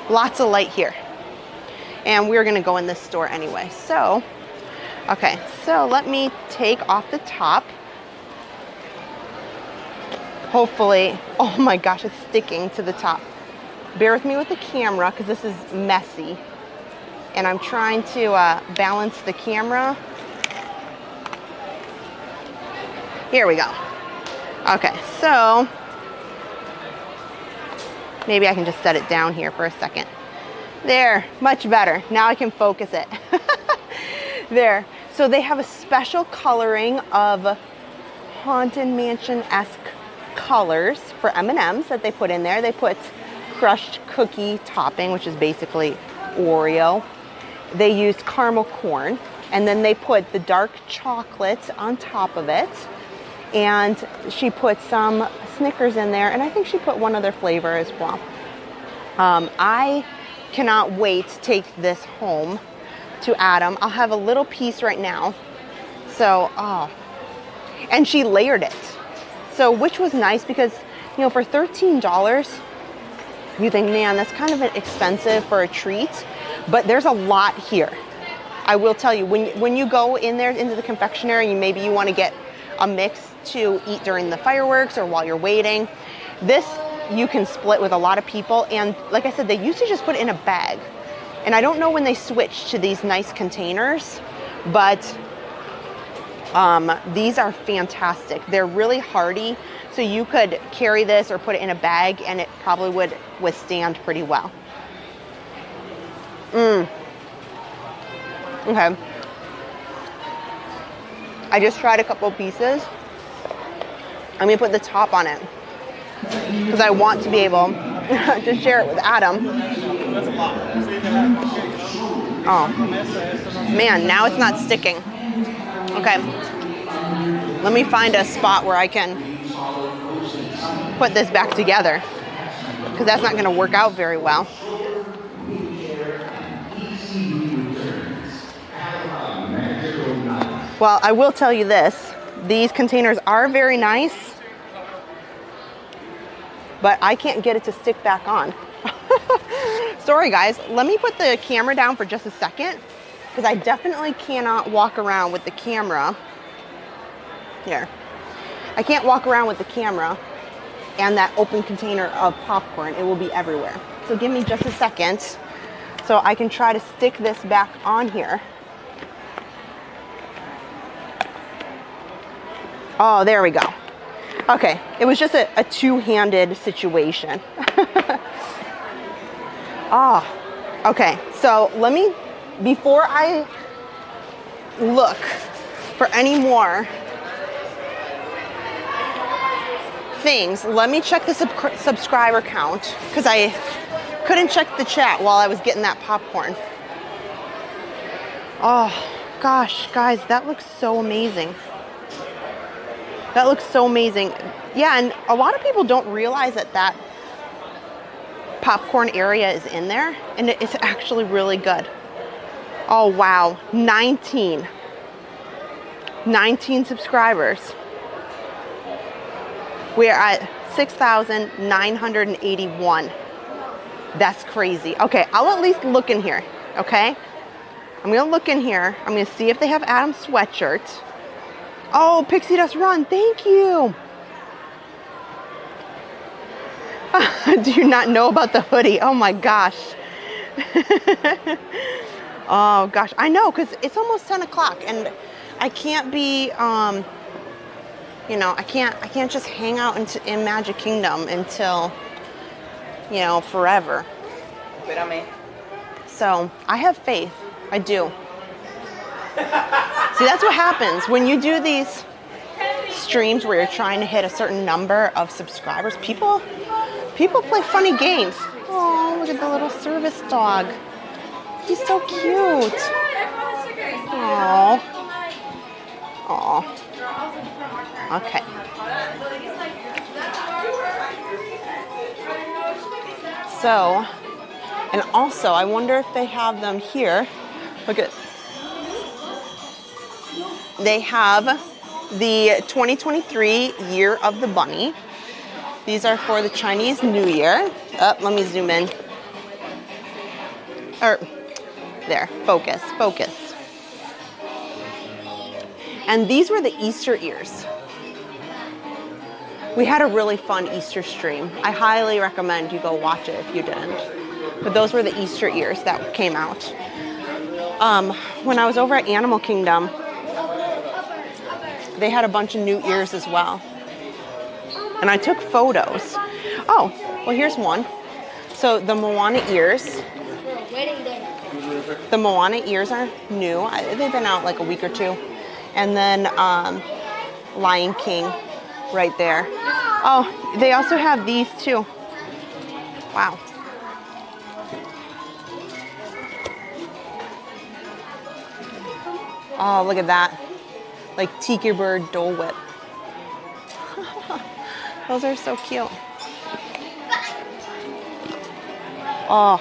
Speaker 1: Lots of light here. And we're gonna go in this store anyway. So, okay, so let me take off the top. Hopefully, oh my gosh, it's sticking to the top. Bear with me with the camera because this is messy. And I'm trying to balance the camera. Here we go. Okay, so maybe I can just set it down here for a second. There, much better. Now I can focus it. There. So they have a special coloring of Haunted Mansion-esque colors for M&Ms that they put in there. They put crushed cookie topping, which is basically Oreo. They used caramel corn, and then they put the dark chocolate on top of it. And she put some Snickers in there, and I think she put one other flavor as well. I cannot wait to take this home to Adam. I'll have a little piece right now. So, oh, and she layered it. So, which was nice because, you know, for $13, you think, man, that's kind of expensive for a treat, but there's a lot here. I will tell you, when you go in there into the confectionery, maybe you want to get a mix to eat during the fireworks or while you're waiting. This you can split with a lot of people, and like I said, they used to just put it in a bag. And I don't know when they switched to these nice containers, but these are fantastic. They're really hardy, so you could carry this or put it in a bag and it probably would withstand pretty well. Okay. I just tried a couple pieces. I'm gonna put the top on it because I want to be able to share it with Adam. Oh, man, now it's not sticking. Okay, let me find a spot where I can put this back together because that's not gonna work out very well. Well, I will tell you this, these containers are very nice, but I can't get it to stick back on. Sorry guys, let me put the camera down for just a second because I definitely cannot walk around with the camera. Here. I can't walk around with the camera and that open container of popcorn. It will be everywhere. So give me just a second so I can try to stick this back on here. Oh, there we go. Okay, it was just a two-handed situation. Oh, okay. So let me, before I look for any more things, let me check the subscriber count because I couldn't check the chat while I was getting that popcorn. Oh, gosh, guys, that looks so amazing. That looks so amazing. Yeah, and a lot of people don't realize that that popcorn area is in there, and it's actually really good. Oh, wow. 19 subscribers. We are at 6,981. That's crazy. Okay, I'll at least look in here, okay? I'm gonna look in here. I'm gonna see if they have Adam's sweatshirt. Oh, Pixie Dust Run, thank you. Do you not know about the hoodie? Oh my gosh. Oh gosh, I know, because it's almost 10 o'clock and I can't be, you know, I can't just hang out in Magic Kingdom until, you know, forever. So I have faith, I do. See, that's what happens when you do these streams where you're trying to hit a certain number of subscribers. People play funny games. Oh, look at the little service dog. He's so cute. Oh. Oh. Okay. So, and also, I wonder if they have them here. Look at. They have the 2023 Year of the Bunny. These are for the Chinese New Year. Oh, let me zoom in. There, focus. And these were the Easter ears. We had a really fun Easter stream. I highly recommend you go watch it if you didn't. But those were the Easter ears that came out. When I was over at Animal Kingdom, they had a bunch of new ears as well. And I took photos. Oh, well, here's one. So the Moana ears. The Moana ears are new. They've been out like a week or two. And then Lion King right there. Oh, they also have these too. Wow. Oh, look at that. Like Tiki Bird Dole Whip. Those are so cute. Oh,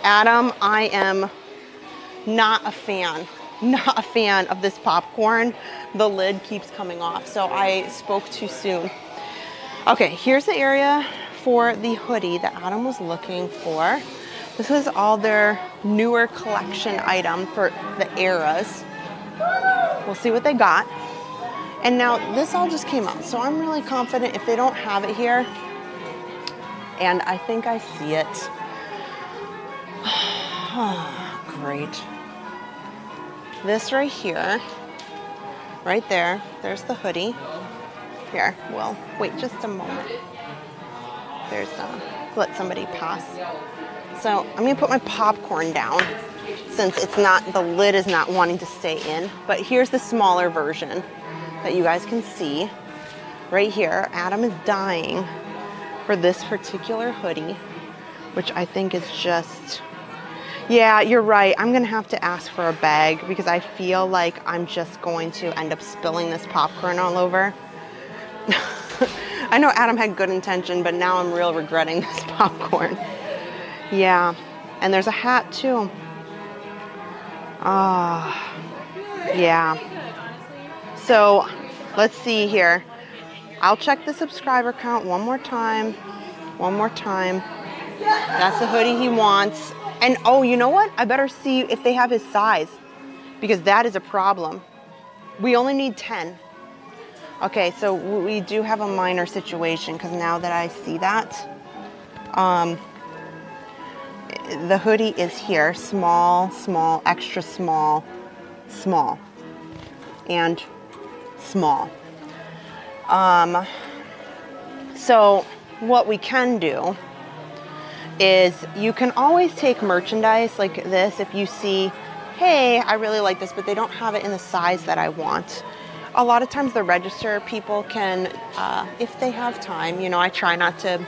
Speaker 1: Adam, I am not a fan of this popcorn. The lid keeps coming off, so I spoke too soon. Okay, here's the area for the hoodie that Adam was looking for. This was all their newer collection item for the eras. We'll see what they got. And now this all just came out, so I'm really confident if they don't have it here, and I think I see it. Great. This right here, right there, there's the hoodie. Here, well, wait just a moment. There's let somebody pass. So I'm gonna put my popcorn down since it's not, the lid is not wanting to stay in, but here's the smaller version that you guys can see right here. Adam is dying for this particular hoodie, which I think is just, yeah, you're right. I'm gonna have to ask for a bag because I feel like I'm just going to end up spilling this popcorn all over. I know Adam had good intention, but now I'm real regretting this popcorn. Yeah, and there's a hat too. Yeah. So let's see here. I'll check the subscriber count one more time. One more time. That's the hoodie he wants. And oh, you know what? I better see if they have his size because that is a problem. We only need 10. Okay, so we do have a minor situation because now that I see that, the hoodie is here. Small, small, extra small, small, and small. So what we can do is you can always take merchandise like this if you see, hey, I really like this, but they don't have it in the size that I want. A lot of times the register people can, if they have time, you know, I try not to,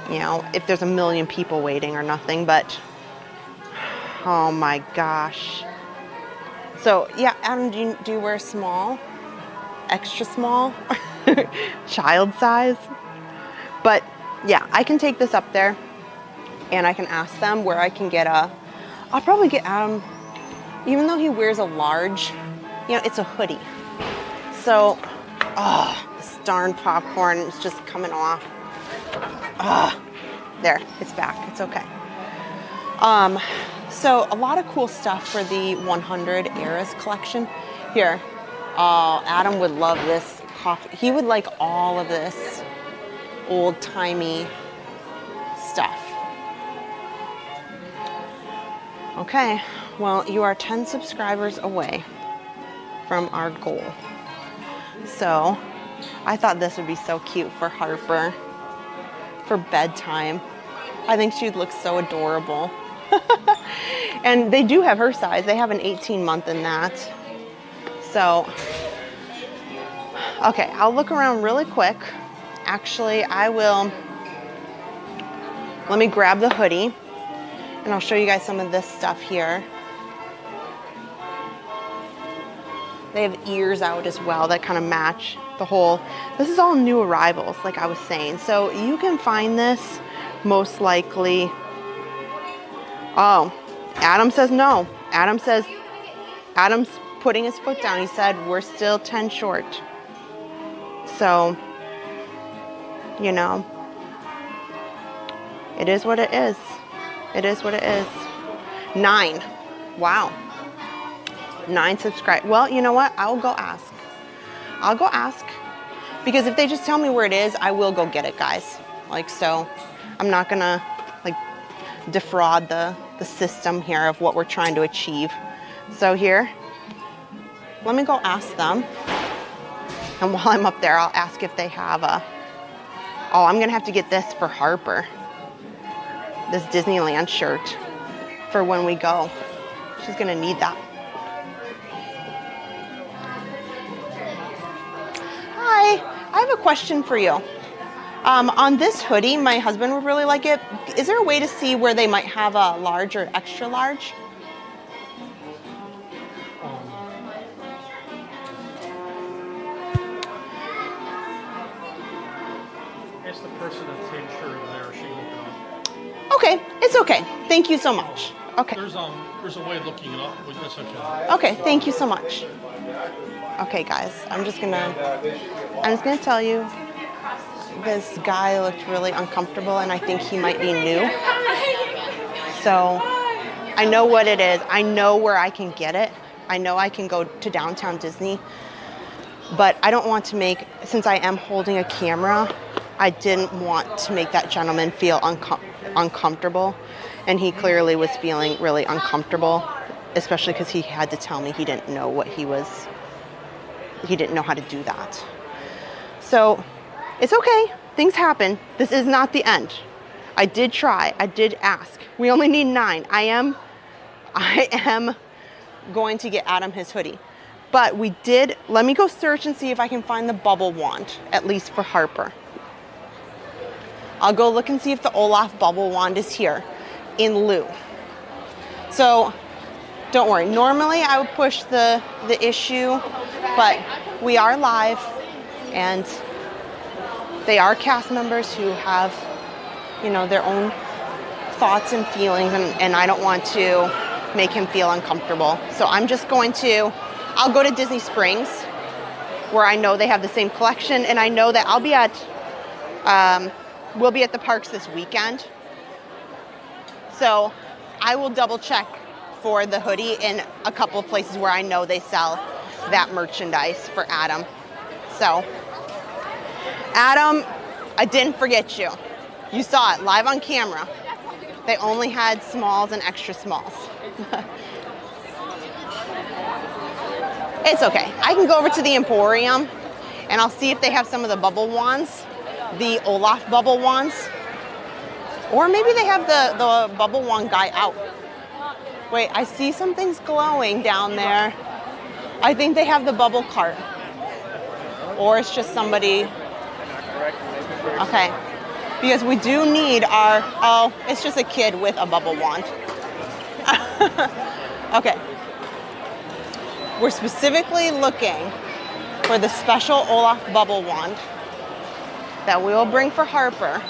Speaker 1: you know, if there's a million people waiting or nothing, but oh my gosh. So yeah, Adam, do you wear small? Extra small? Child size? But yeah, I can take this up there and I can ask them where I can get I'll probably get Adam, even though he wears a large, you know, it's a hoodie. So, this darn popcorn is just coming off. There, it's back, it's okay. So a lot of cool stuff for the 100 Eras collection. Here, Adam would love this coffee. He would like all of this old-timey stuff. Okay, well, you are 10 subscribers away from our goal. So I thought this would be so cute for Harper for bedtime. I think she'd look so adorable. And they do have her size. They have an 18-month in that. So, okay, I'll look around really quick. Actually, I will, let me grab the hoodie and I'll show you guys some of this stuff here. They have ears out as well that kind of match the whole, this is all new arrivals, like I was saying. So you can find this most likely, oh, Adam says no. Adam's putting his foot down. He said, we're still 10 short. So, you know, it is what it is. It is what it is. 9. Wow. 9 subscribers. Well, you know what? I'll go ask. I'll go ask. Because if they just tell me where it is, I will go get it, guys. Like, so I'm not gonna like defraud the system here of what we're trying to achieve. So here, let me go ask them. And while I'm up there, I'll ask if they have a, oh, I'm gonna have to get this for Harper. This Disneyland shirt for when we go. She's gonna need that. Hi, I have a question for you. On this hoodie, my husband would really like it. Is there a way to see where they might have a large or extra large?
Speaker 5: It's the person that's insured there. She looked it up.
Speaker 1: Okay, it's okay. Thank you so much. Okay.
Speaker 5: There's a way of looking it up. That's okay.
Speaker 1: Okay, thank you so much. Okay, guys, I'm just gonna tell you. this guy looked really uncomfortable, and I think he might be new. So I know what it is. I know where I can get it. I know I can go to Downtown Disney, but I don't want to make, since I am holding a camera, I didn't want to make that gentleman feel uncomfortable, and he clearly was feeling really uncomfortable, especially because he had to tell me he didn't know what he didn't know how to do that. So it's okay, things happen. This is not the end. I did try, I did ask. We only need 9. I am going to get Adam his hoodie. But we did, let me go search and see if I can find the bubble wand, at least for Harper. I'll go look and see if the Olaf bubble wand is here in lieu. So don't worry, normally I would push the issue, but we are live and they are cast members who have, you know, their own thoughts and feelings, and I don't want to make him feel uncomfortable. So I'm just going to, I'll go to Disney Springs where I know they have the same collection, and I know that I'll be at, we'll be at the parks this weekend. So I will double check for the hoodie in a couple of places where I know they sell that merchandise for Adam. So Adam, I didn't forget you. You saw it live on camera. They only had smalls and extra smalls. It's okay. I can go over to the Emporium and I'll see if they have some of the bubble wands, the Olaf bubble wands. Or maybe they have the bubble wand guy out. Wait, I see some things glowing down there. I think they have the bubble cart. Or it's just somebody. Okay. Because we do need our, oh, it's just a kid with a bubble wand. Okay. We're specifically looking for the special Olaf bubble wand that we will bring for Harper.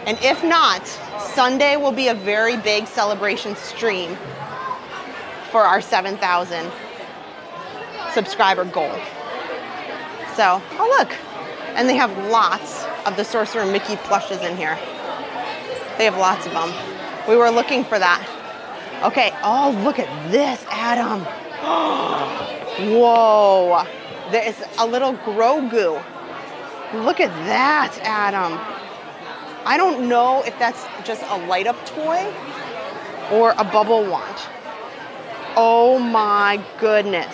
Speaker 1: And if not, Sunday will be a very big celebration stream for our 7,000 subscriber goal. So, oh look, and they have lots of the Sorcerer Mickey plushes in here. They have lots of them. We were looking for that. Okay, oh, look at this, Adam. Whoa, there's a little Grogu. Look at that, Adam. I don't know if that's just a light up toy or a bubble wand. Oh my goodness.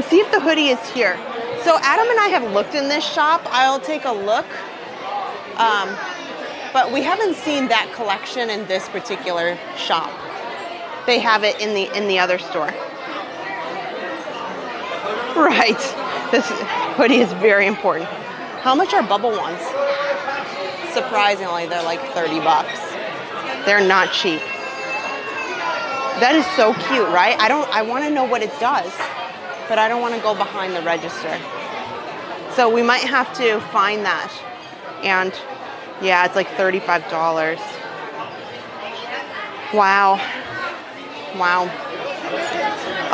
Speaker 1: See if the hoodie is here. So Adam and I have looked in this shop. I'll take a look. But we haven't seen that collection in this particular shop. They have it in the other store. Right. This hoodie is very important. How much are bubble wands? Surprisingly, they're like 30 bucks. They're not cheap. That is so cute, right? I want to know what it does, but I don't want to go behind the register. So we might have to find that. And yeah, it's like $35. Wow. Wow.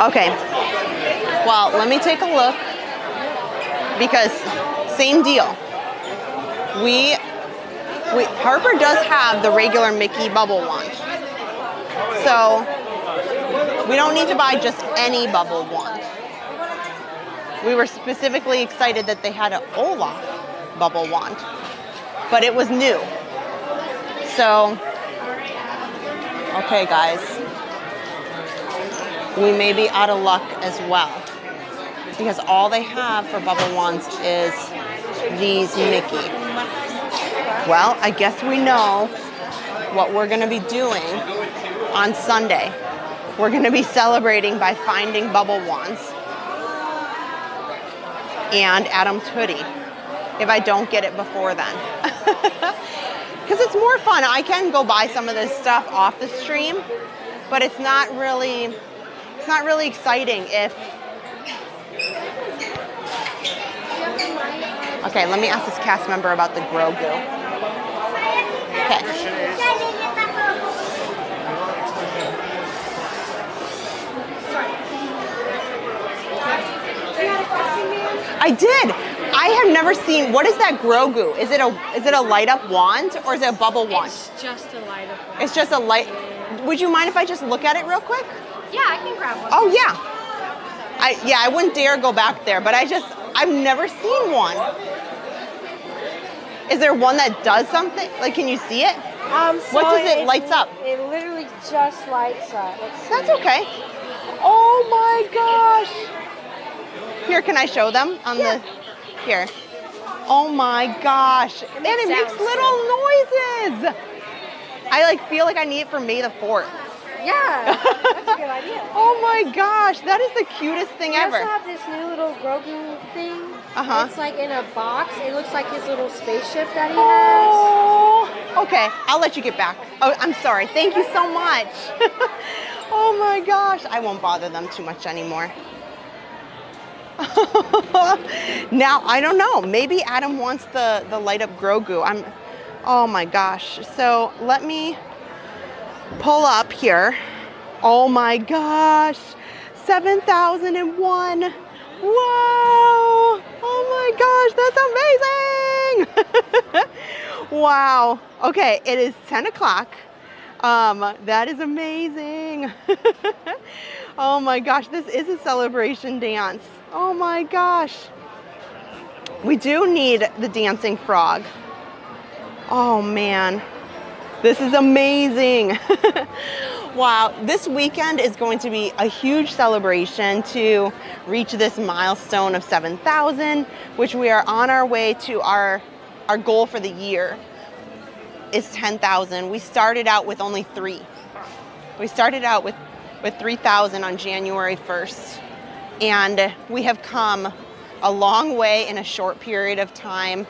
Speaker 1: Okay. Well, let me take a look because same deal. Harper does have the regular Mickey bubble wand. So we don't need to buy just any bubble wand. We were specifically excited that they had an Olaf bubble wand, but it was new. So, okay guys, we may be out of luck as well because all they have for bubble wands is these Mickey. Well, I guess we know what we're gonna be doing on Sunday. We're gonna be celebrating by finding bubble wands and Adam's hoodie, if I don't get it before then. Because it's more fun. I can go buy some of this stuff off the stream, but it's not really exciting if... Okay, let me ask this cast member about the Grogu. Okay. I did. I have never seen, what is that Grogu? Is it a light up wand or is it a bubble wand?
Speaker 9: It's just a light up wand.
Speaker 1: It's just a light. Would you mind if I just look at it real quick?
Speaker 9: Yeah, I can grab one.
Speaker 1: Oh yeah. I wouldn't dare go back there, but I've never seen one. Is there one that does something? Like, can you see it? What does it lights up?
Speaker 10: It literally just lights up.
Speaker 1: That's okay. Oh my gosh. Here, can I show them on the, here. Oh my gosh. And it makes little noises. I like feel like I need it for May the 4th.
Speaker 10: Yeah, that's a good idea.
Speaker 1: Oh my gosh, that is the cutest thing ever.
Speaker 10: We also have this new little Grogu thing.
Speaker 1: Uh-huh.
Speaker 10: It's like in a box. It looks like his little spaceship that he has.
Speaker 1: Oh, okay, I'll let you get back. Oh, I'm sorry. Thank you so much. Oh my gosh, I won't bother them too much anymore. Now, I don't know. Maybe Adam wants the light up Grogu. Oh my gosh. So let me pull up here. Oh my gosh. 7,001. Whoa. Oh my gosh, that's amazing. Wow. Okay, it is 10 o'clock. That is amazing. Oh my gosh, this is a celebration dance. Oh my gosh. We do need the dancing frog. Oh man, this is amazing. Wow, this weekend is going to be a huge celebration to reach this milestone of 7,000, which we are on our way to our goal for the year is 10,000. We started out with only 3. We started out with 3,000 on January 1st. And we have come a long way in a short period of time.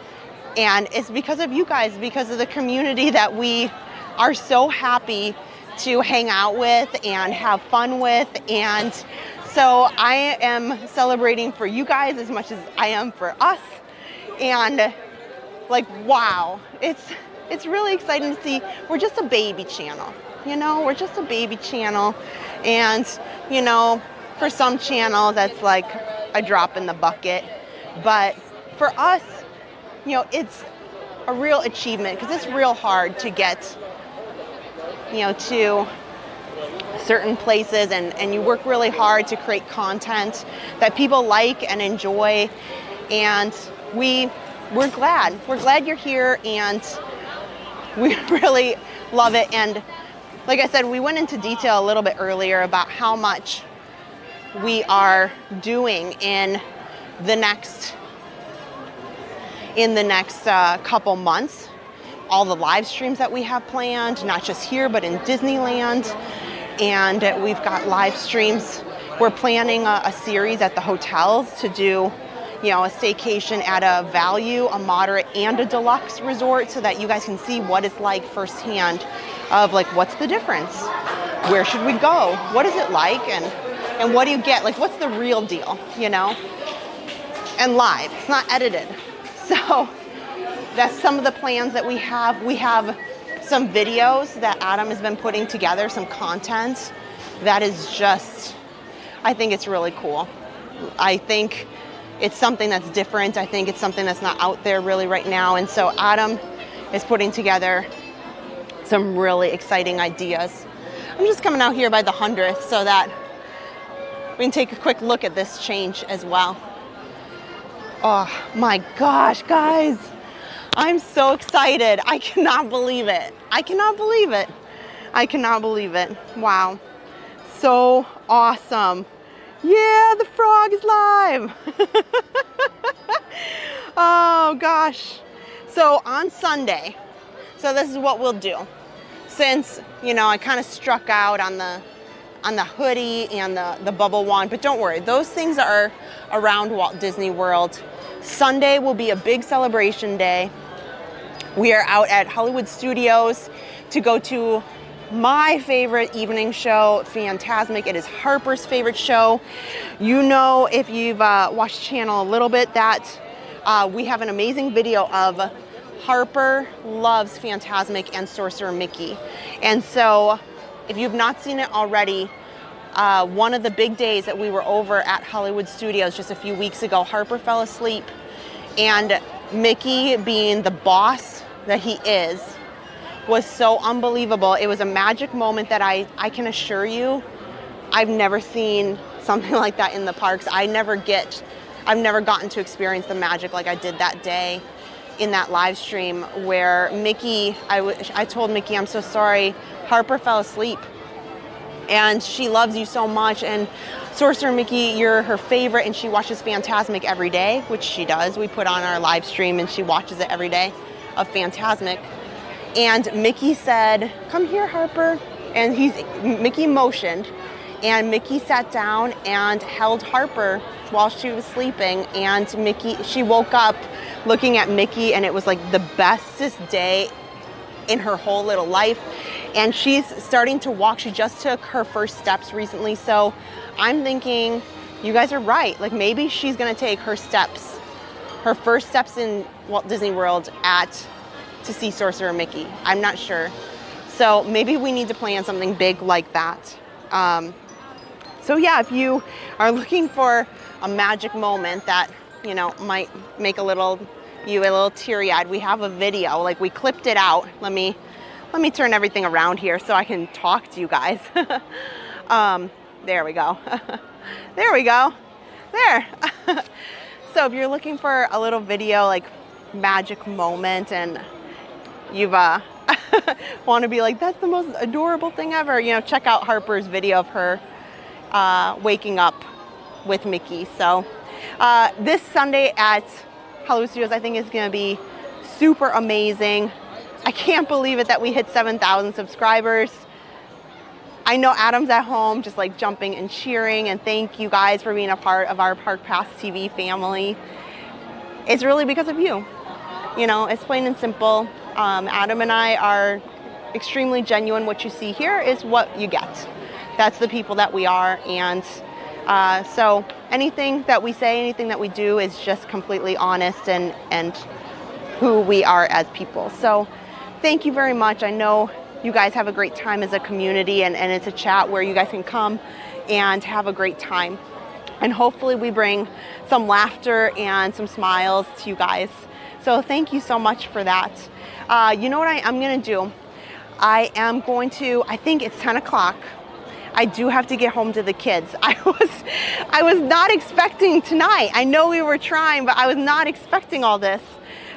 Speaker 1: And it's because of you guys, because of the community that we are so happy to hang out with and have fun with. And so I am celebrating for you guys as much as I am for us. And like, wow, it's really exciting to see. We're just a baby channel, you know, we're just a baby channel. And, you know, for some channels, that's like a drop in the bucket. But for us, you know, it's a real achievement because it's real hard to get, you know, to certain places and you work really hard to create content that people like and enjoy. And we're glad. We're glad you're here and we really love it. And like I said, we went into detail a little bit earlier about how much we are doing in the next couple months. All the live streams that we have planned, not just here, but in Disneyland. And we've got live streams. We're planning a series at the hotels to do, you know, a staycation at a value, a moderate, and a deluxe resort so that you guys can see what it's like firsthand of like, what's the difference? Where should we go? What is it like? And what do you get? Like, what's the real deal, you know? And live, it's not edited. So that's some of the plans that we have. We have some videos that Adam has been putting together, some content that is just, I think it's really cool. I think it's something that's different. I think it's something that's not out there really right now. And so Adam is putting together some really exciting ideas. I'm just coming out here by the 100th so that we can take a quick look at this change as well. Oh my gosh, guys. I'm so excited. I cannot believe it. I cannot believe it. I cannot believe it. Wow. So awesome. Yeah, the frog is live. Oh gosh. So on Sunday, so this is what we'll do. Since, you know, I kind of struck out on the hoodie and the bubble wand, but don't worry, those things are around Walt Disney World. Sunday will be a big celebration day. We are out at Hollywood Studios to go to my favorite evening show, Fantasmic. It is Harper's favorite show. You know, if you've watched the channel a little bit, that we have an amazing video of Harper loves Fantasmic and Sorcerer Mickey. And so if you've not seen it already, one of the big days that we were over at Hollywood Studios just a few weeks ago, Harper fell asleep And Mickey, being the boss that he is, was so unbelievable. It was a magic moment that I can assure you, I've never seen something like that in the parks. I've never gotten to experience the magic like I did that day in that live stream where Mickey, I told Mickey, I'm so sorry, Harper fell asleep and she loves you so much, and Sorcerer Mickey, you're her favorite, and she watches Fantasmic every day, which she does. We put on our live stream and she watches it every day of Fantasmic. And Mickey said, come here, Harper. And Mickey motioned, and Mickey sat down and held Harper while she was sleeping. And she woke up looking at Mickey, and it was like the bestest day in her whole little life. And she's starting to walk. She just took her first steps recently. So I'm thinking, you guys are right. Like, maybe she's gonna take her first steps in Walt Disney World to see Sorcerer Mickey. I'm not sure. So maybe we need to plan something big like that. So yeah, if you are looking for a magic moment that, you know, might make a little teary-eyed, we have a video, like we clipped it out. Let me turn everything around here so I can talk to you guys. There we go. There we go. There. So if you're looking for a little video, like magic moment, and you've want to be like, that's the most adorable thing ever, you know, check out Harper's video of her waking up with Mickey. So this Sunday at Hollywood Studios, I think is going to be super amazing. I can't believe it that we hit 7,000 subscribers. I know Adam's at home just like jumping and cheering, and thank you guys for being a part of our Park Pass TV family. It's really because of you. You know, it's plain and simple. Adam and I are extremely genuine. What you see here is what you get. That's the people that we are. And so anything that we say, anything that we do is just completely honest and who we are as people. So thank you very much. I know you guys have a great time as a community, and it's a chat where you guys can come and have a great time. And hopefully we bring some laughter and some smiles to you guys. So thank you so much for that. You know what I'm gonna do? I think it's 10 o'clock. I do have to get home to the kids. I was not expecting tonight. I know we were trying, but I was not expecting all this,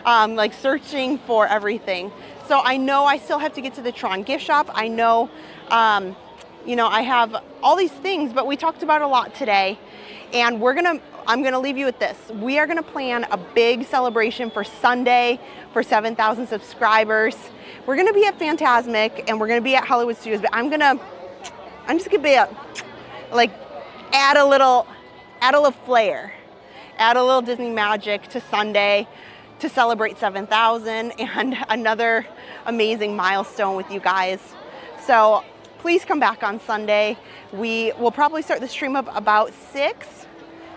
Speaker 1: like searching for everything. So I know I still have to get to the Tron gift shop. I know, you know, I have all these things, but we talked about a lot today, and I'm gonna leave you with this. We are gonna plan a big celebration for Sunday for 7,000 subscribers. We're gonna be at Fantasmic and we're gonna be at Hollywood Studios, but I'm just gonna be add a little flair, add a little Disney magic to Sunday to celebrate 7,000 and another amazing milestone with you guys. So please come back on Sunday. We will probably start the stream up about 6.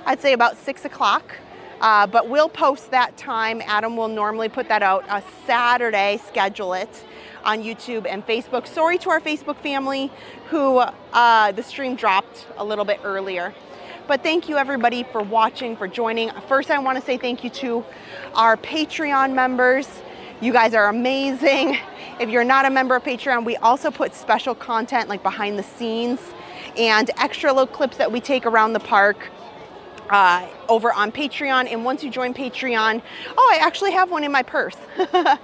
Speaker 1: I'd say about 6 o'clock, but we'll post that time. Adam will normally put that out a Saturday, schedule it on YouTube and Facebook. Sorry to our Facebook family who the stream dropped a little bit earlier. But thank you everybody for watching, for joining. First, I want to say thank you to our Patreon members. You guys are amazing. If you're not a member of Patreon, we also put special content like behind the scenes and extra little clips that we take around the park over on Patreon. And once you join Patreon, oh, I actually have one in my purse. I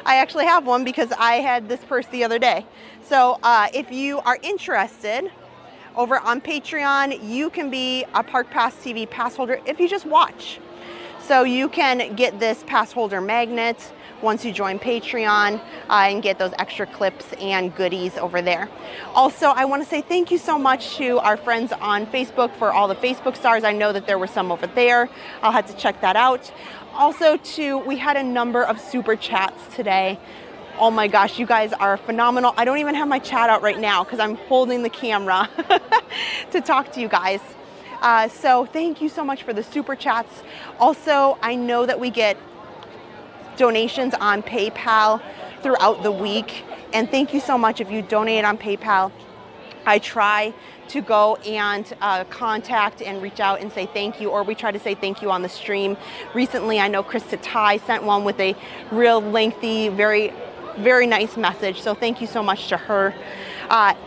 Speaker 1: actually have one because I had this purse the other day. So if you are interested, over on Patreon, you can be a Park Pass TV pass holder if you just watch. So you can get this pass holder magnet once you join Patreon and get those extra clips and goodies over there. Also, I want to say thank you so much to our friends on Facebook for all the Facebook stars. I know that there were some over there. I'll have to check that out. Also, we had a number of super chats today. Oh my gosh, you guys are phenomenal. I don't even have my chat out right now because I'm holding the camera to talk to you guys. So thank you so much for the super chats. Also, I know that we get donations on PayPal throughout the week. And thank you so much if you donate on PayPal. I try to go and contact and reach out and say thank you, or we try to say thank you on the stream. Recently, I know Kristen sent one with a real lengthy, very, very nice message. So thank you so much to her.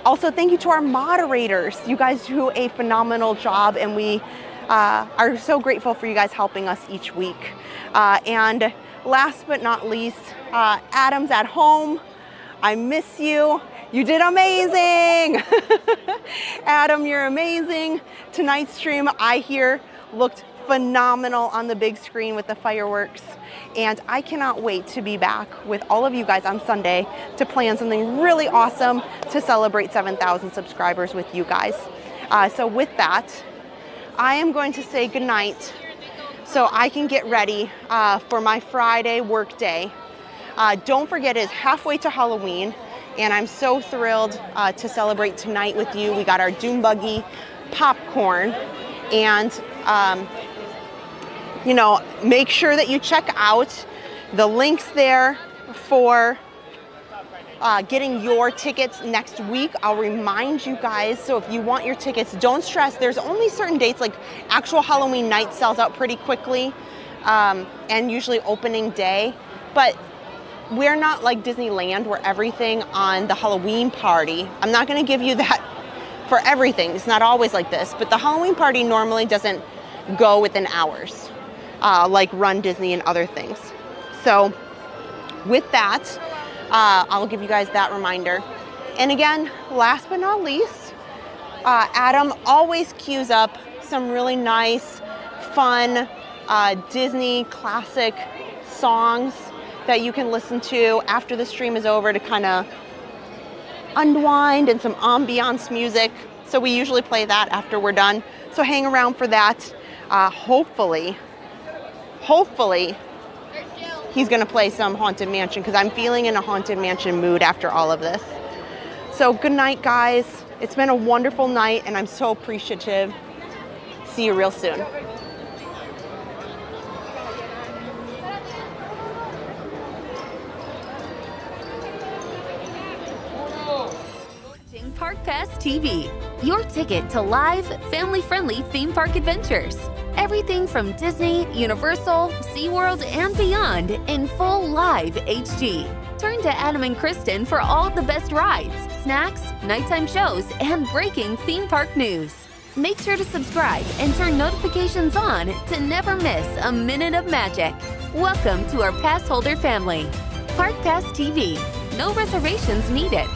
Speaker 1: Also, thank you to our moderators. You guys do a phenomenal job, and we are so grateful for you guys helping us each week. And last but not least, Adam's at home. I miss you. You did amazing. Adam, you're amazing. Tonight's stream, I hear, looked phenomenal on the big screen with the fireworks. And I cannot wait to be back with all of you guys on Sunday to plan something really awesome to celebrate 7,000 subscribers with you guys. So with that, I am going to say goodnight so I can get ready for my Friday work day. Don't forget, it's halfway to Halloween, and I'm so thrilled to celebrate tonight with you. We got our Doom Buggy popcorn, and you know, make sure that you check out the links there for getting your tickets next week. I'll remind you guys, so if you want your tickets, don't stress. There's only certain dates, like actual Halloween night sells out pretty quickly, and usually opening day, but we're not like Disneyland where everything on the Halloween party, I'm not going to give you that for everything. It's not always like this, but the Halloween party normally doesn't go within hours, like Run Disney and other things. So with that, I'll give you guys that reminder. And again, last but not least, Adam always queues up some really nice, fun Disney classic songs that you can listen to after the stream is over to kind of unwind, and some ambiance music. So we usually play that after we're done. So hang around for that. Hopefully, he's gonna play some Haunted Mansion, because I'm feeling in a Haunted Mansion mood after all of this. So good night, guys. It's been a wonderful night, and I'm so appreciative. See you real soon.
Speaker 11: Park Pass TV, your ticket to live, family-friendly theme park adventures. Everything from Disney, Universal, SeaWorld, and beyond in full live HD. Turn to Adam and Kristen for all the best rides, snacks, nighttime shows, and breaking theme park news. Make sure to subscribe and turn notifications on to never miss a minute of magic. Welcome to our pass holder family. Park Pass TV. No reservations needed.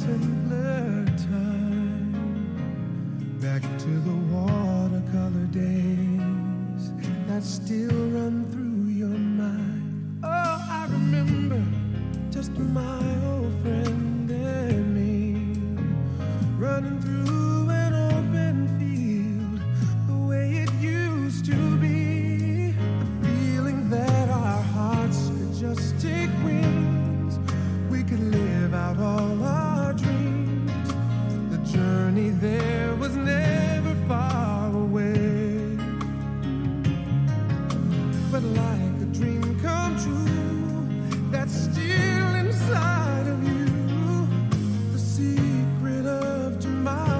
Speaker 12: simpler time, back to the watercolor days that still run through your mind. Oh, I remember just my old friend and me, running through an open field the way it used to be. The feeling that our hearts could just take wings, we could live out all our dreams. The journey there was never far away, but like a dream come true, that's still inside of you, the secret of tomorrow.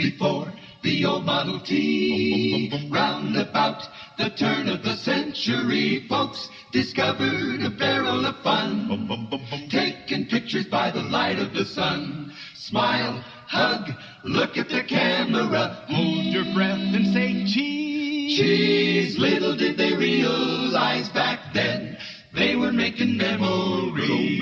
Speaker 7: before the old Model T. Round about the turn of the century, folks discovered a barrel of fun. Taking pictures by the light of the sun. Smile, hug, look at the camera. Hold your breath and say cheese. Cheese. Little did they realize back then they were making memories.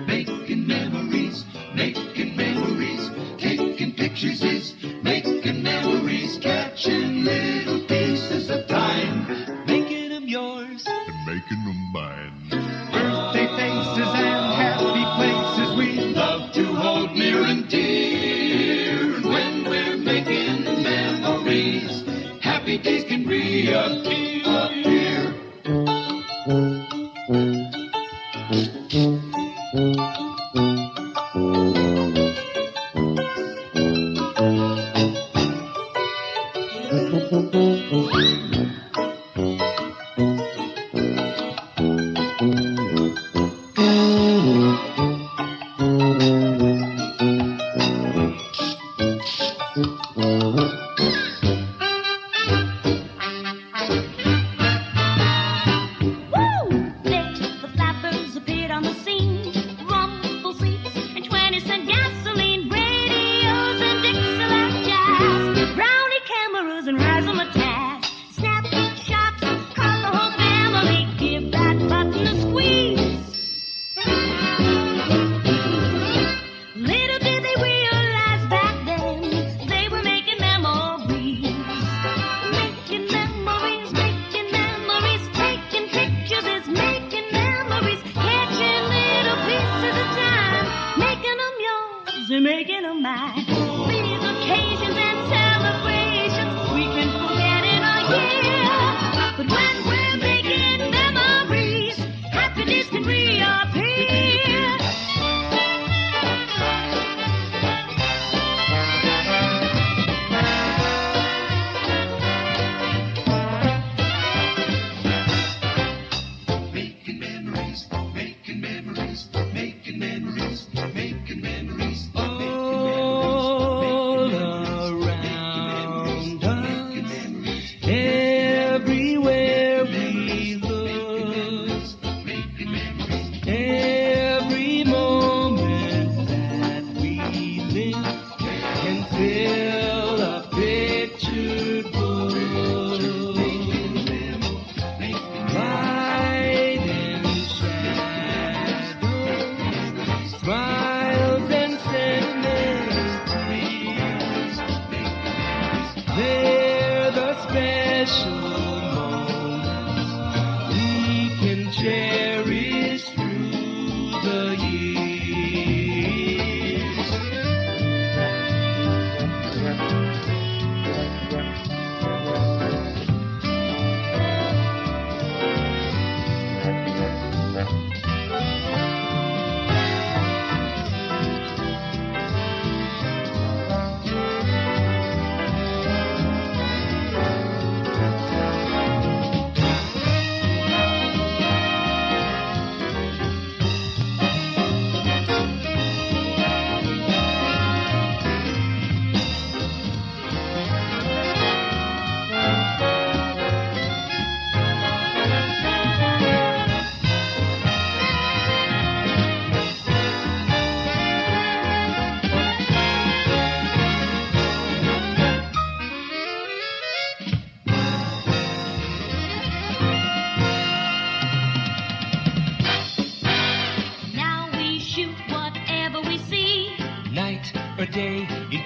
Speaker 7: Making memories, making memories. Taking pictures is making memories. Catching little pieces of time. Making them yours and making them mine. Birthday faces and happy places we love to hold near and dear. And when we're making memories, happy days can reappear.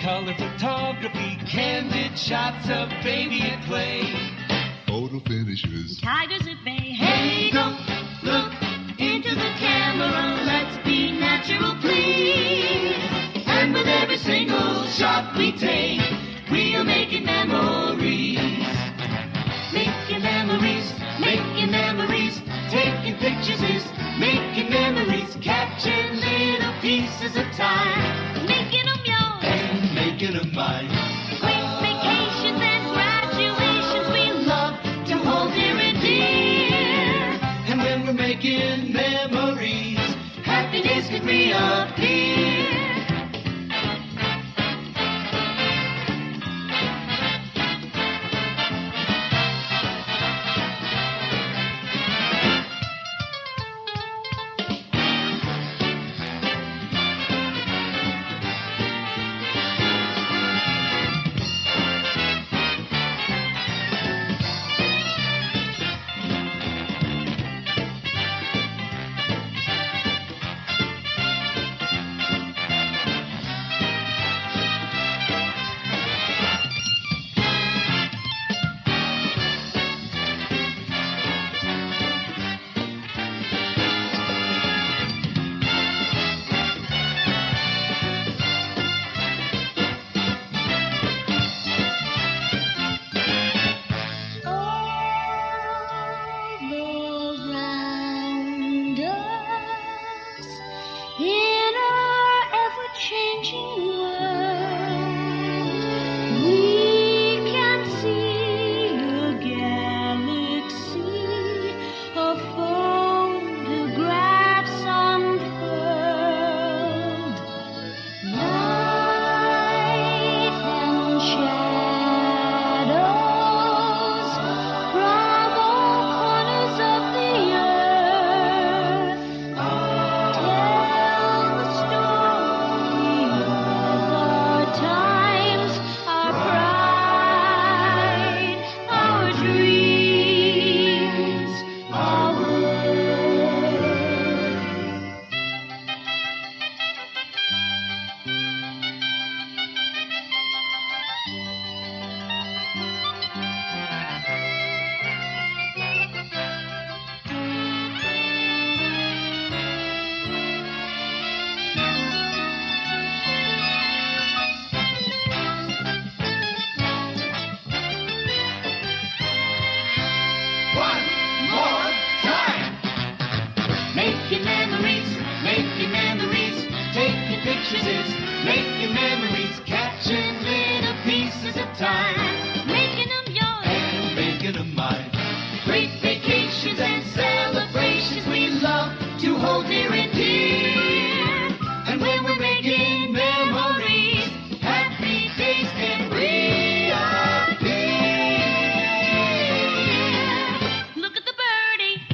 Speaker 12: color photography, candid shots of baby at play, photo finishes,
Speaker 4: tigers at bay. Hey, don't look into the camera, let's be natural, please. And with every single shot we take, we are making memories. Making memories, making memories. Taking pictures is making memories. Catching little pieces of time, making them yours
Speaker 12: and making them mine.
Speaker 4: Great vacations and graduations we love to hold dear and dear.
Speaker 12: And when we're making memories,
Speaker 4: happiness could reappear.
Speaker 7: pictures is making memories, catching little pieces of time, making them yours and making them mine. Great vacations and celebrations we love to hold near and dear. And when we're making memories, happy days can reappear. Look at the birdie.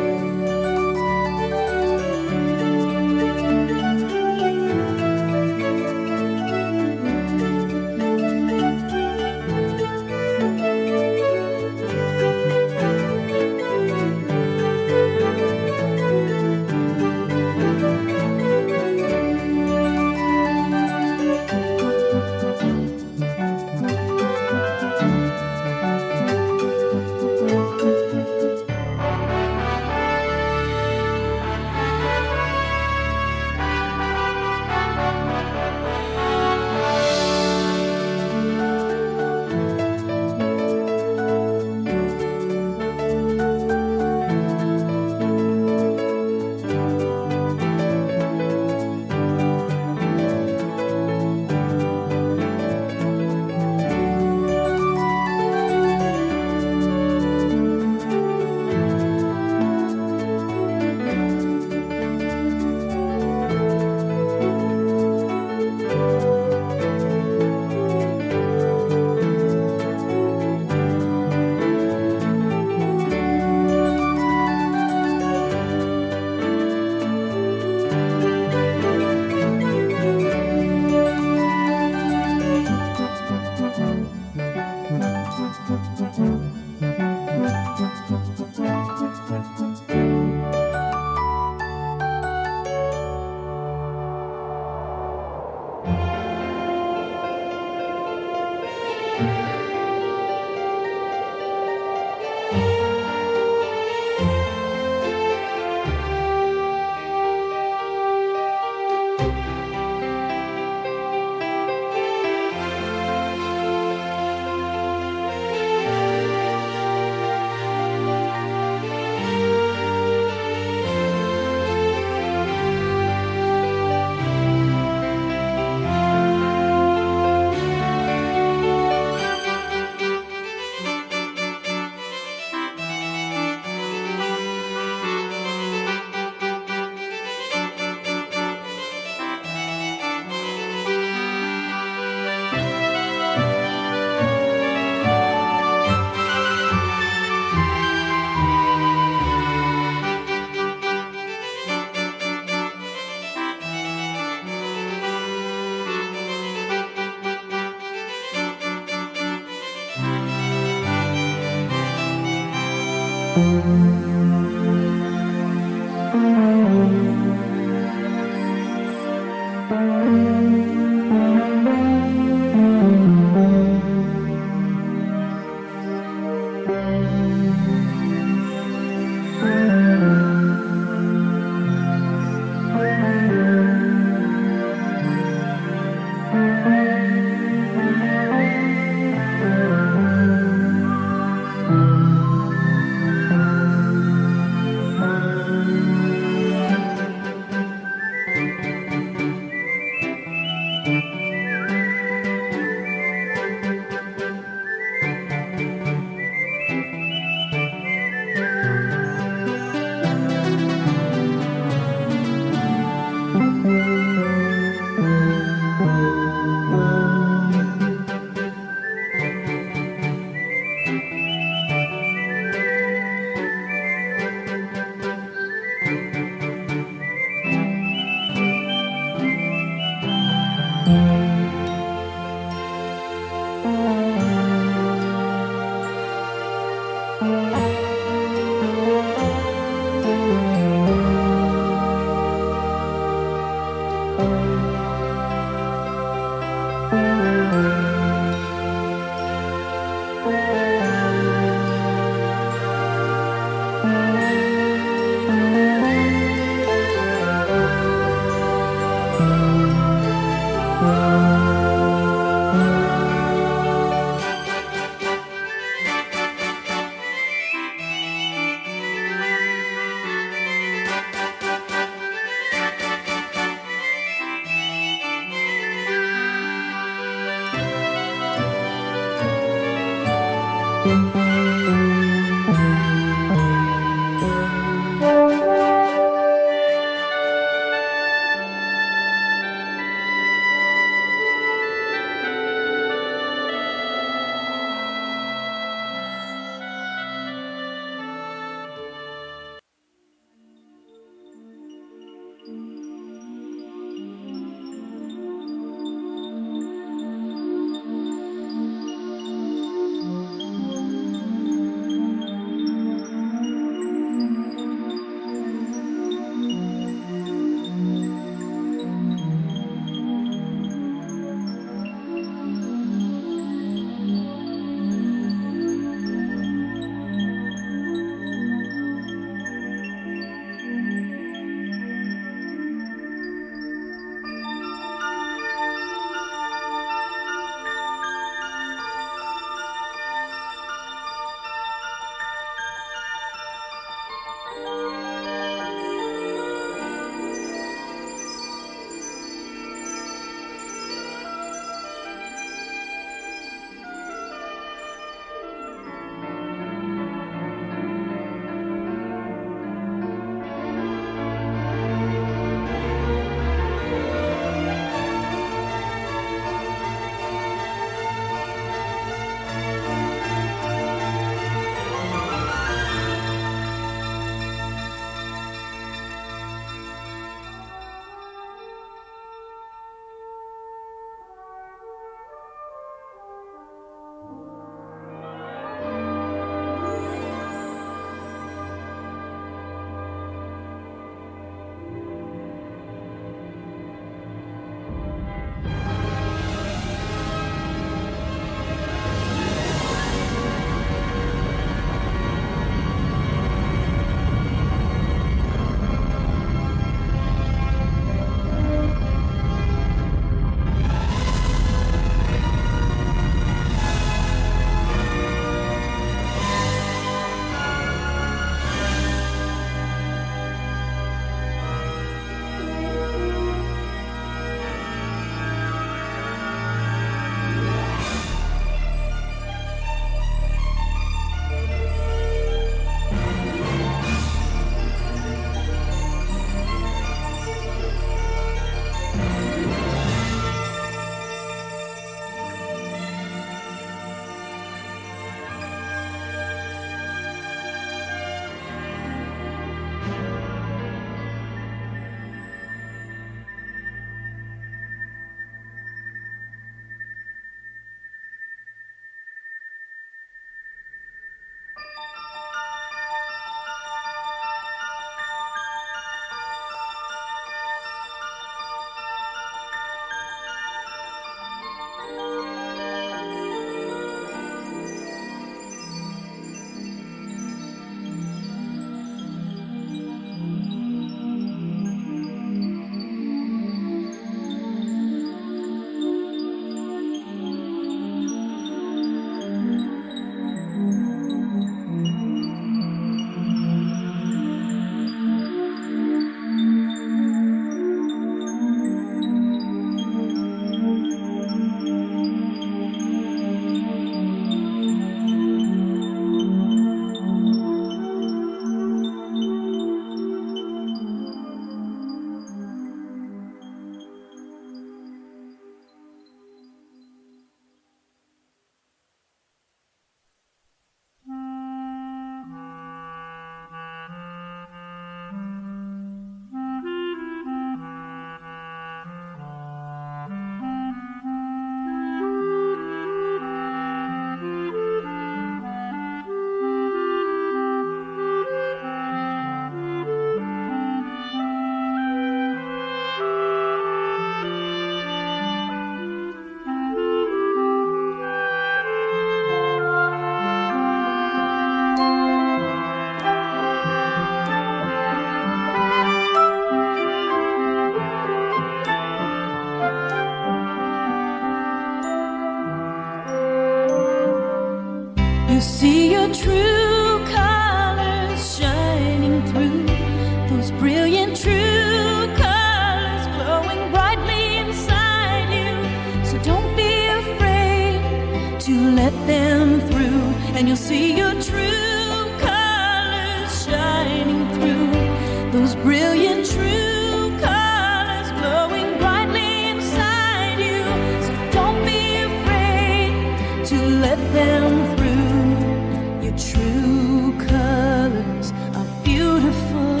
Speaker 13: them through, and you'll see your true colors shining through. Those brilliant true colors glowing brightly inside you. So don't be afraid to let them through. Your true colors are beautiful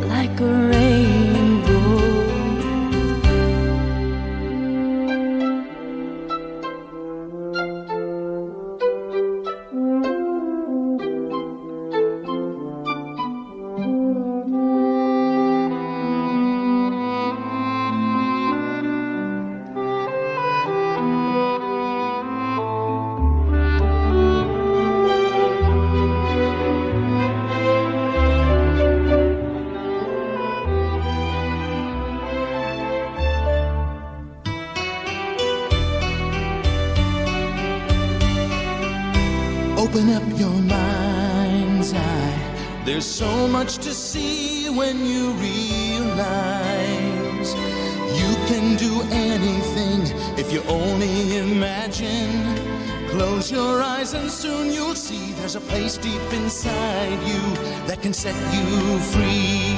Speaker 13: like a rainbow.
Speaker 12: Open up your mind's eye. There's so much to see when you realize you can do anything if you only imagine. Close your eyes and soon you'll see there's a place deep inside you that can set you free.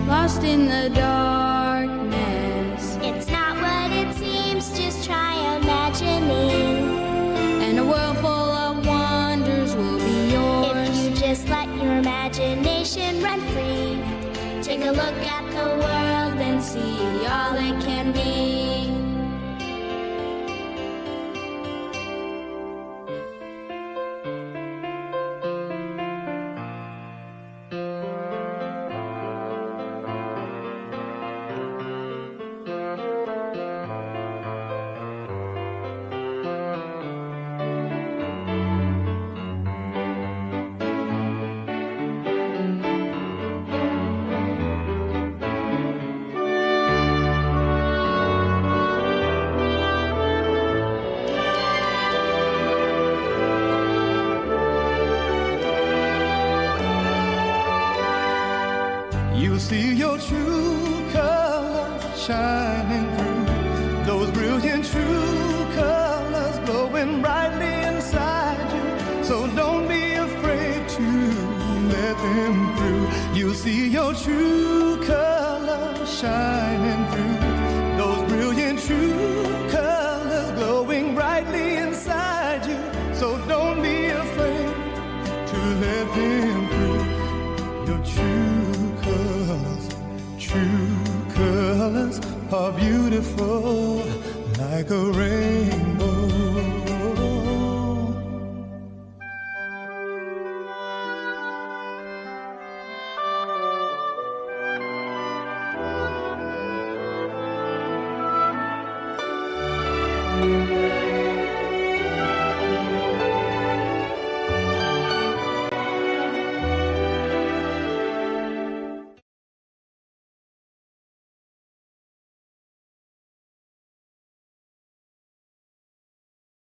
Speaker 13: Lost in the darkness,
Speaker 14: It's not what it seems, just try imagining.
Speaker 13: and a world full of wonders will be yours.
Speaker 14: If you just let your imagination run free, take a look at the world and see all it can be.
Speaker 12: You'll see your true colors shining through. Those brilliant true colors glowing brightly inside you. So don't be afraid to let them through. You'll see your true colors shining through. Those brilliant true colors glowing brightly inside you. So don't be afraid to let them through. Your true colors are beautiful like a rainbow.